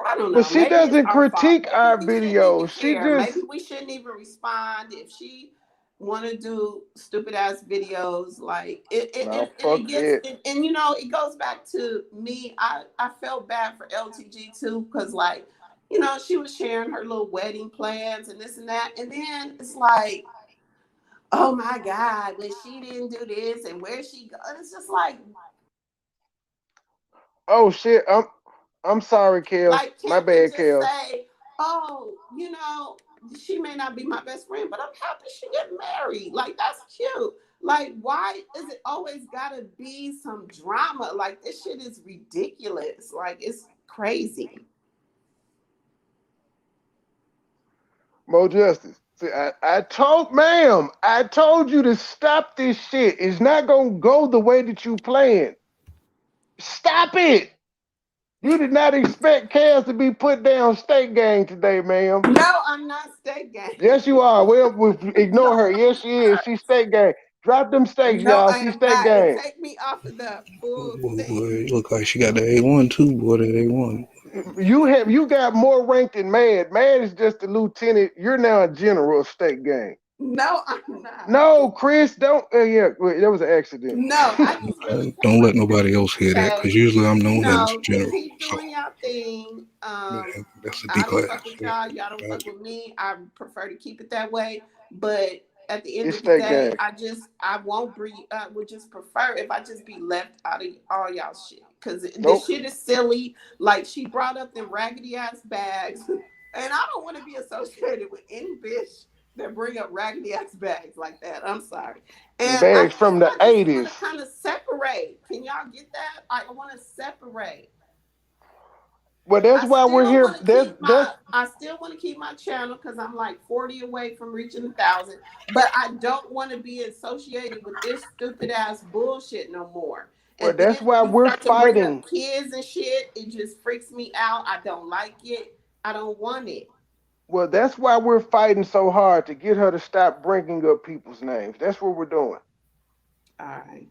I don't But know. she Maybe it's doesn't our fault. critique our Maybe we shouldn't even videos. She care. just Maybe we shouldn't even respond if she want to do stupid ass videos. Like no and it fuck gets that. and you know it goes back to me. I felt bad for LTG too because like you know she was sharing her little wedding plans and this and that, and then it's like, oh my god, but she didn't do this and where she go. It's just Oh shit. I'm sorry, Kels. like, My can't we bad, just Kels. say, oh, you know, she may not be my best friend, but I'm happy she get married. Like, that's cute. Like, why is it always gotta be some drama? Like, this shit is ridiculous. Like, it's crazy. Mo Justice. See, I told you to stop this shit. It's not gonna go the way that you planned. Stop it. You did not expect Kels to be put down state gang today, ma'am. No, I'm not state gang. Yes, you are. Well, ignore her. Yes, she is. She's state gang. Drop them steaks, No, y'all. I She's am state not. And gang. take me off of the full Boy, thing. it look like she got the A1 too, boy, the A1. You got more rank than Mad. Mad is just a lieutenant. You're now a general of state gang. No, I'm not. No, Chris, don't. Yeah, wait, that was an accident. No, I just really feel Don't let like, nobody else hear that, okay, because usually I'm you known as know, general. keep So doing your thing. that's a D I don't class. fuck with y'all. Y'all don't fuck with me. I prefer to keep it that way. But at the end It's of the state day, gang. I won't breathe. I would just prefer if I just be left out of all y'all shit. Cause this Nope. shit is silly. Like she brought up them raggedy ass bags. And I don't want to be associated with any bitch that bring up raggedy ass bags like that. I'm sorry. And Bags from the I just want to 80s. kind of separate. Can y'all get that? I want to separate. Well, that's why we're here. I still want to keep my channel because I'm like 40 away from reaching 1,000. But I don't want to be associated with this stupid ass bullshit no more. Well, And then that's why when you we're start to bring up fighting. kids and shit, it just freaks me out. I don't like it. I don't want it. Well, that's why we're fighting so hard to get her to stop bringing up people's names. That's what we're doing. All right.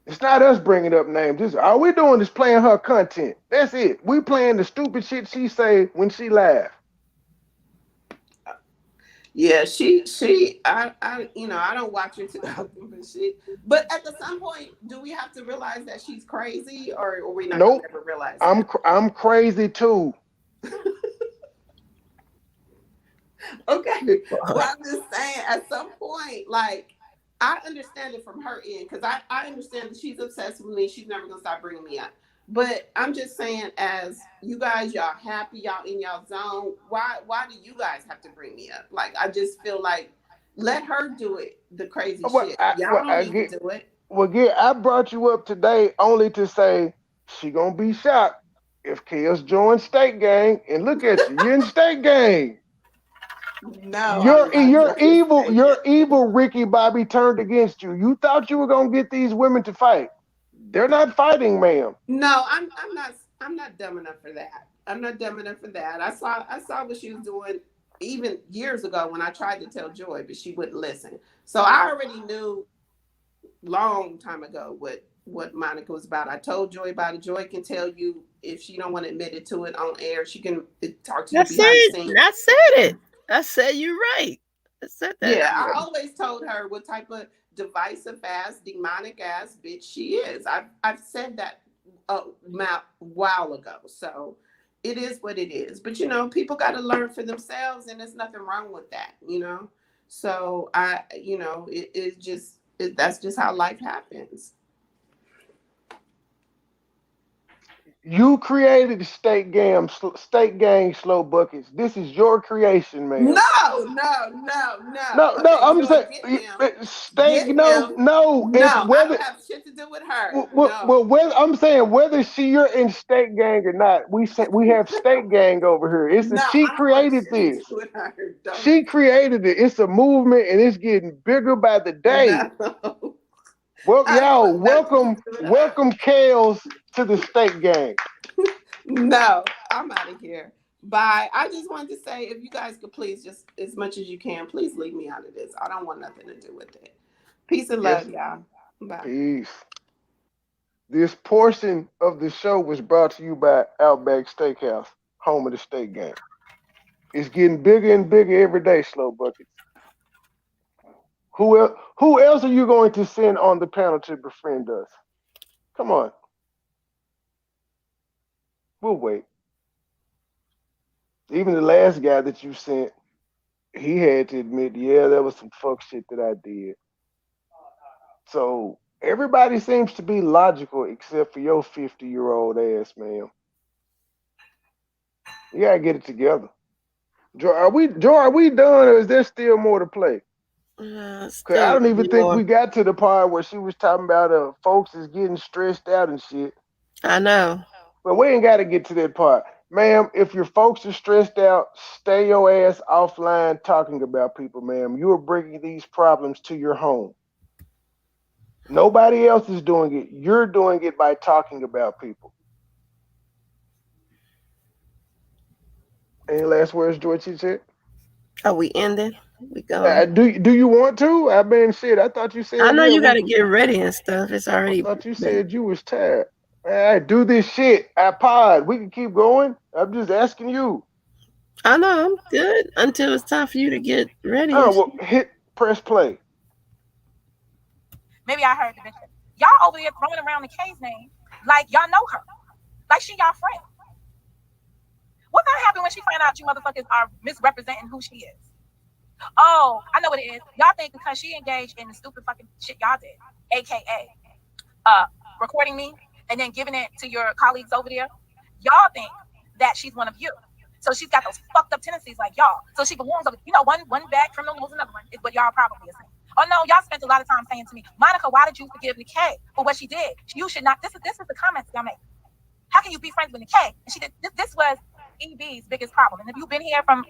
It's not us bringing up names. All we're doing is playing her content. That's it. We playing the stupid shit she say when she laugh. Yeah, you know, I don't watch her too often, but at some point, do we have to realize that she's crazy, or are we not gonna Nope. ever realize that? I'm crazy too. Okay. Well, I'm just saying, at some point, like, I understand it from her end because I understand that she's obsessed with me. She's never gonna stop bringing me up. But I'm just saying, as you guys, y'all happy, y'all in y'all zone. Why do you guys have to bring me up? Like, I just feel like let her do it, the crazy shit. Y'all don't need to do it. I brought you up today only to say she gonna be shocked if Chaos joins State Gang. And look at you, you're in State Gang. No, You're evil. You're evil. Ricky Bobby turned against you. You thought you were gonna get these women to fight. They're not fighting, ma'am. No, I'm not dumb enough for that. I'm not dumb enough for that. I saw what she was doing even years ago when I tried to tell Joy, but she wouldn't listen. So I already knew long time ago what what Monica was about. I told Joy about it. Joy can tell you if she don't want to admit it to it on air. She can talk to you behind the scenes. I said it. I said you're right. I said that. Yeah, I always told her what type of divisive ass, demonic ass bitch she is. I've said that a while ago. So it is what it is. But you know, people got to learn for themselves, and there's nothing wrong with that. You know, so that's just how life happens. You created the state gang slow buckets. This is your creation, man. No. No. I'm saying state. No. It's whether I don't have shit to do with her. Well, whether I'm saying whether you're in state gang or not, we have state gang over here. She created this. She created it. It's a movement, and it's getting bigger by the day. No. Well, y'all, welcome Kales to the state gang. No, I'm out of here. Bye. I just wanted to say, if you guys could please, just as much as you can, please leave me out of this. I don't want nothing to do with it. Peace and love, y'all. Bye. Peace. This portion of the show was brought to you by Outback Steakhouse, home of the state gang. It's getting bigger and bigger every day, Slow Buckets. Who else are you going to send on the panel to befriend us? Come on. We'll wait. Even the last guy that you sent, he had to admit, yeah, there was some fuck shit that I did. So everybody seems to be logical except for your 50-year-old ass, man. You gotta get it together. Joy, are we done, or is there still more to play? Cause I don't even think we got to the part where she was talking about folks is getting stressed out and shit. I know. But we ain't got to get to that part. Ma'am, if your folks are stressed out, stay your ass offline talking about people, ma'am. You are bringing these problems to your home. Nobody else is doing it. You're doing it by talking about people. Any last words, George? Are we ending? We going? Do you want to? I mean, shit. I thought you said. I know you got to get ready and stuff. It's already. I thought you said you was tired. I do this shit. I pod. We can keep going. I'm just asking you. I know I'm good until it's time for you to get ready. Oh, well, press play. Maybe I heard the bitch. Y'all over here throwing around the K's name like y'all know her, like she y'all friend. What gonna happen when she find out you motherfuckers are misrepresenting who she is? Oh, I know what it is. Y'all think because she engaged in the stupid fucking shit y'all did, aka recording me and then giving it to your colleagues over there, y'all think that she's one of you. So she's got those fucked up tendencies like y'all. So she belongs over, one bad criminal knows another one is what y'all probably are saying. Oh no, y'all spent a lot of time saying to me, Monica, why did you forgive Nikkei for what she did? You should not. This is the comments y'all make. How can you be friends with Nikkei? And she did. This was EB's biggest problem. And if you've been here from,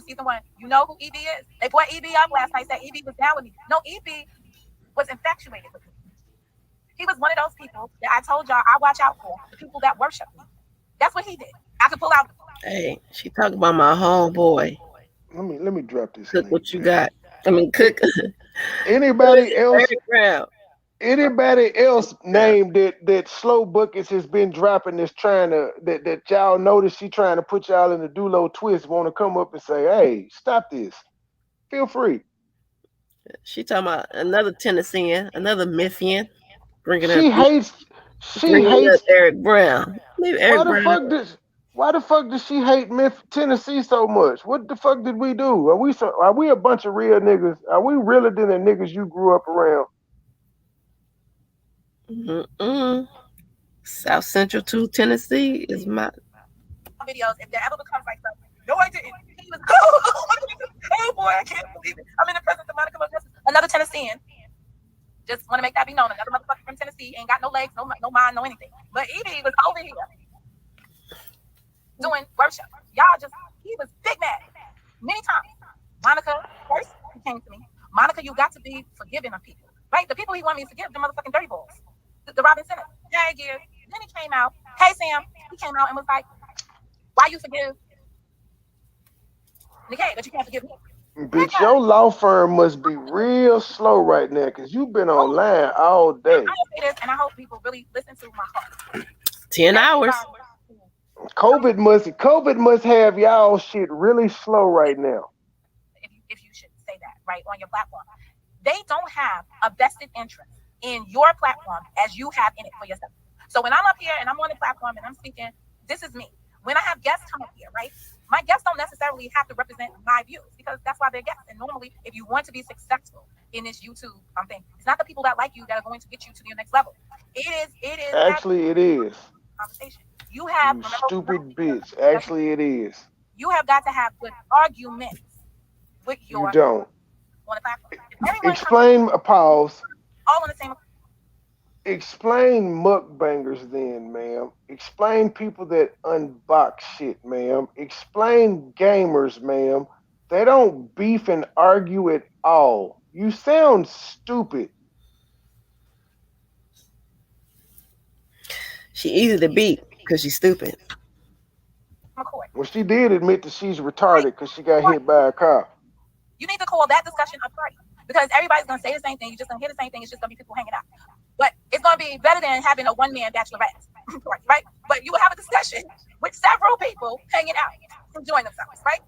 season 1, you know who EB is. They brought EB up last night. Said EB was down with me. No, EB was infatuated with me. He was one of those people that I told y'all I watch out for. The people that worship me. That's what he did. I could pull out. Hey, she talking about my homeboy. Let me drop this. Cook what you got. I mean, cook. Anybody else? Anybody else named that Slow Buckets has been dropping this trying to that y'all notice she trying to put y'all in the Dulo twist want to come up and say, hey, stop this. Feel free. She talking about another Tennessean, another Memphian. She hates Eric Brown. Why the fuck does she hate Tennessee so much? What the fuck did we do? Are we a bunch of real niggas? Are we realer than the niggas you grew up around? South Central to Tennessee is my videos. If there ever becomes like something, no, I didn't. He was oh boy, I can't believe it. I'm in the presence of Monica. Another Tennessean. Just want to make that be known. Another motherfucker from Tennessee ain't got no legs, no mind, no anything. But Edie was over here doing worship. He was big mad many times. Monica, first he came to me. Monica, you got to be forgiving of people, right? The people he wanted me to forgive, the motherfucking dirty balls. The Robin Center. Yeah, years. Then he came out. Hey, Sam. He came out and was like, why you forgive Nikkei, but you can't forgive me? Bitch, your law firm must be real slow right now because you've been online all I'm day. gonna say this, and I hope people really listen to my heart. 10 hours. COVID must have y'all shit really slow right now. If you should say that, right, on your platform. They don't have a vested interest in your platform as you have in it for yourself. So when I'm up here and I'm on the platform and I'm speaking, this is me. When I have guests come up here, right, my guests don't necessarily have to represent my views because that's why they're guests. And normally, if you want to be successful in this YouTube thing, it's not the people that like you that are going to get you to your next level. It is Actually, it is. conversation. You have, You stupid bitch. Actually, it is. you have got to have good arguments with You your don't. on the platform. If everyone comes Explain a pause. all on the same. Explain mukbangers then, ma'am. Explain people that unbox shit, ma'am. Explain gamers, ma'am. They don't beef and argue at all. You sound stupid. She easy to beat because she's stupid. McCoy. Well, she did admit that she's retarded because she got hit by a car. You need to call that discussion a party because everybody's going to say the same thing. You're just going to hear the same thing. It's just going to be people hanging out. But it's going to be better than having a one-man bachelorette party, right? But you will have a discussion with several people hanging out, enjoying themselves, right?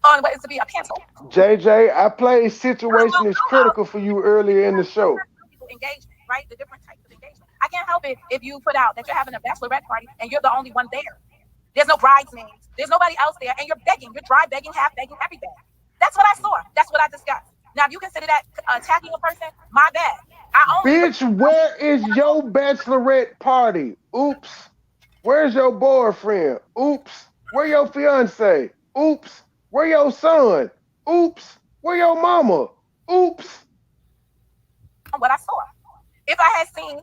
On what is to be a panel. JJ, I played Situation is Critical for you earlier in the show. Engagement, right? The different types of engagement. I can't help it if you put out that you're having a bachelorette party and you're the only one there. There's no bridesmaids. There's nobody else there. And you're begging. You're dry begging, half begging, everything. That's what I saw. That's what I discussed. Now, if you consider that attacking a person, my bad. Bitch, where is your bachelorette party? Oops. Where's your boyfriend? Oops. Where your fiance? Oops. Where your son? Oops. Where your mama? Oops. What I saw. If I had seen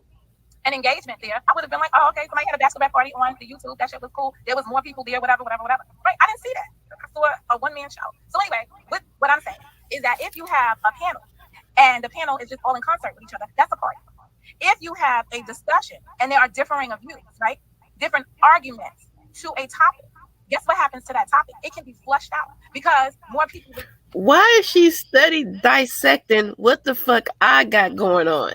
an engagement there, I would have been like, oh, okay, somebody had a bachelorette party on the YouTube. That shit was cool. There was more people there, whatever. Right? I didn't see that. I saw a one-man show. So anyway, what I'm saying is that if you have a panel and the panel is just all in concert with each other, that's a party. If you have a discussion and there are differing of views, right? Different arguments to a topic, guess what happens to that topic? It can be flushed out because more people. Why is she study dissecting what the fuck I got going on?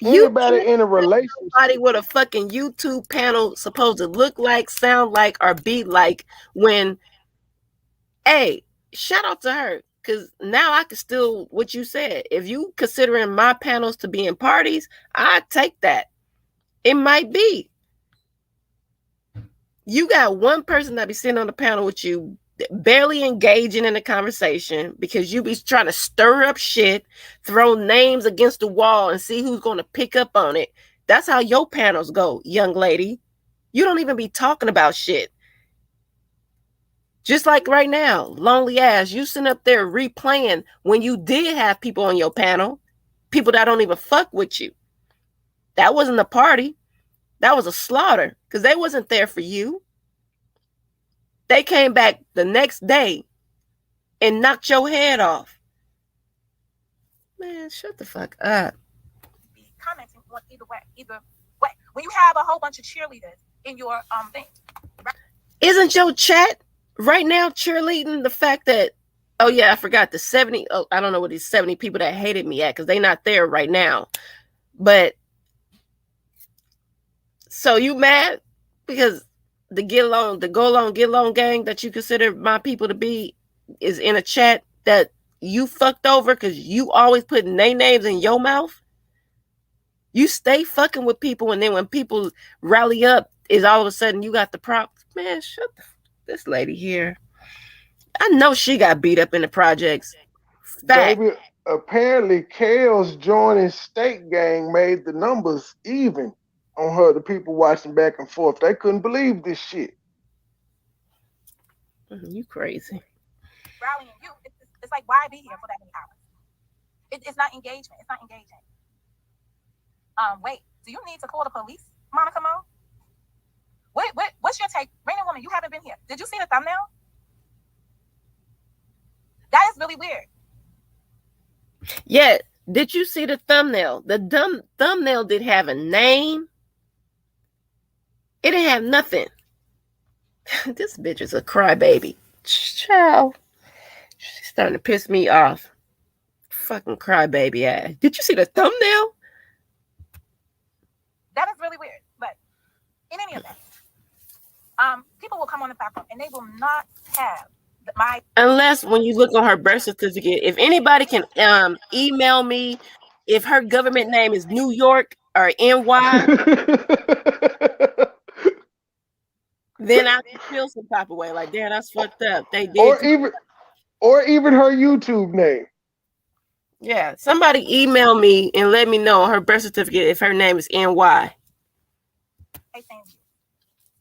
Anybody in a relationship, what a fucking YouTube panel supposed to look like, sound like, or be like when, hey, shout out to her. Because now I can still, what you said, if you considering my panels to be in parties, I take that. It might be. You got one person that be sitting on the panel with you, barely engaging in the conversation because you be trying to stir up shit, throw names against the wall and see who's going to pick up on it. That's how your panels go, young lady. You don't even be talking about shit. Just like right now, lonely ass, you sitting up there replaying when you did have people on your panel, people that don't even fuck with you. That wasn't a party. That was a slaughter because they wasn't there for you. They came back the next day and knocked your head off. Man, shut the fuck up. Be commenting on either way. When you have a whole bunch of cheerleaders in your thing. Right? Isn't your chat right now cheerleading the fact that, oh yeah, I forgot the 70, I don't know what these 70 people that hated me at because they not there right now. But so you mad because the go along, get along gang that you consider my people to be is in a chat that you fucked over because you always put their names in your mouth? You stay fucking with people, and then when people rally up, is all of a sudden you got the props. Man, shut this lady here. I know she got beat up in the projects. Fact. Baby, apparently Kale's joining state gang made the numbers even on her, the people watching back and forth. They couldn't believe this shit. You crazy. Rallying you, it's like, why be here for that many hours? It's not engagement. It's not engaging. Wait, do you need to call the police, Monica Mo? What's your take? Rainy Woman, you haven't been here. Did you see the thumbnail? That is really weird. Yeah, did you see the thumbnail? The thumbnail didn't have a name. It didn't have nothing. This bitch is a crybaby. Child. She's starting to piss me off. Fucking crybaby ass. Did you see the thumbnail? That is really weird. But in any event, people will come on the platform and they will not have my. Unless when you look on her birth certificate, if anybody can email me if her government name is New York or NY, then I feel some type of way. Like, damn, that's fucked up. They did. Or even her YouTube name. Yeah, somebody email me and let me know on her birth certificate if her name is NY.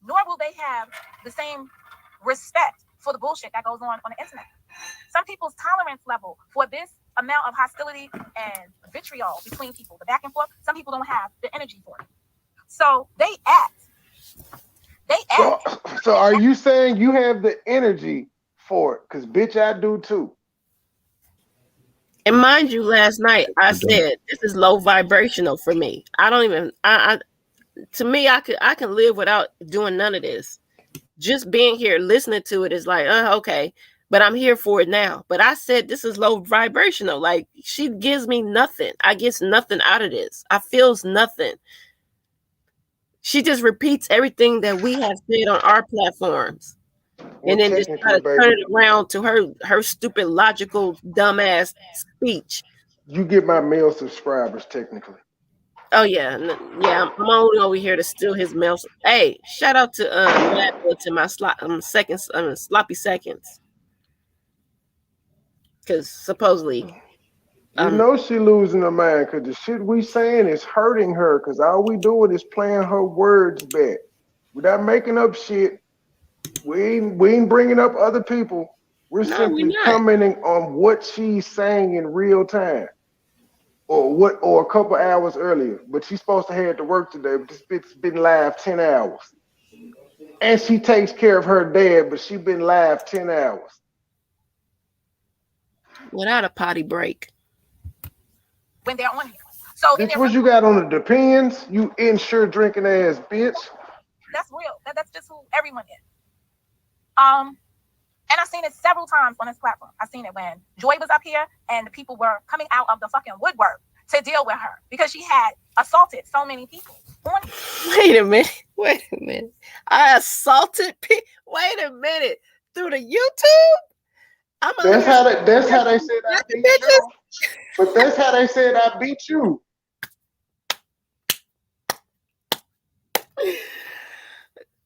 Nor will they have the same respect for the bullshit that goes on the internet. Some people's tolerance level for this amount of hostility and vitriol between people, the back and forth, some people don't have the energy for it. So they act. So are you saying you have the energy for it? Because bitch, I do too. And mind you, last night I said this is low vibrational for me. I don't even. To me, I can live without doing none of this. Just being here, listening to it is like, okay, but I'm here for it now. But I said this is low vibrational. Like, she gives me nothing. I get nothing out of this. I feels nothing. She just repeats everything that we have said on our platforms. And then just try to turn it around to her stupid, logical, dumbass speech. You get my male subscribers, technically. Oh, yeah. Yeah, I'm only over here to steal his mail. Hey, shout out to my sloppy seconds. Because supposedly... You know she losing her mind because the shit we saying is hurting her because all we doing is playing her words back. We're not making up shit. We ain't bringing up other people. We're simply commenting on what she's saying in real time. Or a couple hours earlier. But she's supposed to head to work today, but this bitch been live 10 hours. And she takes care of her dad, but she been live 10 hours. Without a potty break. When they're on here. So bitch, what you got on the Depends? You insure drinking ass bitch. That's real. That's just who everyone is. And I've seen it several times on this platform. I've seen it when Joy was up here and the people were coming out of the fucking woodwork to deal with her because she had assaulted so many people. Wait a minute. I assaulted people. Wait a minute. Through the YouTube? That's how they said I beat you. But that's how they said I beat you.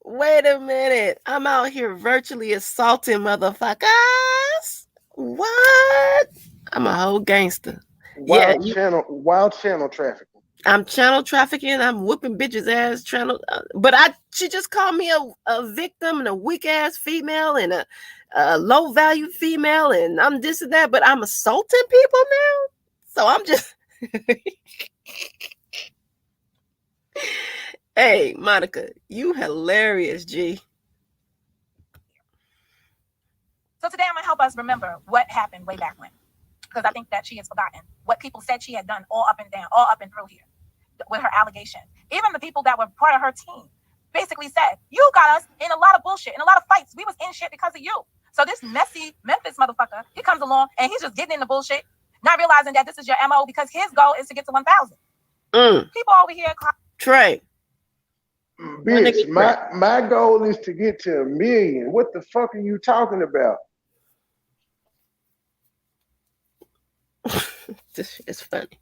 Wait a minute. I'm out here virtually assaulting motherfuckers. What? I'm a whole gangster. Wild channel trafficking. I'm channel trafficking. I'm whooping bitches ass but she just called me a victim and a weak ass female and a low value female and I'm this and that, but I'm assaulting people now. So I'm just Hey, Monica, you hilarious, G. So today I'm gonna help us remember what happened way back when. Because I think that she has forgotten what people said she had done all up and down, all up and through here with her allegations. Even the people that were part of her team basically said, you got us in a lot of bullshit, in a lot of fights. We was in shit because of you. So this messy Memphis motherfucker, he comes along and he's just getting in the bullshit, not realizing that this is your MO because his goal is to get to 1,000. People over here. Trey. Bitch, my goal is to get to 1 million. What the fuck are you talking about? This shit is funny.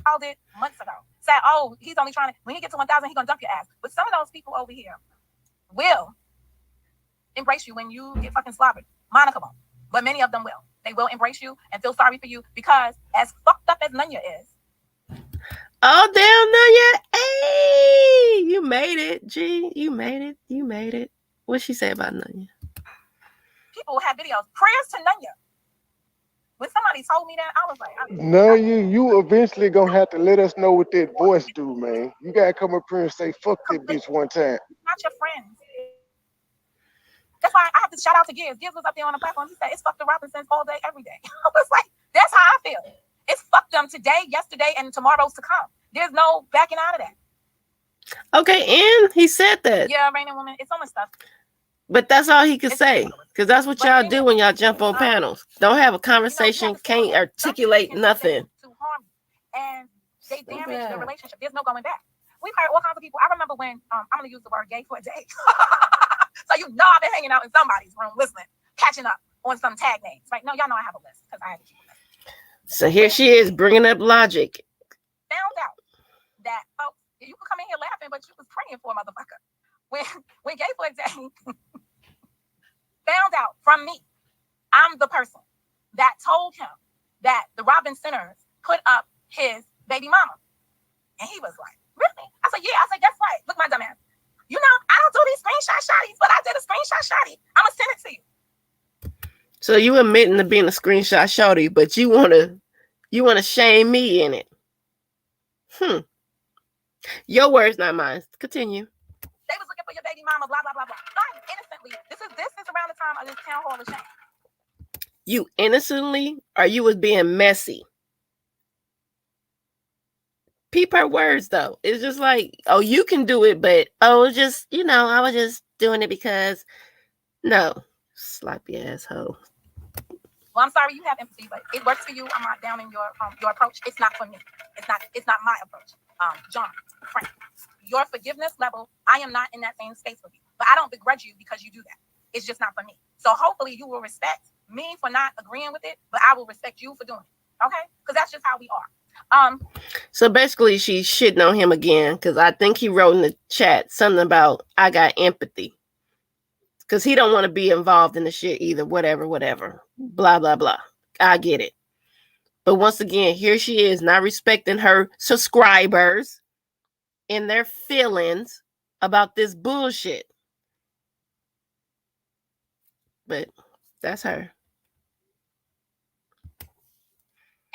Called it months ago. Said, oh, he's only trying to, when you get to 1,000, he's gonna dump your ass. But some of those people over here will embrace you when you get fucking slobbered. Monica won't, but many of them will. They will embrace you and feel sorry for you because as fucked up as Nunya is. Oh, damn, Nunya. Hey, you made it, G. You made it. What'd she say about Nunya? People will have videos. Prayers to Nunya. When somebody told me that, I was like, no, you eventually gonna have to let us know what that voice do, man. You gotta come up here and say, fuck that bitch one time. Not your friends. That's why I have to shout out to Gibbs. Gibbs was up there on the platform. He said, it's fuck the Robinsons all day, every day. I was like, that's how I feel. It's fuck them today, yesterday, and tomorrow's to come. There's no backing out of that. Okay, and he said that. Yeah, Rainy Woman, it's so much stuff. But that's all he could say, because that's what y'all do when y'all jump on panels. Don't have a conversation, can't articulate nothing. To harm you, and they damage the relationship. There's no going back. We've heard all kinds of people. I remember when I'm gonna use the word gay for a day. So you know I've been hanging out in somebody's room listening, catching up on some tag names. Right? No, y'all know I have a list because I had to keep a list. So here she is bringing up logic. Found out that folks, you could come in here laughing, but you was praying for a motherfucker. When Gay for a Day found out from me, I'm the person that told him that the Robin Centers put up his baby mama. And he was like, really? I said, yeah. I said, guess what? Look, my dumb ass. You know, I don't do these screenshot shotties, but I did a screenshot shotty. I'm going to send it to you. So you admitting to being a screenshot shorty, but you wanna shame me in it. Your words, not mine. Continue. They was looking for your baby mama, blah, blah, blah, blah. Not innocently. This is around the time of this town hall of shame. You innocently, or you was being messy? Peep her words though. It's just like, oh, you can do it, but just, I was just doing it because no. Sloppy asshole. Well, I'm sorry you have empathy, but it works for you. I'm not down in your approach. It's not for me. It's not my approach. John, Frank, your forgiveness level, I am not in that same space with you. But I don't begrudge you because you do that. It's just not for me. So hopefully you will respect me for not agreeing with it, but I will respect you for doing it. Okay? Because that's just how we are. So basically she's shitting on him again, because I think he wrote in the chat something about I got empathy. Because he don't want to be involved in the shit either. Whatever. Blah, blah, blah. I get it. But once again, here she is not respecting her subscribers and their feelings about this bullshit. But that's her.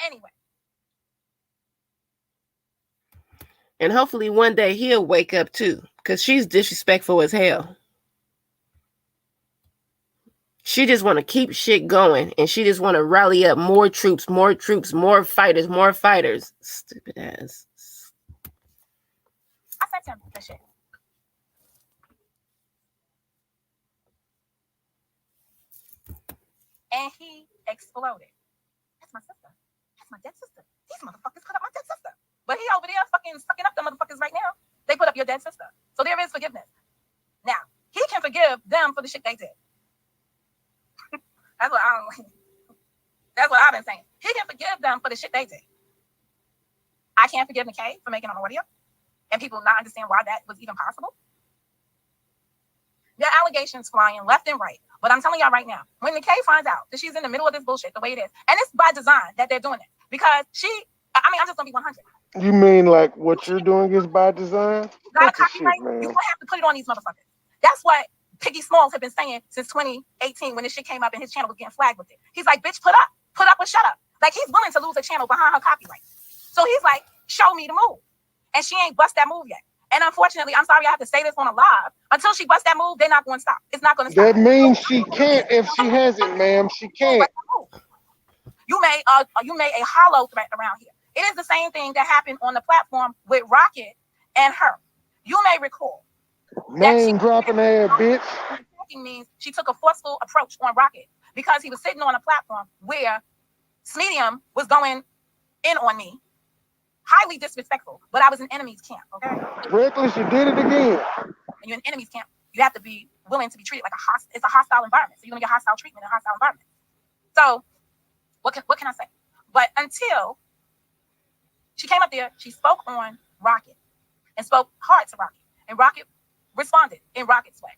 Anyway. And hopefully one day he'll wake up too. Because she's disrespectful as hell. She just want to keep shit going, and she just want to rally up more troops, more fighters. Stupid ass. I sent him the shit. And he exploded. That's my sister. That's my dead sister. These motherfuckers put up my dead sister. But he over there fucking sucking up the motherfuckers right now. They put up your dead sister. So there is forgiveness. Now, he can forgive them for the shit they did. That's what I've been saying. He can forgive them for the shit they did. I can't forgive McKay for making an audio and people not understand why that was even possible. There are allegations flying left and right. But I'm telling y'all right now, when McKay finds out that she's in the middle of this bullshit the way it is, and it's by design that they're doing it, because I'm just gonna be 100. You mean like what you're doing is by design? Got copyright, you're gonna have to put it on these motherfuckers. That's what Piggy Smalls had been saying since 2018 when this shit came up and his channel was getting flagged with it. He's like, bitch, put up or shut up. Like, he's willing to lose a channel behind her copyright. So he's like, show me the move. And she ain't bust that move yet. And unfortunately, I'm sorry I have to say this on a live. Until she busts that move, they're not going to stop. It's not going to stop. That means she can't if she hasn't, ma'am. She can't. You made a hollow threat around here. It is the same thing that happened on the platform with Rocket and her. You may recall. Name dropping ass, bitch. Means she took a forceful approach on Rocket because he was sitting on a platform where Smedium was going in on me. Highly disrespectful, but I was in enemy's camp, okay? Reckless, you did it again. And you're in enemy's camp. You have to be willing to be treated like it's a hostile environment. So you're gonna get hostile treatment in a hostile environment. So what can I say? But until she came up there, she spoke on Rocket and spoke hard to Rocket. And Rocket responded in Rocket's way.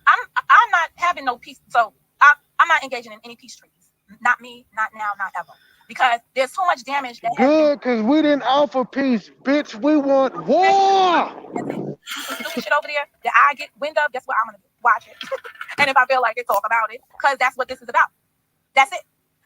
I'm not having no peace. So I'm not engaging in any peace treaties. Not me, not now, not ever. Because there's so much damage. Good, because we didn't offer peace, bitch. We want war. Stupid shit over there that I get wind of, guess what I'm going to do? Watch it. And if I feel like it, talk about it. Because that's what this is about. That's it.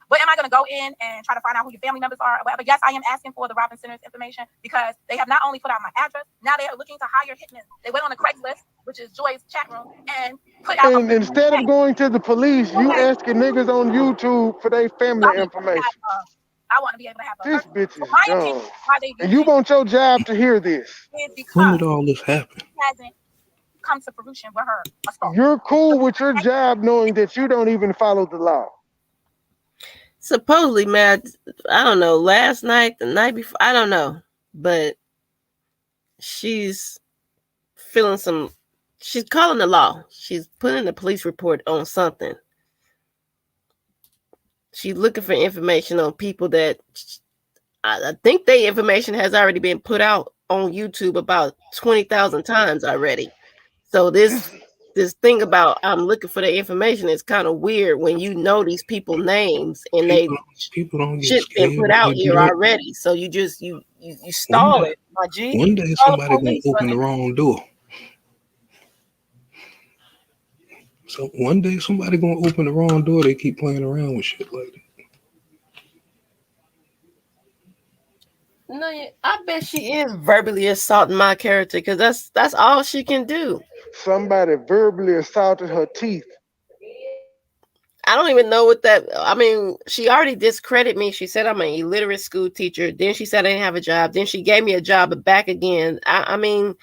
But am I going to go in and try to find out who your family members are or whatever? Yes, I am asking for the Robin Centers information because they have not only put out my address, now they are looking to hire hitmen. They went on the Craigslist, which is Joy's chat room, and put out. And instead of going to the police, you asking niggas on YouTube for their family information. I want to be able to have a This husband. bitch So is my dumb. opinion, why they do And you things want your job to hear this. is When because did all this happen? it hasn't come to fruition with her assault. You're cool with your job knowing that you don't even follow the law. Supposedly, man, I don't know, last night, the night before, I don't know, but she's feeling she's calling the law. She's putting a police report on something. She's looking for information on people that I think their information has already been put out on YouTube about 20,000 times already. So this thing about I'm looking for the information is kind of weird when you know these people names and people don't get shit's been scared put when out they do here that. already. So you just you stall it, my G. One day Call the somebody gonna police open on the it. wrong door. So one day somebody gonna open the wrong door. They keep playing around with shit like that. No, I bet she is verbally assaulting my character because that's all she can do. Somebody verbally assaulted her teeth. I don't even know what that. I mean, she already discredited me. She said I'm an illiterate school teacher. Then she said I didn't have a job. Then she gave me a job back again. I mean,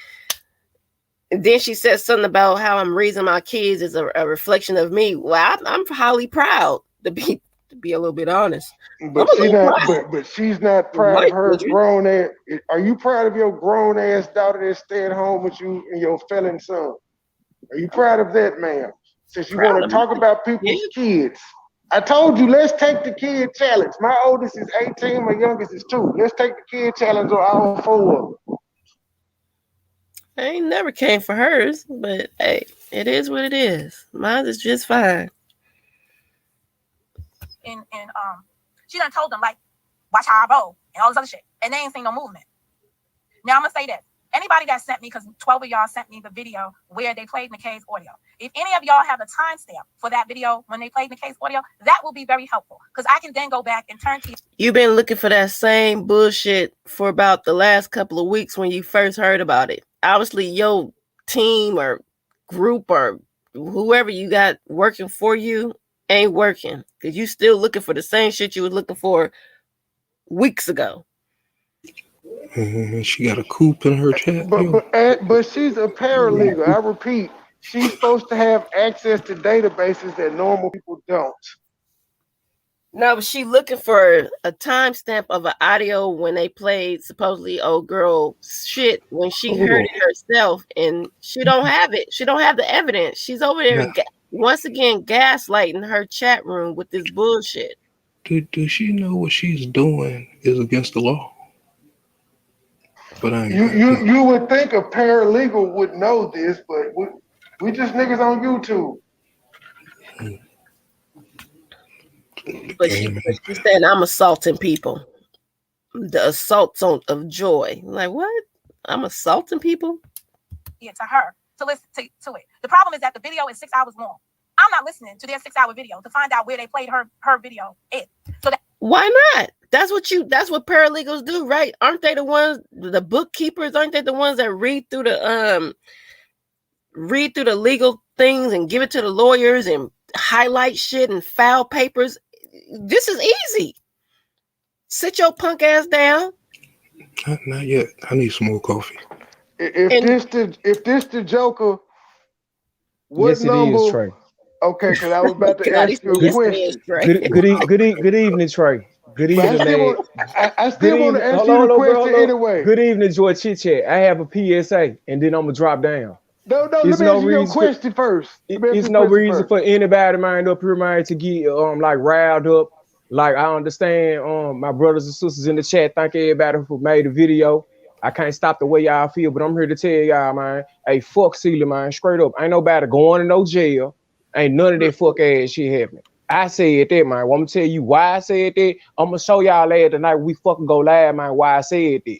then she said something about how I'm raising my kids is a reflection of me. Well, I'm highly proud to be a little bit honest. But she's not proud of her grown ass. Are you proud of your grown ass daughter that stayed home with you and your felon son? Are you proud of that, ma'am? Since you want to talk about people's kids. I told you, let's take the kid challenge. My oldest is 18, my youngest is 2. Let's take the kid challenge on all 4 of them. I ain't never came for hers, but hey, it is what it is. Mine is just fine. And she done told them, like, watch how I roll and all this other shit. And they ain't seen no movement. Now I'm gonna say this. Anybody that sent me, because 12 of y'all sent me the video where they played McKay's audio. If any of y'all have a timestamp for that video when they played McKay's audio, that will be very helpful. Because I can then go back and turn to you. You've been looking for that same bullshit for about the last couple of weeks when you first heard about it. Obviously, your team or group or whoever you got working for you ain't working. Because you still looking for the same shit you was looking for weeks ago. She got a coop in her chat. But she's a paralegal. I repeat, she's supposed to have access to databases that normal people don't. No, but she looking for a timestamp of an audio when they played supposedly old girl shit when she heard it herself, and she don't have it. She don't have the evidence. She's over there once again gaslighting her chat room with this bullshit. Does she know what she's doing is against the law? But you would think a paralegal would know this, but we just niggas on YouTube. But she's saying I'm assaulting people. The assaults of joy. Like what? I'm assaulting people? Yeah, to her to listen to it. The problem is that the video is 6 hours long. I'm not listening to their 6-hour video to find out where they played her video. So that why not? That's what paralegals do, right? Aren't they the ones, the bookkeepers? Aren't they the ones that read through the legal things and give it to the lawyers and highlight shit and file papers? This is easy. Sit your punk ass down. Not yet. I need some more coffee. If this the Joker, what yes, number? It is, Trey. Okay, because I was about to ask you a question. Good evening, Trey. Good evening, man. I still want to ask you the question anyway. Good evening, Joy Chit Chat. I have a PSA, and then I'm gonna drop down. No, let me ask you your question first. It's no reason for anybody, man, up here, man, to get like riled up. Like I understand, my brothers and sisters in the chat. Thank everybody who made the video. I can't stop the way y'all feel, but I'm here to tell y'all, man. Hey, fuck Celia, man. Straight up, ain't nobody going to no jail. Ain't none of that fuck ass shit happening. I said that, man. I'm gonna tell you why I said that. I'm gonna show y'all later tonight we fucking go live, man, why I said that.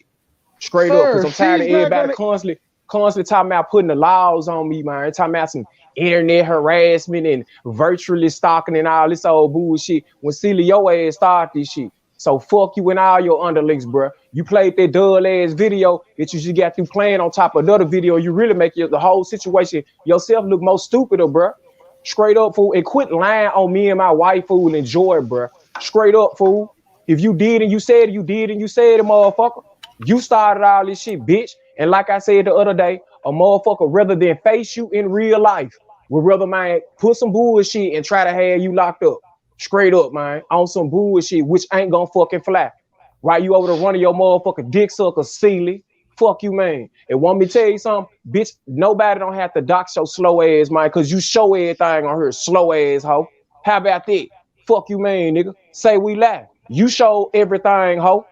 Straight up, because I'm tired of everybody constantly talking about putting the laws on me, man. Talking about some internet harassment and virtually stalking and all this old bullshit. When Celia, your ass started this shit. So fuck you and all your underlings, bro. You played that dull ass video that you just got through playing on top of another video. You really make the whole situation yourself look more stupider, bro. Straight up, fool. And quit lying on me and my wife, fool, and Joy, bro. Straight up, fool. If you did and you said it, you did and you said it, motherfucker. You started all this shit, bitch. And like I said the other day, a motherfucker rather than face you in real life, would rather, man, put some bullshit and try to have you locked up. Straight up, man, on some bullshit, which ain't gonna fucking fly. Right? You over there running your motherfucking dick sucker, silly. Fuck you, man. And want me to tell you something, bitch, nobody don't have to dox your slow ass, man, because you show everything on her slow ass, hoe. How about that? Fuck you, man, nigga. Say we lie. You show everything, hoe.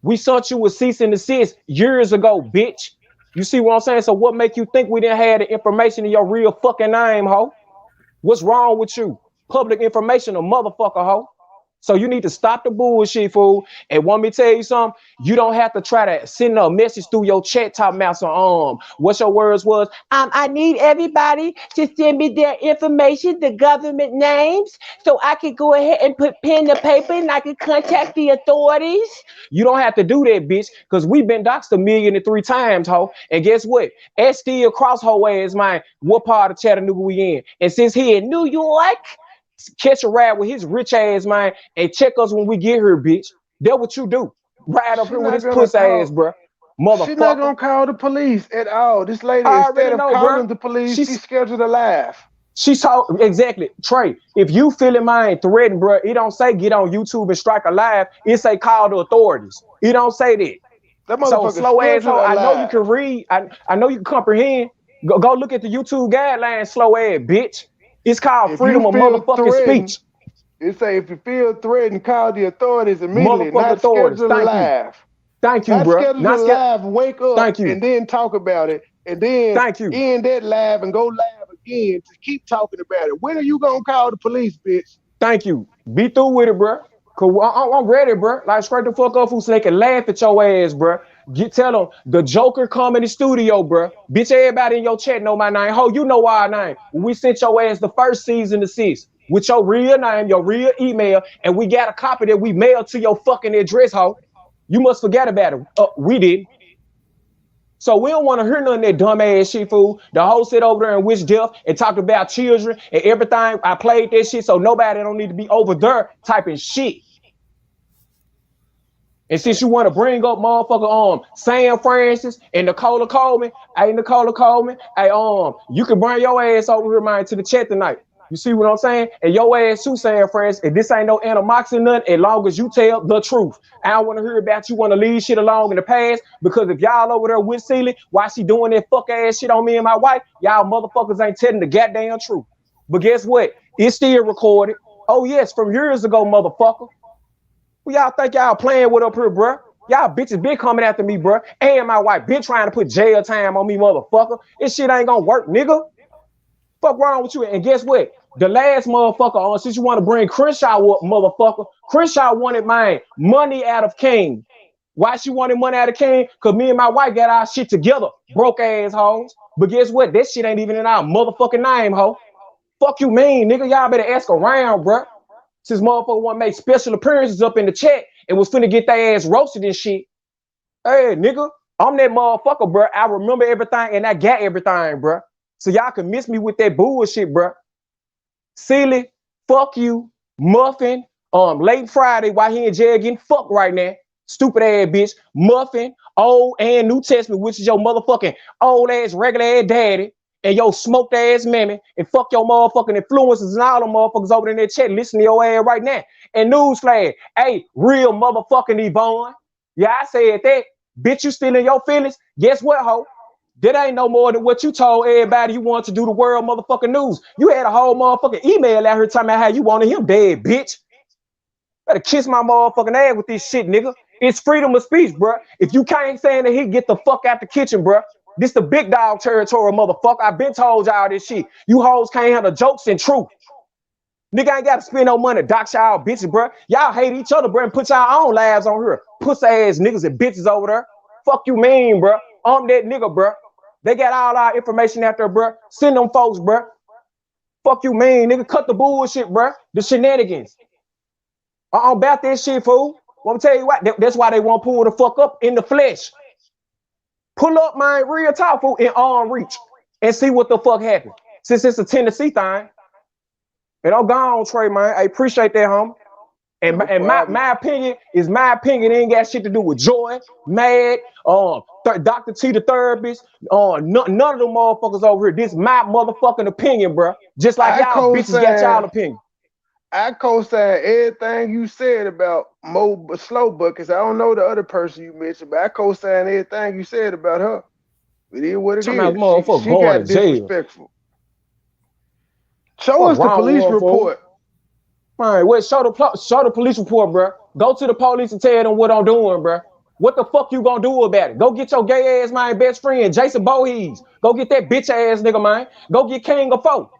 We sent you a cease and desist years ago, bitch. You see what I'm saying? So what make you think we didn't have the information in your real fucking name, ho? What's wrong with you? Public information, a motherfucker, ho. So you need to stop the bullshit, fool. And want me to tell you something? You don't have to try to send a message through your chat top mouse on what your words was. I need everybody to send me their information, the government names, so I can go ahead and put pen to paper and I can contact the authorities. You don't have to do that, bitch, because we've been doxxed 1,000,003 times, ho. And guess what? S still cross her ass, man. What part of Chattanooga we in? And since he in New York, catch a ride with his rich ass, man, and check us when we get here, bitch. That's what you do. Ride up here with his pussy ass, bro. Motherfucker. She's not gonna call the police at all. This lady, instead of calling the police, she scheduled a laugh. She told exactly, Trey. If you feeling mine threatened, bro, it don't say get on YouTube and strike a live. It say call the authorities. It don't say that. That so slow asshole. I know you can read. I know you can comprehend. Go look at the YouTube guidelines, slow ass bitch. It's called freedom of motherfucking speech. It say if you feel threatened, call the authorities immediately. Not schedule a live. Thank you, bro. Not schedule a live. Wake up and then talk about it, and then end that live and go live again to keep talking about it. When are you gonna call the police, bitch? Thank you. Be through with it, bro. Cause I'm ready, bro. Like straight the fuck up, so they can laugh at your ass, bro. Tell them the Joker come in the studio, bro. Bitch, everybody in your chat know my name. Ho, you know our name. We sent your ass the first season to 6 with your real name, your real email, and we got a copy that we mailed to your fucking address, ho. You must forget about it. We did. So we don't want to hear none of that dumb ass shit, fool. The whole sit over there and wish death and talk about children and everything. I played that shit, so nobody don't need to be over there typing shit. And since you want to bring up motherfucker Sam Francis and Nicola Coleman, hey, you can bring your ass over here, man, to the chat tonight. You see what I'm saying? And your ass too, Sam Francis. And this ain't no animosity nothing, as long as you tell the truth. I don't want to hear about you want to leave shit along in the past, because if y'all over there with Celie, why she doing that fuck ass shit on me and my wife, y'all motherfuckers ain't telling the goddamn truth. But guess what? It's still recorded. Oh yes, from years ago, motherfucker. Who y'all think y'all playing with up here, bruh? Y'all bitches been coming after me, bruh. And my wife been trying to put jail time on me, motherfucker. This shit ain't gonna work, nigga. Fuck wrong with you? And guess what? The last motherfucker since you want to bring Crenshaw up, motherfucker. Crenshaw wanted mine money out of King. Why she wanted money out of King? Because me and my wife got our shit together, broke ass hoes. But guess what? That shit ain't even in our motherfucking name, ho. Fuck you mean, nigga. Y'all better ask around, bruh. Since motherfucker want to make special appearances up in the chat and was finna get their ass roasted and shit. Hey, nigga, I'm that motherfucker, bro. I remember everything and I got everything, bro. So y'all can miss me with that bullshit, bro. Celie, fuck you. Muffin, late Friday while he in jail getting fucked right now. Stupid ass bitch. Muffin, Old and New Testament, which is your motherfucking old ass regular ass daddy. And your smoked ass mammy, and fuck your motherfucking influencers and all them motherfuckers over in that chat listening to your ass right now. And newsflash, hey, real motherfucking Yvonne. Yeah, I said that. Bitch, you still in your feelings? Guess what, ho? That ain't no more than what you told everybody you want to do the world motherfucking news. You had a whole motherfucking email out here talking about how you wanted him dead, bitch. Better kiss my motherfucking ass with this shit, nigga. It's freedom of speech, bro. If you can't say that, he get the fuck out the kitchen, bro. This the big dog territory, motherfucker. I've been told y'all this shit. You hoes can't handle jokes and truth. Nigga ain't got to spend no money to dox y'all bitches, bro. Y'all hate each other, bro, and put y'all own lives on here. Pussy ass niggas and bitches over there. Fuck you mean, bro. I'm that nigga, bro. They got all our information out there, bro. Send them folks, bro. Fuck you mean, nigga. Cut the bullshit, bro. The shenanigans. I'm about that shit, fool. Well, I'm tell you what, that's why they won't pull the fuck up in the flesh. Pull up my real talk, fool, in arm reach and see what the fuck happened. Since it's a Tennessee thing. And I'm gone, Trey, man. I appreciate that, homie. And No and problem. my opinion is my opinion. It ain't got shit to do with Joy, Mad, Dr. T the therapist, none of them motherfuckers over here. This my motherfucking opinion, bro. Just like I y'all bitches got y'all co-sign. opinion. I co-sign everything you said about Mo Slow Buckets. I don't know the other person you mentioned, but I co-sign everything you said about her. It is what it Talking about is. motherfucker She going to got jail. disrespectful. Show Fuck us the wrong with police her, fool. report. Man, wait, show the police report, bro. Go to the police and tell them what I'm doing, bro. What the fuck you gonna do about it? Go get your gay ass, my best friend, Jason Bohees. Go get that bitch ass nigga, man. Go get King of Folk.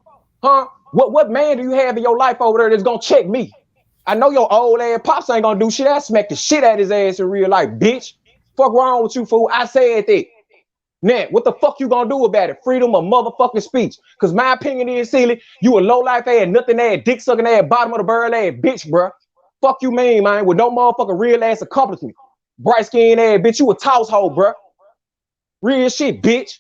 Huh? What man do you have in your life over there that's gonna check me? I know your old ass pops ain't gonna do shit. I smack the shit out his ass in real life, bitch. Fuck wrong with you, fool? I said that. Now, what the fuck you gonna do about it? Freedom of motherfucking speech. Cause my opinion is, silly, you a low life ass, nothing ass, dick sucking ass, bottom of the barrel ass, bitch, bro. Fuck you mean, man, with no motherfucking real ass accomplishment. Bright skin ass, bitch, you a toss hole, bro. Real shit, bitch.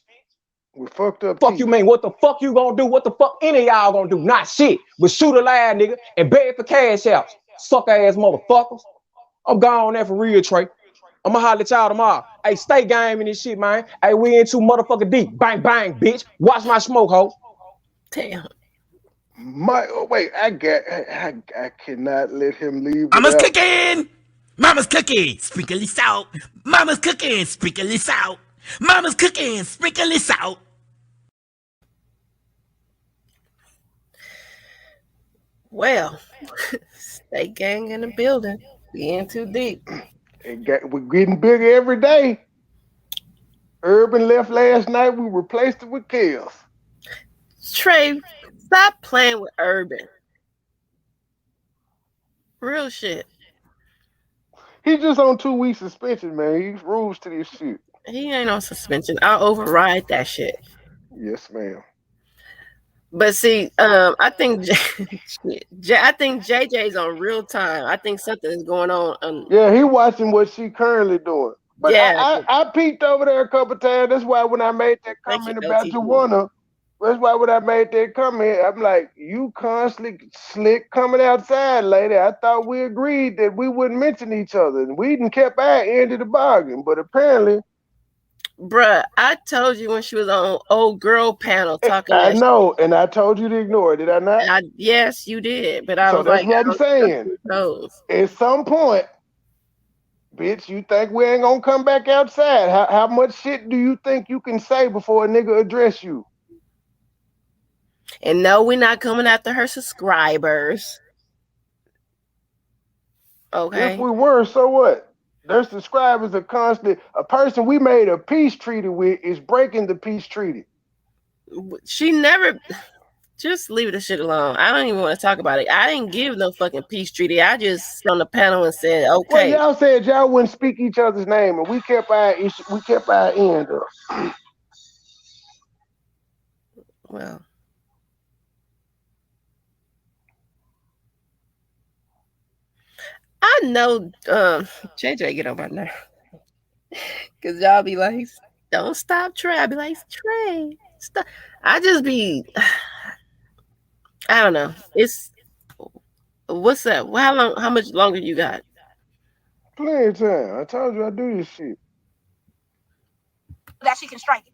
With fucked up Fuck teeth. you mean, what the fuck you gonna do? What the fuck any of y'all gonna do? Not shit, but shoot a lie, nigga, and beg for cash outs. Suck ass motherfuckers. I'm gone there for real, Trey. I'ma holler at y'all tomorrow. Hey, stay gaming this shit, man. Hey, we in too motherfucking deep. Bang, bang, bitch. Watch my smoke, ho. Damn. Wait, I cannot let him leave Mama's without. cooking! Mama's cooking! Sprinkly salt! Mama's cooking! Sprinkly salt! Mama's cooking! Sprinkly salt! Well, stay gang in the building. We in too deep. We're getting bigger every day. Urban left last night. We replaced it with Chaos. Trey, stop playing with Urban. Real shit. He just on 2 weeks suspension, man. He's rules to this shit. He ain't on suspension. I'll override that shit. Yes, ma'am. But see, I think I think JJ's on real time. I think something is going on. Yeah, he watching what she currently doing. But Yeah, I peeked over there a couple times. That's why when I made that thank you, comment about LTD. Joanna, that's why when I made that comment, I'm like, you constantly slick coming outside, lady. I thought we agreed that we wouldn't mention each other. And we didn't kept our end of the bargain. But apparently, bruh, I told you when she was on old girl panel talking I that know, and I told you to ignore it, did I not? yes, you did. But I So was that's like, what I'm saying. At some point, bitch, you think we ain't gonna come back outside? How much shit do you think you can say before a nigga address you? And no, we're not coming after her subscribers. Okay. If we were, so what? Their subscribers are constant. A person we made a peace treaty with is breaking the peace treaty. She never. Just leave the shit alone. I don't even want to talk about it. I didn't give no fucking peace treaty. I just on the panel and said, okay. Well, y'all said y'all wouldn't speak each other's name, and we kept our issue. We kept our end up. Well, I know JJ get on my nerve. Cause y'all be like, don't stop Trey. I be like, Trey, stop. I just be I don't know. It's what's that? How much longer you got? Plenty of time. I told you I do this shit. That she can strike it.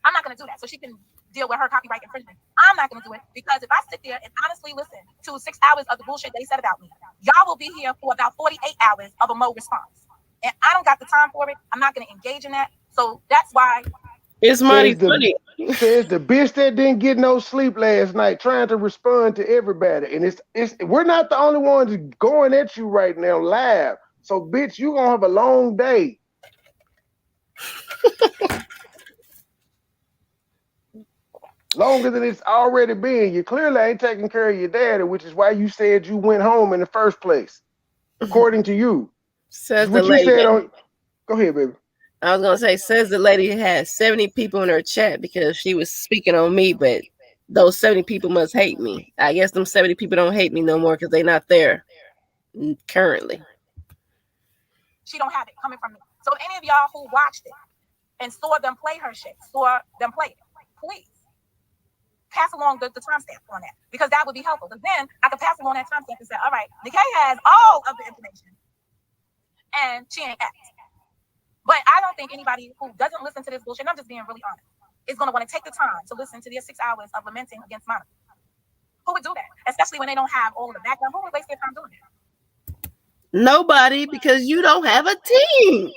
I'm not gonna do that. So she can deal with her copyright infringement. I'm not gonna do it because if I sit there and honestly listen to 6 hours of the bullshit they said about me, y'all will be here for about 48 hours of a Mo response. And I don't got the time for it. I'm not gonna engage in that. So that's why it's money. Says the bitch that didn't get no sleep last night trying to respond to everybody. And it's we're not the only ones going at you right now live. So bitch, you gonna have a long day. Longer than it's already been. You clearly ain't taking care of your daddy, which is why you said you went home in the first place. According to you. Says what the you lady. said on. Go ahead, baby. I was gonna say, says the lady had 70 people in her chat because she was speaking on me, but those 70 people must hate me. I guess them 70 people don't hate me no more because they're not there currently. She don't have it coming from me. So any of y'all who watched it and saw them play her shit, saw them play it, please pass along the timestamp on that, because that would be helpful. Because then I could pass along that timestamp and say, all right, Nikkei has all of the information and she ain't asked. But I don't think anybody who doesn't listen to this bullshit, and I'm just being really honest, is going to want to take the time to listen to their 6 hours of lamenting against Monica. Who would do that? Especially when they don't have all of the background. Who would waste their time doing that? Nobody, because you don't have a team.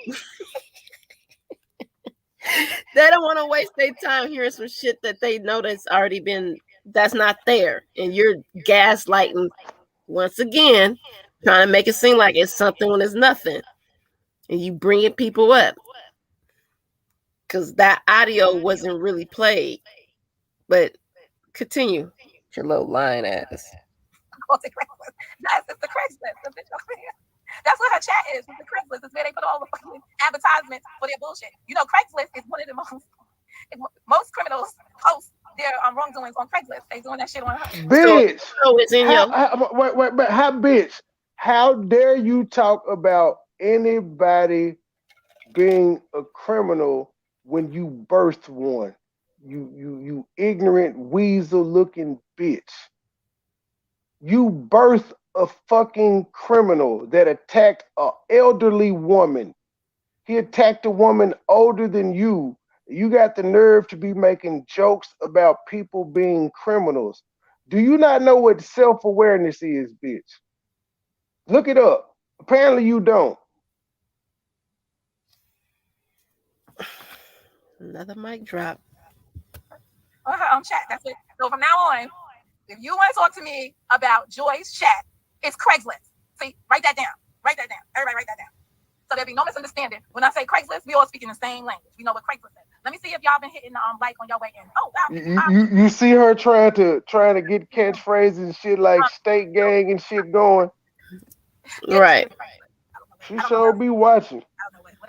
They don't want to waste their time hearing some shit that they know that's not there. And you're gaslighting once again, trying to make it seem like it's something when it's nothing. And you bringing people up. Because that audio wasn't really played. But continue. Your little lying ass. That's the Craigslist. The bitch over here. That's what her chat is. The Craigslist is where they put all the fucking advertisements for their bullshit. You know, Craigslist is one of the most criminals post their wrongdoings on Craigslist. They doing that shit on her. Bitch. So it's in your Bitch, how dare you talk about anybody being a criminal when you birthed one? You ignorant weasel looking bitch. You birthed a fucking criminal that attacked an elderly woman. He attacked a woman older than you. You got the nerve to be making jokes about people being criminals. Do you not know what self-awareness is, bitch? Look it up. Apparently you don't. Another mic drop. Chat. That's it. So from now on, if you want to talk to me about Joy's chat, it's Craigslist. See, write that down. Write that down. Everybody write that down. So there'll be no misunderstanding. When I say Craigslist, we all speaking the same language. We know what Craigslist is. Let me see if y'all been hitting the like on your way in. Oh wow. You see her trying to get catchphrases and shit like state gang and shit going. Right. She sure be watching.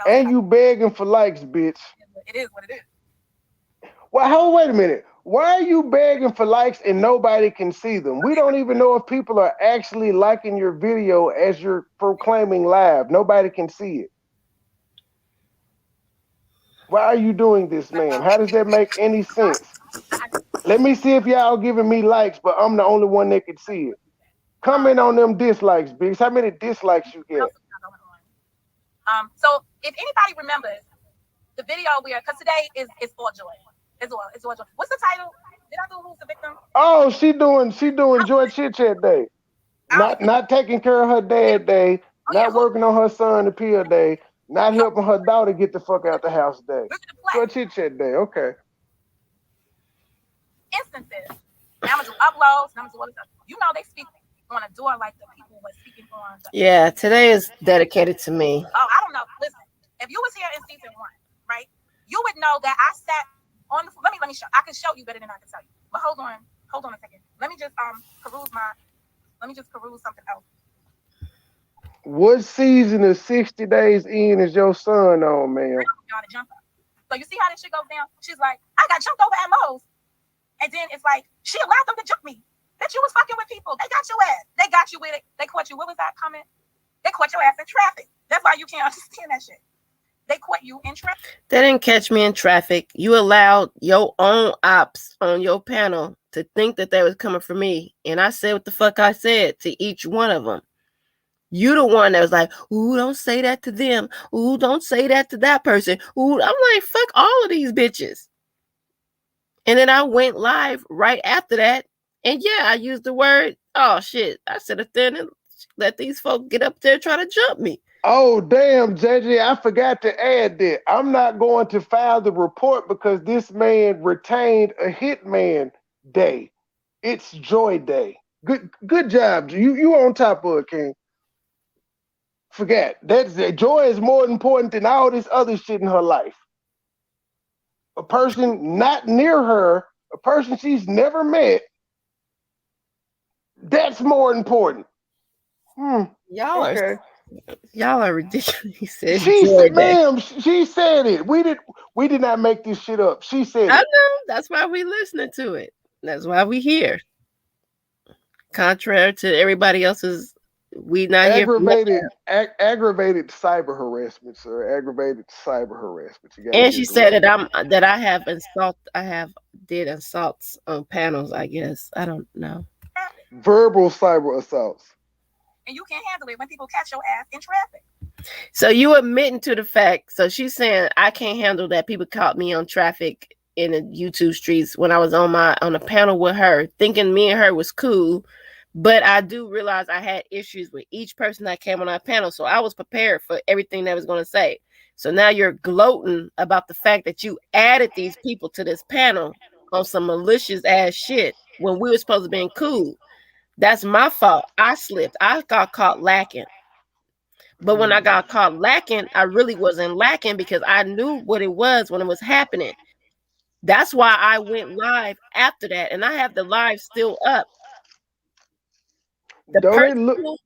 And you begging for likes, bitch. It is what it is. Well, wait a minute. Why are you begging for likes and nobody can see them? We don't even know if people are actually liking your video as you're proclaiming live. Nobody can see it. Why are you doing this, ma'am? How does that make any sense? Let me see if y'all giving me likes, but I'm the only one that can see it. Comment on them dislikes, bitch. How many dislikes you get? So if anybody remembers the video because today is all joy. It's all joy. What's the title? Did I do Who's the Victim? Oh, she doing Joy Chit Chat Day. Not taking care of her dad day, not working on her son appeal day, not helping her daughter get the fuck out the house day. Joy Chit Chat Day, okay. Instances. Now I'm gonna do uploads, and I'm gonna do all this stuff. You know they speak on a door like the people were speaking on. Yeah, today is dedicated to me. Oh, I don't know. Listen, if you was here in season 1, right, you would know that I sat on the. Let me show. I can show you better than I can tell you. But hold on a second. Let me just peruse something else. What season of 60 Days In is your son on, man? So you see how this shit goes down? She's like, I got jumped over at Moe's. And then it's like, she allowed them to jump me. That you was fucking with people. They got your ass. They got you with it. They caught you. What was that comment? They caught your ass in traffic. That's why you can't understand that shit. They caught you in traffic. They didn't catch me in traffic. You allowed your own ops on your panel to think that they was coming for me. And I said what the fuck I said to each one of them. You the one that was like, ooh, don't say that to them. Ooh, don't say that to that person. Ooh, I'm like, fuck all of these bitches. And then I went live right after that. And yeah, I used the word, oh shit. I said it then and let these folks get up there trying to jump me. Oh, damn, JJ, I forgot to add that. I'm not going to file the report because this man retained a hitman day. It's Joy Day. Good job. You on top of it, King. Forget. Joy is more important than all this other shit in her life. A person not near her, a person she's never met, that's more important. Y'all are ridiculous. He said, ma'am, she said it. We did not make this shit up. She said it. I know. That's why we listening to it. That's why we here. Contrary to everybody else's We not here for nothing. Aggravated cyber harassment, sir. Aggravated cyber harassment. You got to And get she it said right. that I have did assaults on panels, I guess. I don't know. Verbal cyber assaults. And you can't handle it when people catch your ass in traffic. So you admitting to the fact. So she's saying I can't handle that people caught me on traffic in the YouTube streets when I was on a panel with her, thinking me and her was cool. But I do realize I had issues with each person that came on our panel. So I was prepared for everything that I was going to say. So now you're gloating about the fact that you added these people to this panel on some malicious ass shit when we were supposed to be cool. That's my fault. I slipped. I got caught lacking. But when I got caught lacking, I really wasn't lacking because I knew what it was when it was happening. That's why I went live after that. And I have the live still up.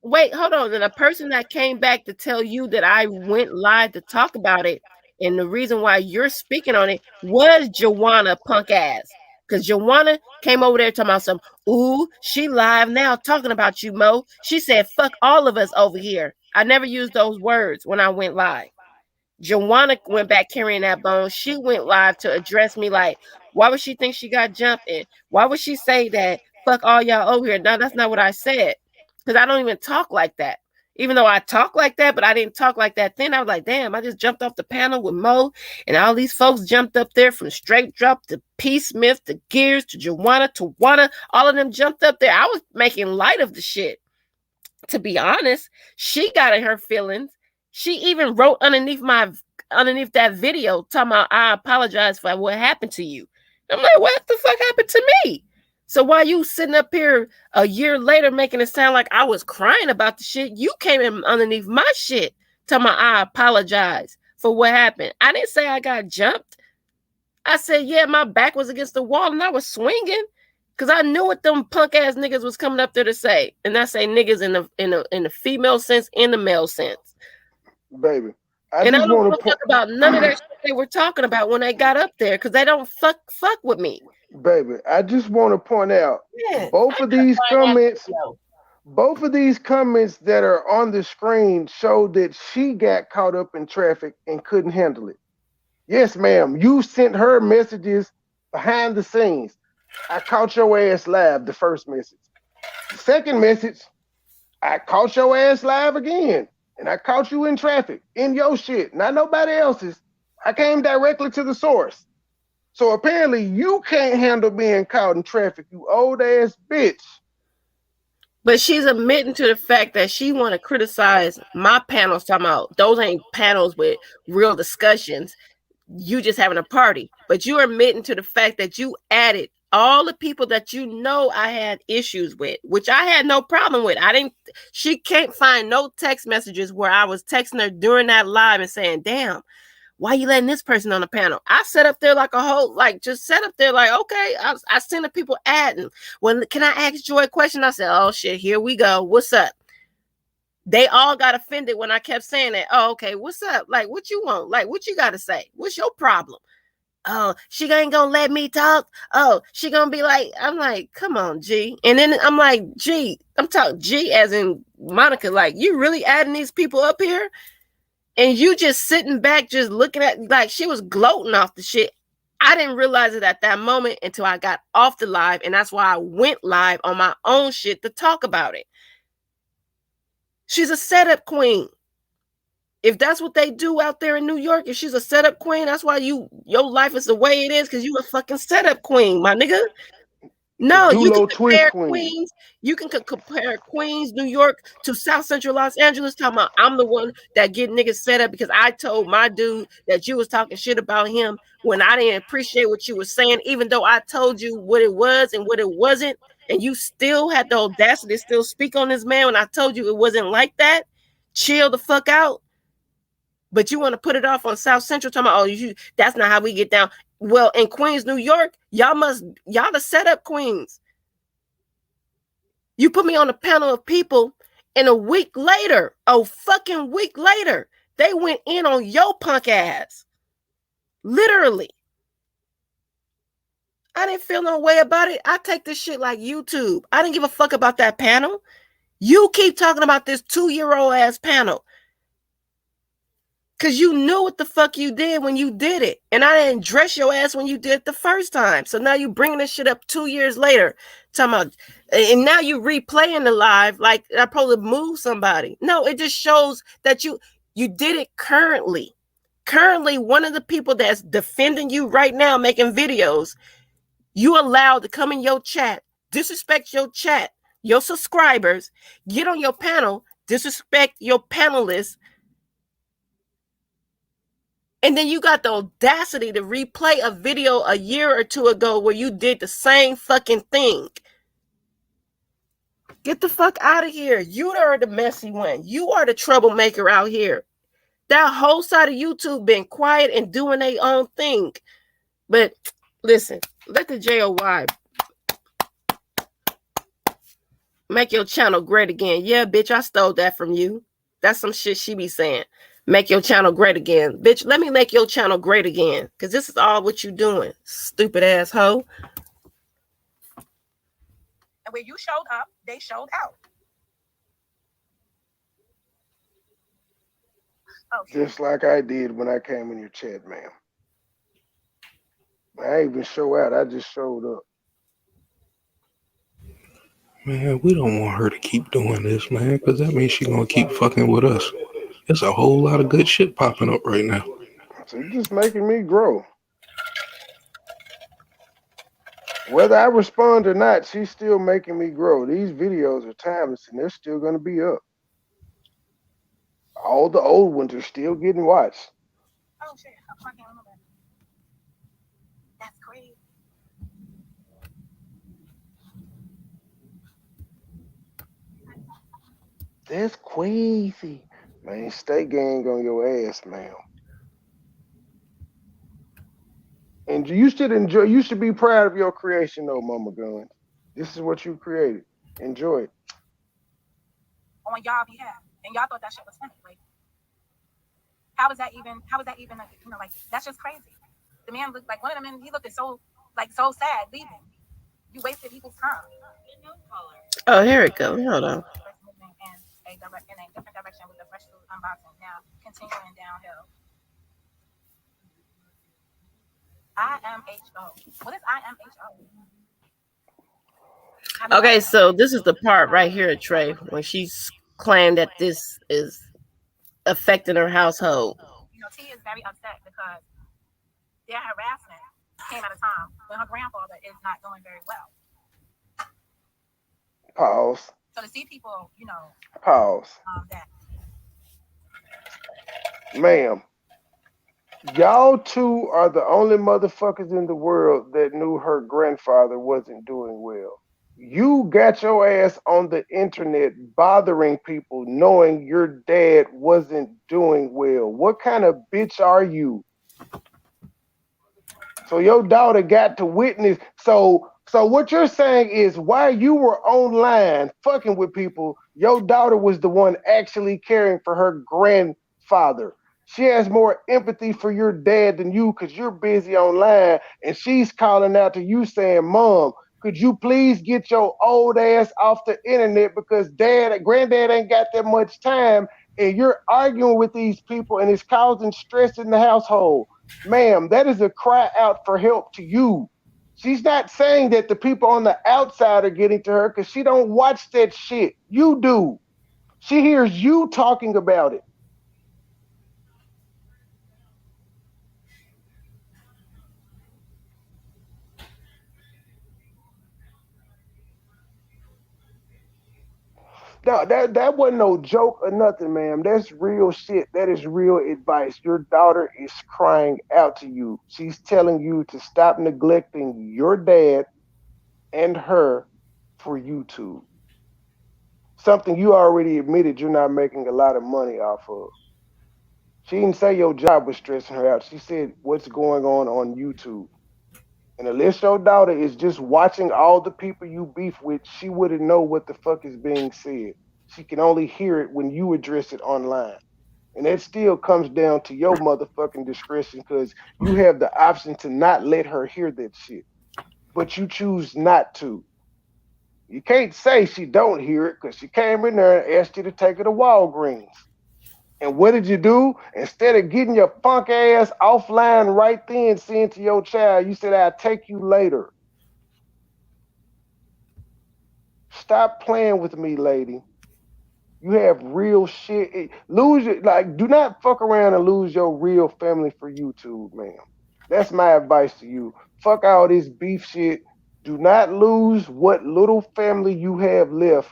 Wait, hold on. And the person that came back to tell you that I went live to talk about it, and the reason why you're speaking on it was Joanna punk ass. Because Joanna came over there talking about some, ooh, she live now talking about you, Mo. She said, fuck all of us over here. I never used those words when I went live. Joanna went back carrying that bone. She went live to address me like, why would she think she got jumped in? Why would she say that, fuck all y'all over here? No, that's not what I said. Because I don't even talk like that. Even though I talk like that, but I didn't talk like that then. I was like, damn, I just jumped off the panel with Mo, and all these folks jumped up there from Straight Drop to P. Smith to Gears to Joanna to Wanna. All of them jumped up there. I was making light of the shit. To be honest, she got in her feelings. She even wrote underneath that video talking about, I apologize for what happened to you. I'm like, what the fuck happened to me? So while you sitting up here a year later making it sound like I was crying about the shit, you came in underneath my shit talking about I apologize for what happened. I didn't say I got jumped. I said, yeah, my back was against the wall and I was swinging because I knew what them punk ass niggas was coming up there to say. And I say niggas in the female sense, in the male sense. Baby. I don't want to talk about none of that shit they were talking about when they got up there because they don't fuck with me. Baby, I just want to point out both of these comments that are on the screen show that she got caught up in traffic and couldn't handle it. Yes, ma'am. You sent her messages behind the scenes. I caught your ass live, the first message. The second message, I caught your ass live again. And I caught you in traffic, in your shit, not nobody else's. I came directly to the source. So apparently you can't handle being caught in traffic, you old ass bitch. But she's admitting to the fact that she want to criticize my panels, talking about those ain't panels with real discussions. You just having a party. But you're admitting to the fact that you added all the people that you know I had issues with, which I had no problem with. She can't find no text messages where I was texting her during that live and saying, damn, why you letting this person on the panel? I sat up there like a whole, just sat up there like, okay, I seen the people adding. When can I ask Joy a question? I said, oh shit, here we go. What's up? They all got offended when I kept saying that. Oh, okay, what's up? Like, what you want? Like, what you got to say? What's your problem? Oh, she ain't gonna let me talk. Oh, she gonna be like, I'm like, come on, G. And then I'm like, G, I'm talking G as in Monica, like, you really adding these people up here? And you just sitting back, just looking at, like, she was gloating off the shit. I didn't realize it at that moment until I got off the live. And that's why I went live on my own shit to talk about it. She's a setup queen. If that's what they do out there in New York, if she's a setup queen, that's why your life is the way it is, because you a fucking setup queen, my nigga. No, you can compare Queens. You can compare Queens, New York to South Central Los Angeles. Talking about I'm the one that get niggas set up because I told my dude that you was talking shit about him when I didn't appreciate what you were saying, even though I told you what it was and what it wasn't, and you still had the audacity to still speak on this man when I told you it wasn't like that. Chill the fuck out. But you want to put it off on South Central, talking about, oh, that's not how we get down. Well, in Queens, New York, y'all the setup queens. You put me on a panel of people, and a fucking week later, they went in on your punk ass. Literally. I didn't feel no way about it. I take this shit like YouTube. I didn't give a fuck about that panel. You keep talking about this 2-year-old ass panel. Because you knew what the fuck you did when you did it. And I didn't dress your ass when you did it the first time. So now you bringing this shit up 2 years later. Talking about, and now you replaying the live like I probably moved somebody. No, it just shows that you did it currently. Currently, one of the people that's defending you right now making videos, you allowed to come in your chat, disrespect your chat, your subscribers, get on your panel, disrespect your panelists, and then you got the audacity to replay a video a year or two ago where you did the same fucking thing. Get the fuck out of here. You are the messy one. You are the troublemaker out here. That whole side of YouTube been quiet and doing their own thing. But listen, let the JOY make your channel great again. Yeah, bitch, I stole that from you. That's some shit she be saying. Make your channel great again. Bitch, let me make your channel great again. Because this is all what you doing. Stupid ass hoe. And where you showed up, they showed out. Okay. Just like I did when I came in your chat, ma'am. I ain't even show out. I just showed up. Man, we don't want her to keep doing this, man, because that means she's going to keep fucking with us. There's a whole lot of good shit popping up right now. So you're just making me grow. Whether I respond or not, she's still making me grow. These videos are timeless and they're still going to be up. All the old ones are still getting watched. Oh shit, I can't remember. That's crazy. That's crazy. Man, stay gang on your ass, ma'am. And you should be proud of your creation though, Mama Gun. This is what you created. Enjoy it. On y'all behalf. And y'all thought that shit was funny. Like, how is that even, like, that's just crazy. The man looked like one of the men, he looked so sad leaving. You wasted people's time. Oh, here it goes. Hold on. In a different direction with the fresh food unboxing. Now, continuing downhill. IMHO. What is IMHO? Okay, so this is the part right here, Trey, when she's claimed that this is affecting her household. You know, T is very upset because their harassment came at a time when her grandfather is not doing very well. Pause. So to see people, you know, pause. That. Ma'am, y'all two are the only motherfuckers in the world that knew her grandfather wasn't doing well. You got your ass on the internet bothering people knowing your dad wasn't doing well. What kind of bitch are you? So your daughter got to witness. So what you're saying is while you were online fucking with people, your daughter was the one actually caring for her grandfather. She has more empathy for your dad than you because you're busy online, and she's calling out to you saying, Mom, could you please get your old ass off the internet because granddad ain't got that much time, and you're arguing with these people and it's causing stress in the household. Ma'am, that is a cry out for help to you. She's not saying that the people on the outside are getting to her because she don't watch that shit. You do. She hears you talking about it. No, that wasn't no joke or nothing, ma'am. That's real shit. That is real advice. Your daughter is crying out to you. She's telling you to stop neglecting your dad and her for YouTube. Something you already admitted you're not making a lot of money off of. She didn't say your job was stressing her out. She said what's going on YouTube. And unless your daughter is just watching all the people you beef with, she wouldn't know what the fuck is being said. She can only hear it when you address it online. And that still comes down to your motherfucking discretion because you have the option to not let her hear that shit. But you choose not to. You can't say she don't hear it because she came in there and asked you to take her to Walgreens. And what did you do? Instead of getting your punk ass offline right then, saying to your child, you said, I'll take you later. Stop playing with me, lady. You have real shit. Lose your, like, do not fuck around and lose your real family for YouTube, man. That's my advice to you. Fuck all this beef shit. Do not lose what little family you have left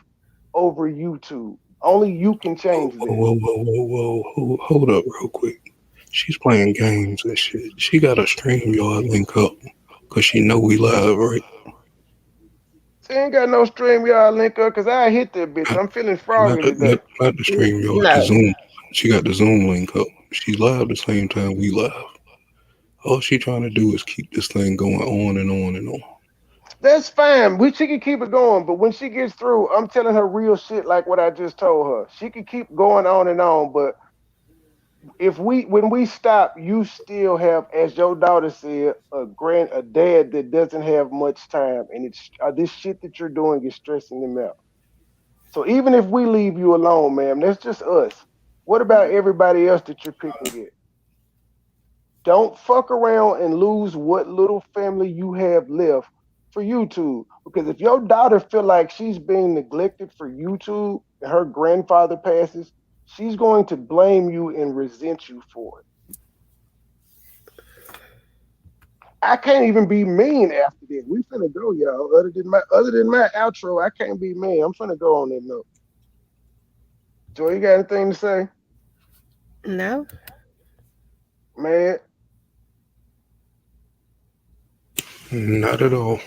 over YouTube. Only you can change that. Whoa. Hold up real quick. She's playing games and shit. She got a StreamYard link up because she know we live, right? She ain't got no StreamYard link up because I hit that bitch. I'm feeling froggy today. Not the StreamYard, No. the Zoom. She got the Zoom link up. She live the same time we live. All she trying to do is keep this thing going on and on and on. That's fine. She can keep it going, but when she gets through, I'm telling her real shit like what I just told her. She can keep going on and on, but when we stop, you still have, as your daughter said, a dad that doesn't have much time, and it's this shit that you're doing is stressing them out. So even if we leave you alone, ma'am, that's just us. What about everybody else that you're picking at? Don't fuck around and lose what little family you have left for YouTube. Because if your daughter feel like she's being neglected for YouTube and her grandfather passes, she's going to blame you and resent you for it. I can't even be mean after this. We finna go, y'all. Other than my outro, I can't be mean. I'm finna go on that note. Joy, you got anything to say? No. Man. Not at all.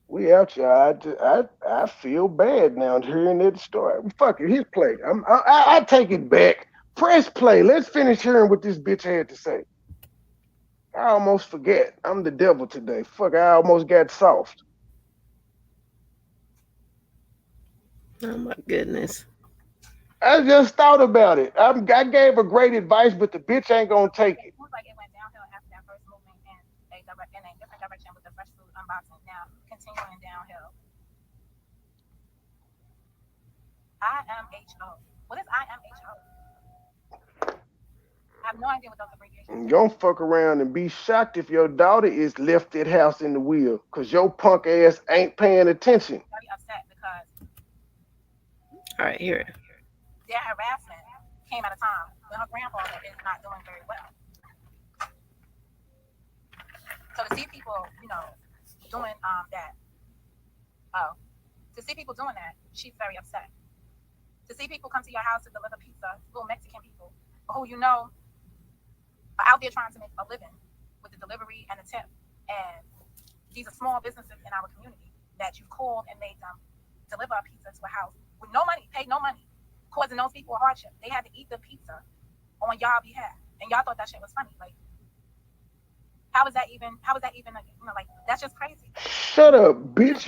We out, y'all. I feel bad now hearing that story. Fuck it, his play. I take it back. Press play. Let's finish hearing what this bitch had to say. I almost forget. I'm the devil today. Fuck, I almost got soft. Oh my goodness. I just thought about it. I gave her great advice, but the bitch ain't gonna take it. It was like it went downhill after that first movement in a different direction with the fresh food unboxing. Now continuing downhill. IMHO. What is IMHO? I have no idea what those abbreviations. Don't fuck around and be shocked if your daughter is left at house in the wheel, cause your punk ass ain't paying attention. Very upset because All right, here. their harassment came at a time when her grandfather is not doing very well. So to see people, doing that, to see people doing that, she's very upset. To see people come to your house to deliver pizza, little Mexican people who are out there trying to make a living with the delivery and the tip. And these are small businesses in our community that you called and made them deliver a pizza to a house with no money, paid no money, causing those people hardship. They had to eat the pizza on y'all behalf, and y'all thought that shit was funny. Like, how is that even? Like, that's just crazy. Shut up, bitch!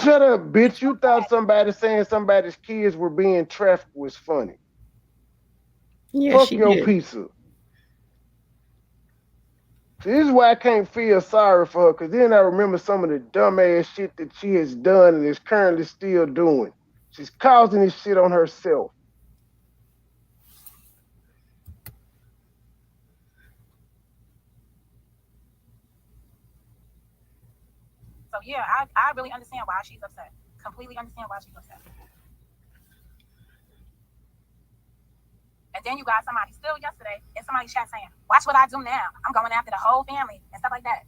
Shut up, bitch! You thought somebody saying somebody's kids were being trafficked was funny. Yeah, Fuck she your did. pizza. See, this is why I can't feel sorry for her, because then I remember some of the dumbass shit that she has done and is currently still doing. She's causing this shit on herself. So yeah, I really understand why she's upset. Completely understand why she's upset. And then you got somebody still yesterday in somebody's chat saying, "Watch what I do now. I'm going after the whole family," and stuff like that.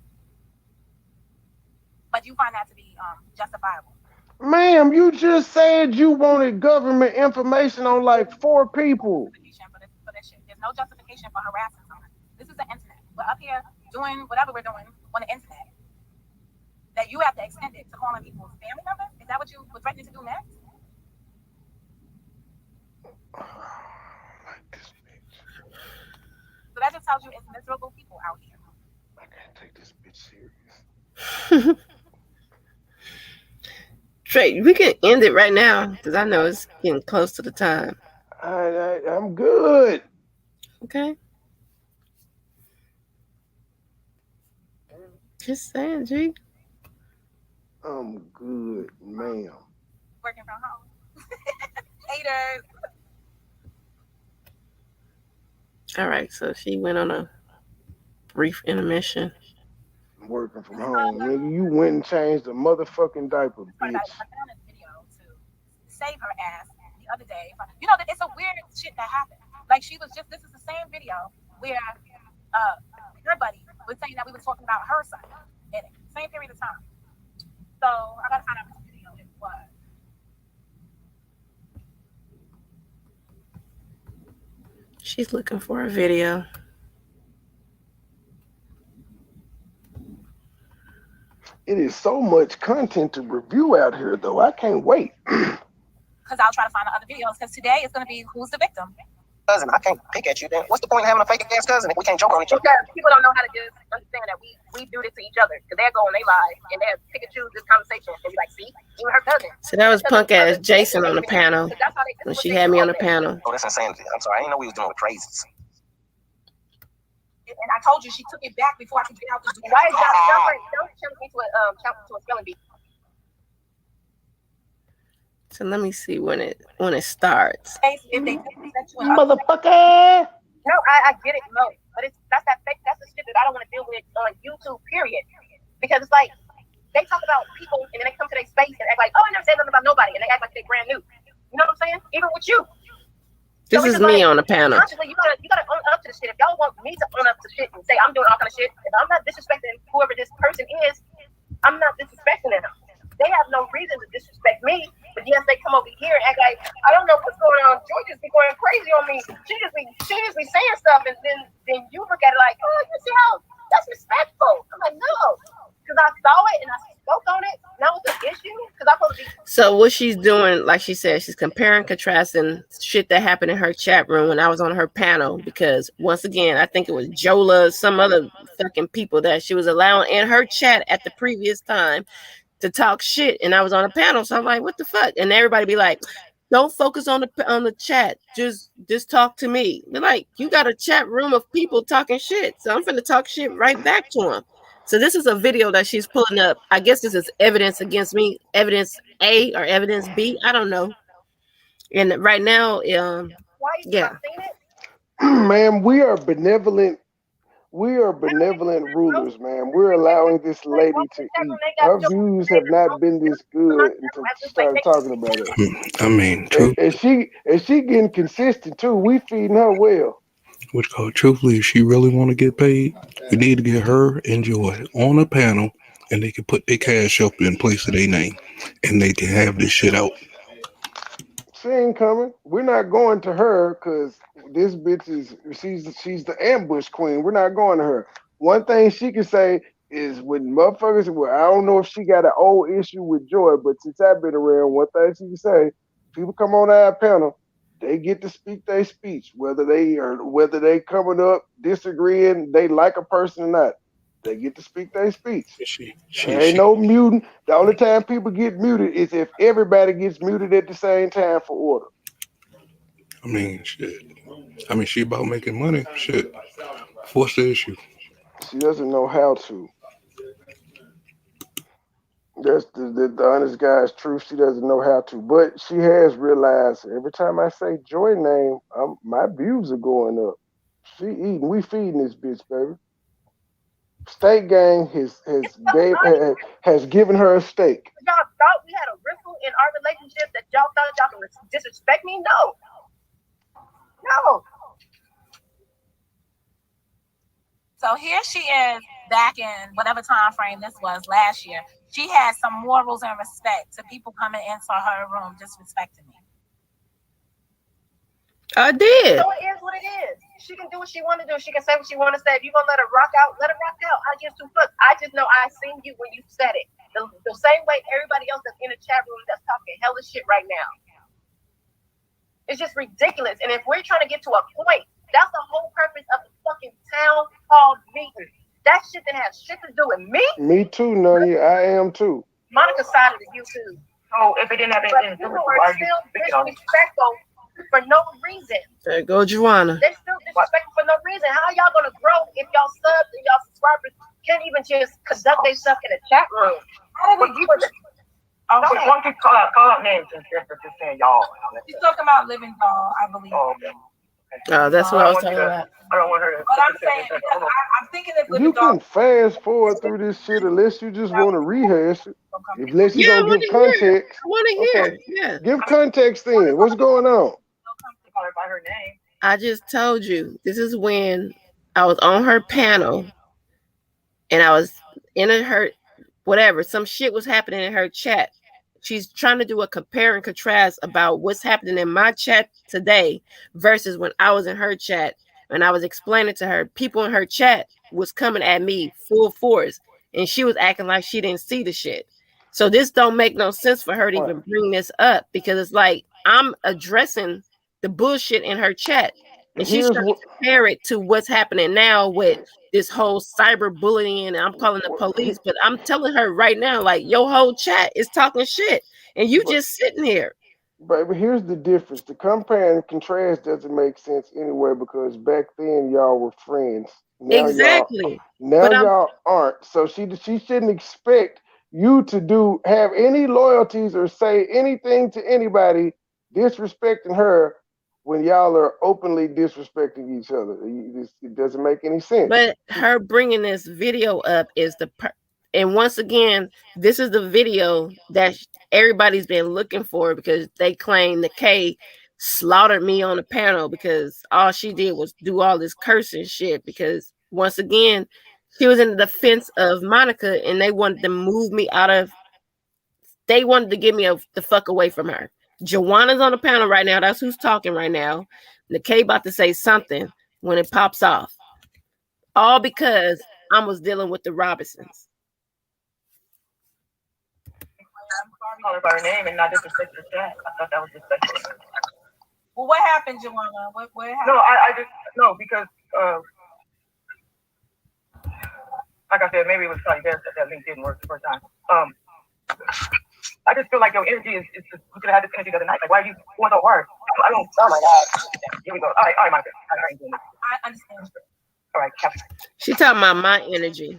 But you find that to be justifiable. Ma'am, you just said you wanted government information on like 4 people. For this shit. There's no justification for harassing someone. This is the internet. We're up here doing whatever we're doing on the internet. That you have to extend it to calling people's family members? Is that what you were threatening to do next? Like this bitch. So that just tells you it's miserable people out here. I can't take this bitch serious. Trey, we can end it right now because I know it's getting close to the time. I'm good. Okay. Just saying, G. I'm good, ma'am. Working from home. Haters. All right, so she went on a brief intermission. Working from home, nigga. You went and changed the motherfucking diaper, bitch. I found this video to save her ass the other day. You know, it's a weird shit that happened. Like she was just, this is the same video where her buddy was saying that we were talking about her son in it. Same period of time. So I gotta find out which video it was. She's looking for a video. It is so much content to review out here, though. I can't wait. Because I'll try to find the other videos. Because today is going to be who's the victim. Cousin, I can't pick at you. Then what's the point of having a fake ass cousin if we can't joke on each other? Because people don't know how to just understand that we do this to each other. Because they'll go and they lie and they'll pick and choose this conversation and be like, see, even her cousin. So that was punk ass Jason on the panel when she had me on the panel. Oh, that's insanity. I'm sorry. I didn't know we was doing with crazies. And I told you she took it back before I could get out the door. Why is y'all don't challenge me to a spelling bee? So let me see when it starts. If they Motherfucker! No, I get it, no. But that's the shit that I don't want to deal with on YouTube, period. Because it's like they talk about people and then they come to their space and act like, oh, I never said nothing about nobody, and they act like they're brand new. You know what I'm saying? Even with you. This is me on the panel. Consciously, you gotta own up to the shit. If y'all want me to own up to shit and say I'm doing all kind of shit, if I'm not disrespecting whoever this person is, I'm not disrespecting them. They have no reason to disrespect me, but yes, they come over here and act like I don't know what's going on. George just be going crazy on me. She just be saying stuff, and then you look at it like, oh, you see how that's respectful. I'm like, no, because I saw it and I spoke on it. Now it's an issue because I'm supposed to be. So what she's doing, like she said, she's comparing, contrasting shit that happened in her chat room when I was on her panel. Because once again, I think it was Jola, some other fucking people that she was allowing in her chat at the previous time to talk shit, and I was on a panel, so I'm like, what the fuck? And everybody be like, don't focus on the chat, just talk to me. They're like, you got a chat room of people talking shit, so I'm finna talk shit right back to them. So this is a video that she's pulling up. I guess this is evidence against me, evidence A or evidence B, I don't know. And right now, yeah. Man, we are benevolent. We are benevolent rulers, man. We're allowing this lady to eat. Her views have not been this good until she started talking about it. I mean, and she getting consistent too. We feeding her well. Which called truthfully, if she really want to get paid, we need to get her and Joy on a panel, and they can put their cash up in place of their name, and they can have this shit out. She ain't coming. We're not going to her because this bitch she's the ambush queen. We're not going to her. One thing she can say is when motherfuckers, well, I don't know if she got an old issue with Joy, but since I've been around, one thing she can say, people come on our panel, they get to speak their speech, whether they coming up disagreeing, they like a person or not. They get to speak their speech. There ain't no muting. The only time people get muted is if everybody gets muted at the same time for order. I mean, shit. I mean, she about making money. Shit. What's the issue? She doesn't know how to. That's the honest guy's truth. She doesn't know how to. But she has realized every time I say Joy name, my views are going up. She eating. We feeding this bitch, baby. Steak Gang has given her a steak. Y'all thought we had a ripple in our relationship that y'all thought y'all could disrespect me? No. So here she is back in whatever time frame this was last year. She had some morals and respect to people coming into her room disrespecting me. I did. So it is what it is. She can do what she want to do. She can say what she want to say. If you're going to let her rock out, let her rock out. I give two fucks. I just know I seen you when you said it. The same way everybody else that's in the chat room that's talking hella shit right now. It's just ridiculous. And if we're trying to get to a point, that's the whole purpose of the fucking town hall meeting. That shit that has shit to do with me. Me too, Nani. I am too. Monica sided with you too. Oh, if it didn't have anything to do with you, are still disrespectful for no reason. There go Joanna. They're still disrespectful for no reason. How y'all gonna grow if y'all subs and y'all subscribers can't even just conduct themselves in a chat room? How did we get? Okay. Why don't you call out names instead of just saying y'all? She's talking about living doll, I believe. Oh, okay. Oh, that's what I was talking about. I don't want her to. But I'm saying, because I'm thinking if living You doll. can fast forward through this shit unless you just want to rehash it. Unless you Yeah, I don't want give to hear. context. I want to hear. Okay. Yeah. Give context then. What's going on? Call her by her name. I just told you. This is when I was on her panel, and I was in her whatever. Some shit was happening in her chat. She's trying to do a compare and contrast about what's happening in my chat today versus when I was in her chat. And I was explaining to her, people in her chat was coming at me full force, and she was acting like she didn't see the shit. So this don't make no sense for her to even bring this up, because it's like I'm addressing the bullshit in her chat, and she's trying to compare it to what's happening now with this whole cyberbullying, and I'm calling the police. But I'm telling her right now, like, your whole chat is talking shit, and you just sitting here. But here's the difference. The compare and contrast doesn't make sense anyway, because back then y'all were friends. Now Exactly. y'all aren't. So she shouldn't expect you to have any loyalties or say anything to anybody disrespecting her when y'all are openly disrespecting each other. It doesn't make any sense. But her bringing this video up is and once again, this is the video that everybody's been looking for, because they claim the K slaughtered me on the panel because all she did was do all this cursing shit, because once again, she was in the defense of Monica, and they wanted to move me they wanted to get me the fuck away from her. Joanna's on the panel right now. That's who's talking right now. The K about to say something when it pops off. All because I was dealing with the Robinsons. Call her by her name and not disrespect her chat. I thought that was disrespectful. Well, what happened, Joanna? What happened? No, I just because like I said, maybe it was probably best that link didn't work the first time. I just feel like your energy is you could have had this energy the other night. Like, why are you going so hard? I don't. Oh my God. Here we go. All right, Micah. I understand. All right, Captain. She talking about my energy.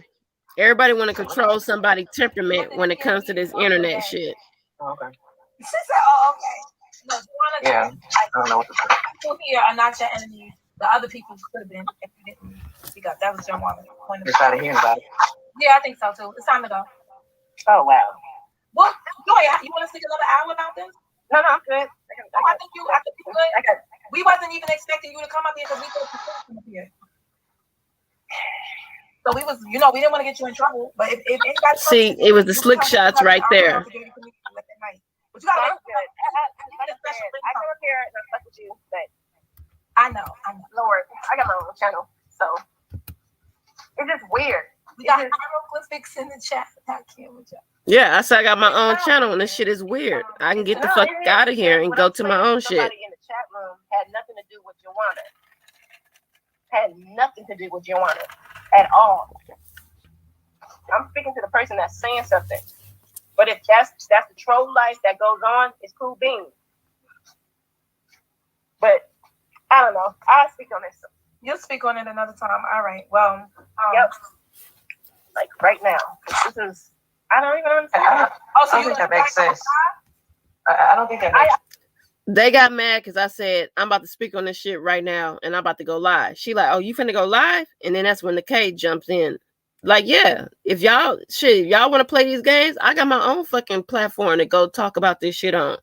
Everybody want to control somebody's temperament when it comes to this internet shit. Oh, okay. She said, "Oh, okay." No, Joanna. Yeah. I don't know what to say. People here are not your enemies. The other people could have been if you didn't speak up. That was Joanna's point of view. You're tired of hearing about it. Yeah, I think so too. It's time to go. Oh wow. Well, Joy, you want to speak another hour about this? No, I'm good. I think you good. We wasn't even expecting you to come up here because we thought you could come up here. So we was, we didn't want to get you in trouble. But if anybody see, it was the slick shots right there. But you gotta I come up here and I fuck with you, but I know. Lord, I got my own channel, so it's just weird. We got hieroglyphics in the chat. I can't with you. Yeah, I said I got my own channel, and this shit is weird. I can get the fuck out of here and go to my own shit. Somebody in the chat room had nothing to do with Joanna. Had nothing to do with Joanna at all. I'm speaking to the person that's saying something. But if that's the troll life that goes on, it's cool beans. But I don't know. I'll speak on this. You'll speak on it another time. All right. Well, yep. Like right now. This is, I don't even understand. I don't think that makes sense. I don't think that makes sense. They got mad because I said, I'm about to speak on this shit right now, and I'm about to go live. She like, oh, you finna go live? And then that's when the K jumps in. Like, yeah, if y'all want to play these games, I got my own fucking platform to go talk about this shit on.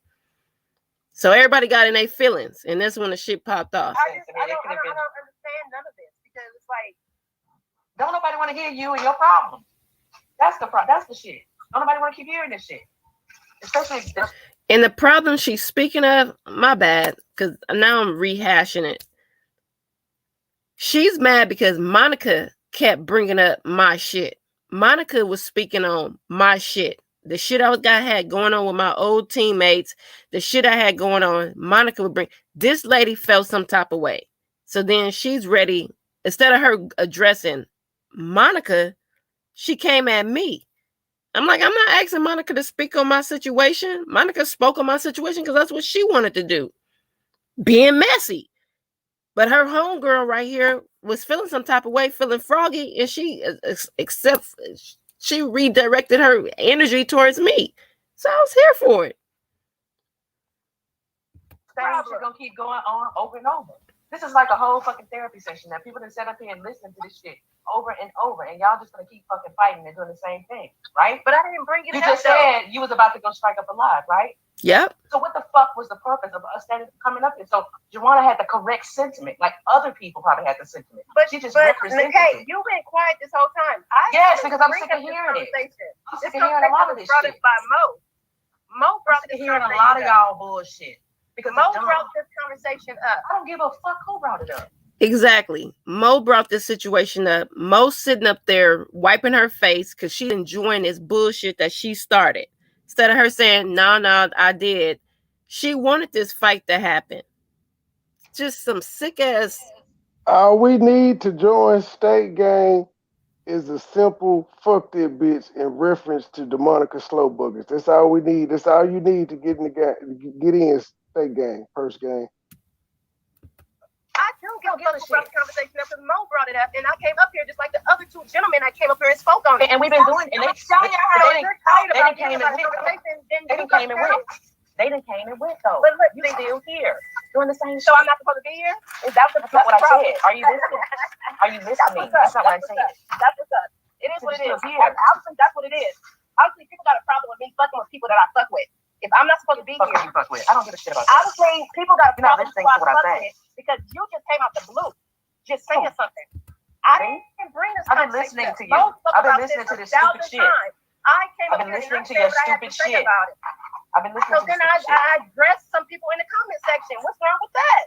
So everybody got in their feelings, and that's when the shit popped off. I don't understand none of this, because it's like, don't nobody want to hear you and your problem. That's the problem. That's the shit. Don't nobody want to keep hearing this shit. Especially this. And the problem she's speaking of, my bad, because now I'm rehashing it. She's mad because Monica kept bringing up my shit. Monica was speaking on my shit. The shit had going on with my old teammates, the shit I had going on, Monica would bring. This lady felt some type of way. So then she's ready. Instead of her addressing Monica, she came at me. I'm like, I'm not asking Monica to speak on my situation. Monica spoke on my situation because that's what she wanted to do. Being messy. But her homegirl right here was feeling some type of way, feeling froggy, and she she redirected her energy towards me. So I was here for it. Things are gonna keep going on over and over. This is like a whole fucking therapy session that people can sit up here and listen to this shit over and over, and y'all just gonna keep fucking fighting and doing the same thing, right? But I didn't bring it You up. just said you was about to go strike up a live, right? Yep. So what the fuck was the purpose of us coming up here? So Joanna had the correct sentiment, like other people probably had the sentiment. But she just but represented Nikay, it. you've been quiet this whole time. Yes, because I'm sick of hearing it. I'm sick of hearing a lot of this brought shit. By Mo. Mo brought I'm sick of hearing a lot of y'all bullshit. Because Mo brought this conversation up. I don't give a fuck who brought it up. Exactly. Mo brought this situation up. Mo sitting up there wiping her face because she's enjoying this bullshit that she started. Instead of her saying, no, I did. She wanted this fight to happen. Just some sick ass. All we need to join State Gang is a simple fuck that bitch in reference to DEMONICA slow boogers. That's all we need. That's all you need to get in the game, get in State Gang, first gang. I don't give a fuck about the conversation up because Mo brought it up, and I came up here just like the other two gentlemen. I came up here and spoke on it, and we've been doing. And they didn't came and went. They didn't came and went though. But look, you still here doing the same. So I'm not supposed to be here. Is that what I said? Are you listening? Are you listening? That's not what I said. That's what's up. It is what it is. Here. Obviously, that's what it is. Obviously, people got a problem with me fucking with people that I fuck with. If I'm not supposed to be here, you fuck with. I don't give a shit about that. Obviously, people got a problem with what I'm saying because you just came out the blue, just saying something. I didn't bring this. I've been listening to you. I've been listening to this stupid shit. I came I've been listening to your stupid shit. I've been listening to then I addressed some people in the comment section. What's wrong with that?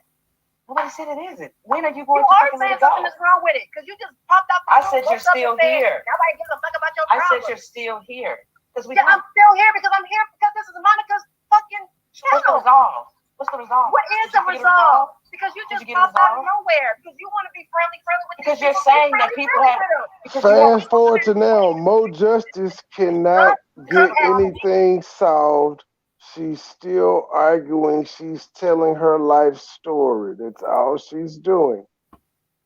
Nobody said it isn't. When are you going to saying something is wrong with it because you just popped out. I said you're still here. Nobody gives a fuck about your problem. I said you're still here because we. I'm still here because I'm here because this is Monica's fucking channel. What's the resolve? What is the resolve? Because you just popped out of nowhere because you want to be friendly with because you're saying that people have. Fast forward to now, Mo Justice cannot get anything solved. She's still arguing. She's telling her life story. That's all she's doing.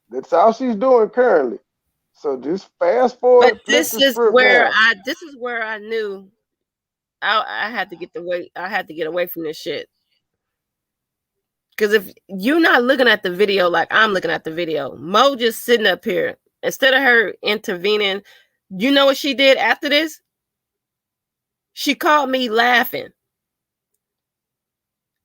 That's all she's doing currently. So just fast forward. But this is where I knew I had to get away from this shit. Because if you're not looking at the video like I'm looking at the video, Mo just sitting up here. Instead of her intervening, you know what she did after this? She called me laughing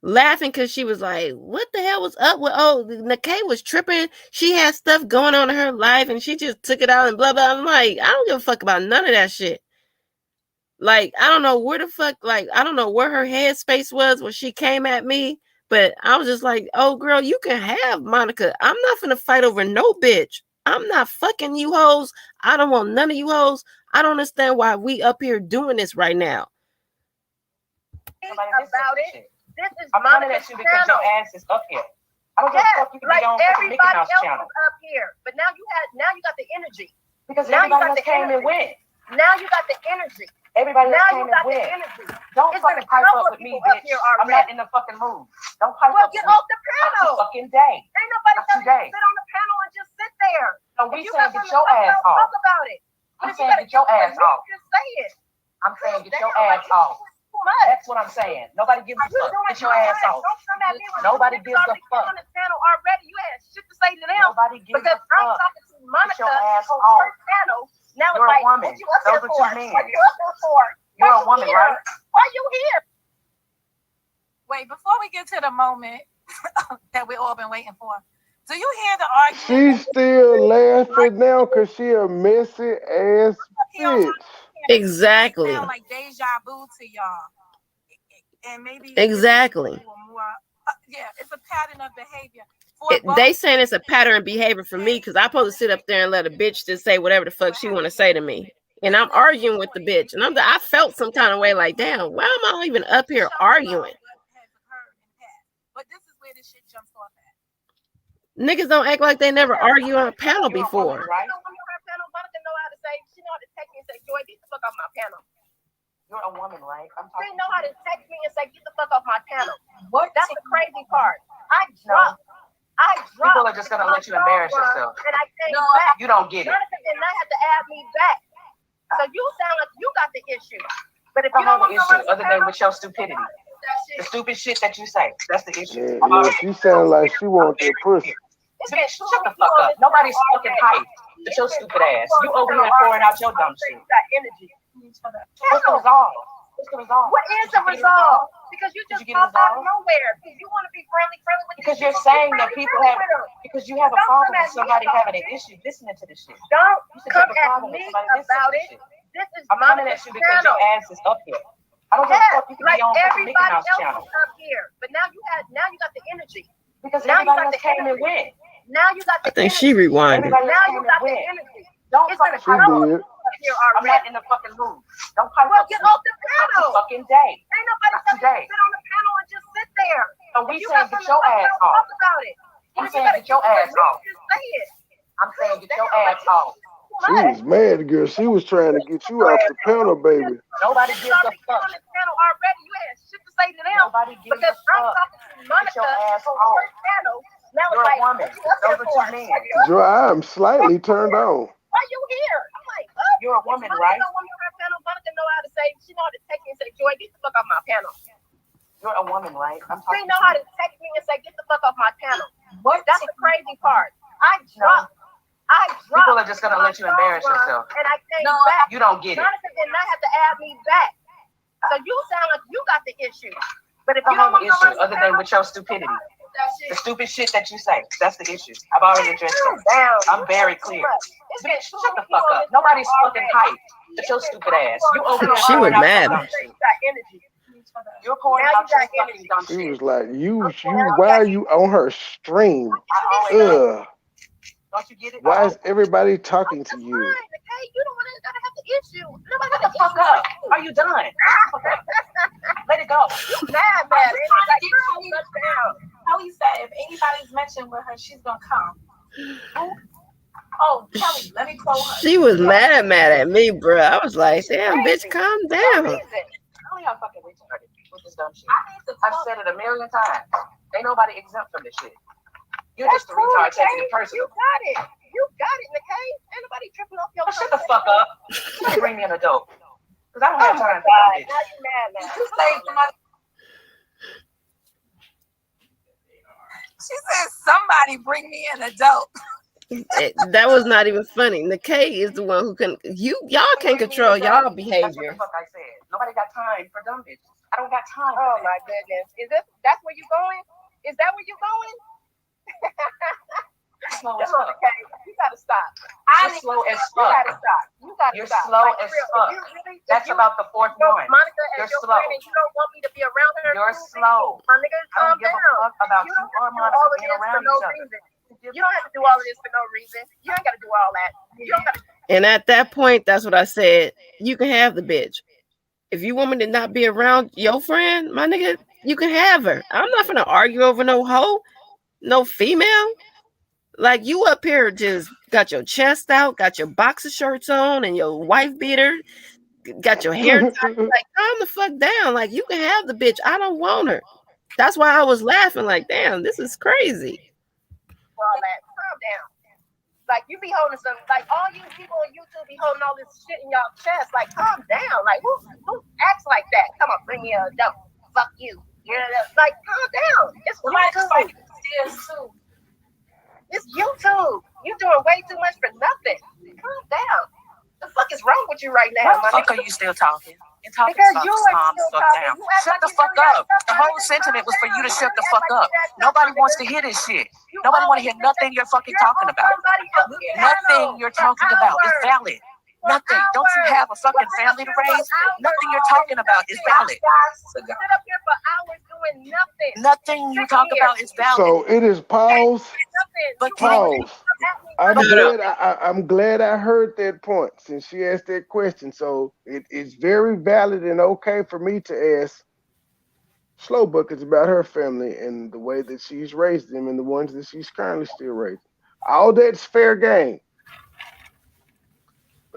because she was like, what the hell was up with, Nikay was tripping. She had stuff going on in her life and she just took it out and blah, blah. I'm like, I don't give a fuck about none of that shit. Like, I don't know where the fuck, like, I don't know where her headspace was when she came at me, but I was just like, oh, girl, you can have Monica. I'm not finna fight over no bitch. I'm not fucking you hoes. I don't want none of you hoes. I don't understand why we up here doing this right now. About it. This is I'm running at you because your ass is up here. I don't give a fuck you can be on Mickey Mouse channel. Up here, but now you got the energy because now everybody else came and went. Now you got the energy. Everybody else came and went. Don't fucking pipe up with me, bitch. I'm not in the fucking mood. Don't pipe up. Get off the panel. Fucking day. Ain't nobody telling you to sit on the panel and just sit there. No, we saying get your ass off. Talk about it. I'm saying get your ass off. Just say it. I'm saying get your ass off. That's what I'm saying. Nobody gives a fuck. Get your ass off. Nobody gives a fuck. On the panel already, you had shit to say to them. Nobody gives a fuck. Because I'm talking to Monica on her panel. Now you're it's like, a woman. What you up here for? What you up here for? You're a woman, right? Why you here? Wait, before we get to the moment that we all been waiting for, do you hear the argument? She's still laughing now because she a messy ass bitch. Exactly. Sound like deja vu to y'all, and maybe exactly. Yeah, it's a pattern of behavior. They saying it's a pattern of behavior for me because I'm supposed to sit up there and let a bitch just say whatever the fuck she want to say to me, and I'm arguing with the bitch, and I felt some kind of way like, damn, why am I even up here arguing? But this is where this shit jumps off at. Niggas don't act like they never argue on a panel before. Right? Monica know how to say, she know how to text me and say, Joy, get the fuck off my panel. You're a woman, right? She know how to text me and say, get the fuck off my panel. That's the crazy part. I dropped. People are just gonna let you embarrass yourself. And I came back. You don't get it. Monica did not have to add me back. So you sound like you got the issue. But if I you don't don't have an want to issue other than with your stupidity. The stupid shit that you say. That's the issue. Yeah, she sound like she want that pussy. Bitch, shut the fuck up. Nobody's fucking hype. It's your stupid ass. You over here pouring out your dumb shit. Energy. What's the resolve? What's the resolve? What is the resolve? Because you just pop out of nowhere. Because you want to be friendly with because you're saying that people have, because you have a problem with somebody having an issue listening to this shit. Don't You should come have a at problem me with somebody listening to about this it. shit. This is I'm coming at you because your ass is up here. I don't give a fuck. You can like be on fucking Mickey everybody Mouse else channel. is up here. But now you got the energy. Because now everybody else came and went. Now you got the I think energy. she rewinded. Now you got the energy. Don't it's fucking been pipe up. did. Here I'm not in the fucking mood. Don't pipe well, up. get off the panel. Fucking day. Ain't nobody telling you to sit on the panel and just sit there. So we saying get your ass off. Talk about it. I'm saying get your ass off. Just say it. I'm saying get your ass off. She was mad, girl. She was trying to get you off the panel, baby. Nobody gives a fuck. On this panel already, you had shit to say to them. Nobody gives because a I'm fuck. talking to Monica Get your ass on off. her panel. Now You're it's a like, woman. Those are two men. Joy, I'm slightly turned on. Why you here? I'm like, what? You're a woman, right? Monica on her panel. Monica know how to say. She know how to text me and say, Joy, get the fuck off my panel. You're a woman, right? She know how to text me and say, get the fuck off my panel. What? That's the crazy part. I dropped. People are just gonna let you embarrass yourself. And I came back. You don't get it. Monica did not have to add me back. So you sound like you got the issue. But if I you don't have want an to issue other than with your stupidity. The stupid shit that you say. That's the issue. I've already addressed it. I'm very clear. Bitch, shut the fuck up. Nobody's fucking hype. It's your stupid ass. You over here. She was mad. You're pouring out your fucking dumb shit. She was like, why are you on her stream? Ugh. Don't you get it? Why is everybody talking to you? You don't want to gotta have the issue. Nobody Shut the fuck up. Are you done? Let it go. You mad. Kelly said if anybody's mentioned with her, she's gonna come. Oh, Kelly, let me quote her. She was mad at me, bro. I was like, damn, bitch, calm down. Only y'all fucking retarded with this dumb shit. I've said it a million times. Ain't nobody exempt from this shit. You're just a retard taking it personal. You got it, Nikay. Ain't nobody tripping off your. Shut the fuck up. Somebody bring me an adult. Because I don't have time for that bitch. Now you mad now. You say somebody. She said, somebody bring me an adult. That was not even funny. Nikay is the one who can. Y'all can't control y'all behavior. That's what the fuck I said. Nobody got time for dumb bitches. I don't got time. Oh my goodness. That's where you going? Is that where you going? Slow as fuck. Okay, you gotta stop. You're slow as fuck. You gotta You're stop. slow Like, as real, fuck. That's about the fourth one. Monica You're as your slow. friend and you don't want me to be around her. You're slow. My nigga, I calm don't give a down. fuck about You you don't or have to do Monica all of being this around for no each other. reason. You don't have to do all of this for no reason. You ain't gotta do all that. You don't gotta. And at that point, that's what I said. You can have the bitch. If you want me to not be around your friend, my nigga, you can have her. I'm not gonna argue over no hoe, no female. Like you up here just got your chest out, got your boxer shorts on, and your wife beater, got your hair tied. Like calm the fuck down. Like you can have the bitch. I don't want her. That's why I was laughing. Like damn, this is crazy. All that. Calm down. Like you be holding some. Like all you people on YouTube be holding all this shit in y'all chest. Like calm down. Like who acts like that? Come on, bring me a dope. Fuck you. You know, like calm down. It's YouTube. too. It's YouTube. You doing way too much for nothing. Calm down. The fuck is wrong with you right now, Why the fuck my nigga? are you still talking? You're talking Because soft, you are calm, still fuck talking. down. You act Shut like the you fuck doing up. that The whole sentiment was for you to shut the fuck up. Nobody wants to hear this shit. Nobody want to hear nothing you're fucking talking about. Nothing you're talking about is valid. Nothing. Don't you have a fucking family to raise? Nothing you're talking about is valid. Sit up here for hours doing nothing. Nothing you talk about is valid. So it is pause. But Pause. I'm glad I heard that point since she asked that question. So it's very valid and okay for me to ask Slow Buckets about her family and the way that she's raised them and the ones that she's currently still raising. All that's fair game.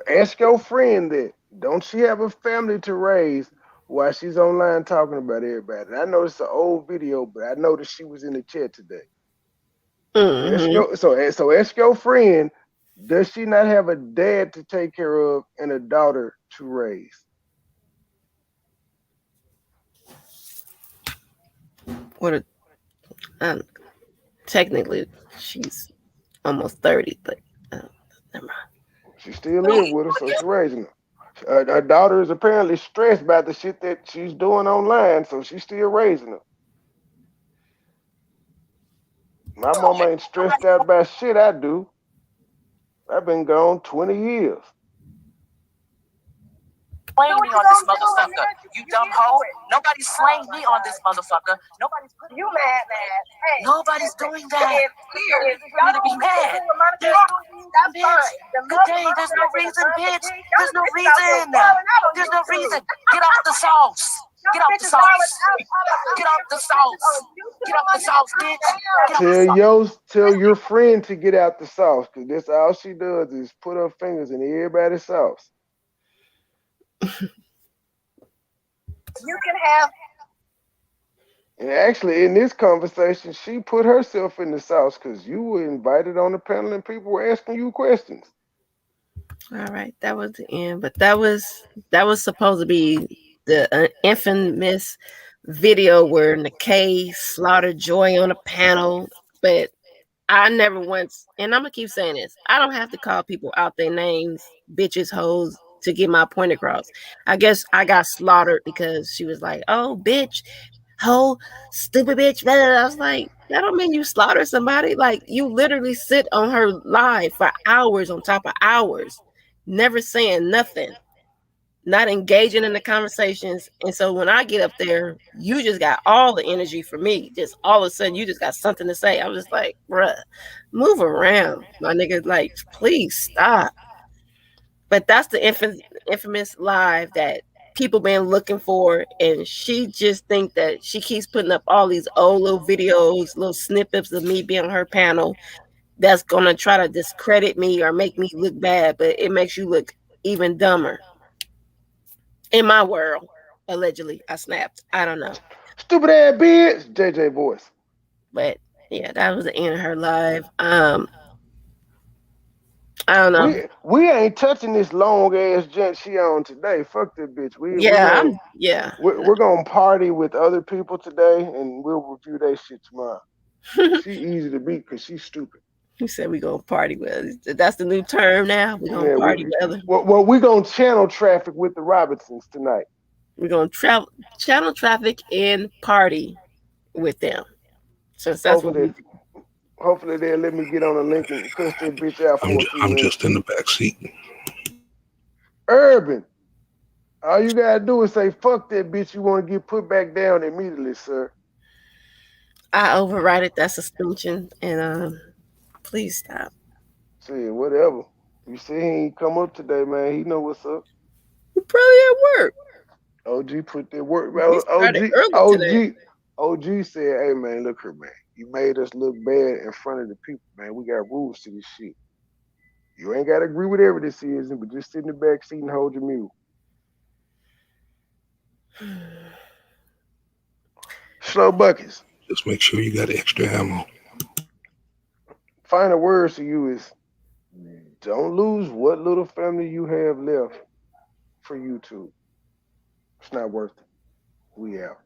Ask your friend that. Don't she have a family to raise while she's online talking about everybody? And I know it's an old video, but I noticed she was in the chat today. Mm-hmm. So ask your friend, Does she not have a dad to take care of and a daughter to raise? What? Technically, she's almost 30, but never mind. She still live with her, so she's raising her. Her daughter is apparently stressed about the shit that she's doing online, so she's still raising her. My mom ain't stressed out about shit I do. I've been gone 20 years. Slaying me on this motherfucker. You dumb hoe. Nobody's slaying me on this motherfucker. Nobody's putting You mad. Hey, Nobody's doing that. If Weird for me to be mad. There's no reason, that's bitch. fine. Good day. There's no reason, bitch. There's no reason. There's no reason. Get off the sauce. Get off the sauce. Get off the sauce. Get off the sauce, bitch. Get off the sauce. Tell your friend to get out the sauce, because that's all she does is put her fingers in everybody's sauce. You can have. And actually, in this conversation, she put herself in the sauce because you were invited on the panel and people were asking you questions. All right, that was the end, but that was supposed to be the infamous video where Nikkei slaughtered Joy on a panel, but I never once, and I'm gonna keep saying this, I don't have to call people out their names, bitches, hoes, to get my point across. I guess I got slaughtered because she was like, "Oh, bitch, hoe, stupid bitch." I was like, that don't mean you slaughter somebody. Like, you literally sit on her live for hours on top of hours, never saying nothing, not engaging in the conversations. And so when I get up there, you just got all the energy for me. Just all of a sudden, you just got something to say. I was just like, bruh, move around, my nigga. Like, please stop. But that's the infamous live that people been looking for, and she just think that she keeps putting up all these old little videos, little snippets of me being on her panel that's gonna try to discredit me or make me look bad, but it makes you look even dumber. In my world, allegedly, I snapped. I don't know. Stupid ass bitch, JJ voice. But yeah, that was the end of her live. I don't know. We ain't touching this long ass junk she on today. Fuck that bitch. We're gonna party with other people today, and we'll review that shit tomorrow. She easy to beat because she's stupid. You said we gonna party with. That's the new term now. We gonna party with other. Well, we gonna channel traffic with the Robinsons tonight. We're gonna channel traffic and party with them. So that's hopefully they'll let me get on a link and cuss that bitch out for a few minutes. Just in the back seat. Urban, all you gotta do is say, fuck that bitch, you wanna get put back down immediately, sir. I override that suspension, and please stop. See, whatever. You see he ain't come up today, man. He know what's up. He probably at work. OG put that work. OG said, hey, man, look here, man. You made us look bad in front of the people, man. We got rules to this shit. You ain't got to agree with every decision, but just sit in the back seat and hold your mule. Slow buckets. Just make sure you got extra ammo. Final words to you is, don't lose what little family you have left for YouTube. It's not worth it. We out.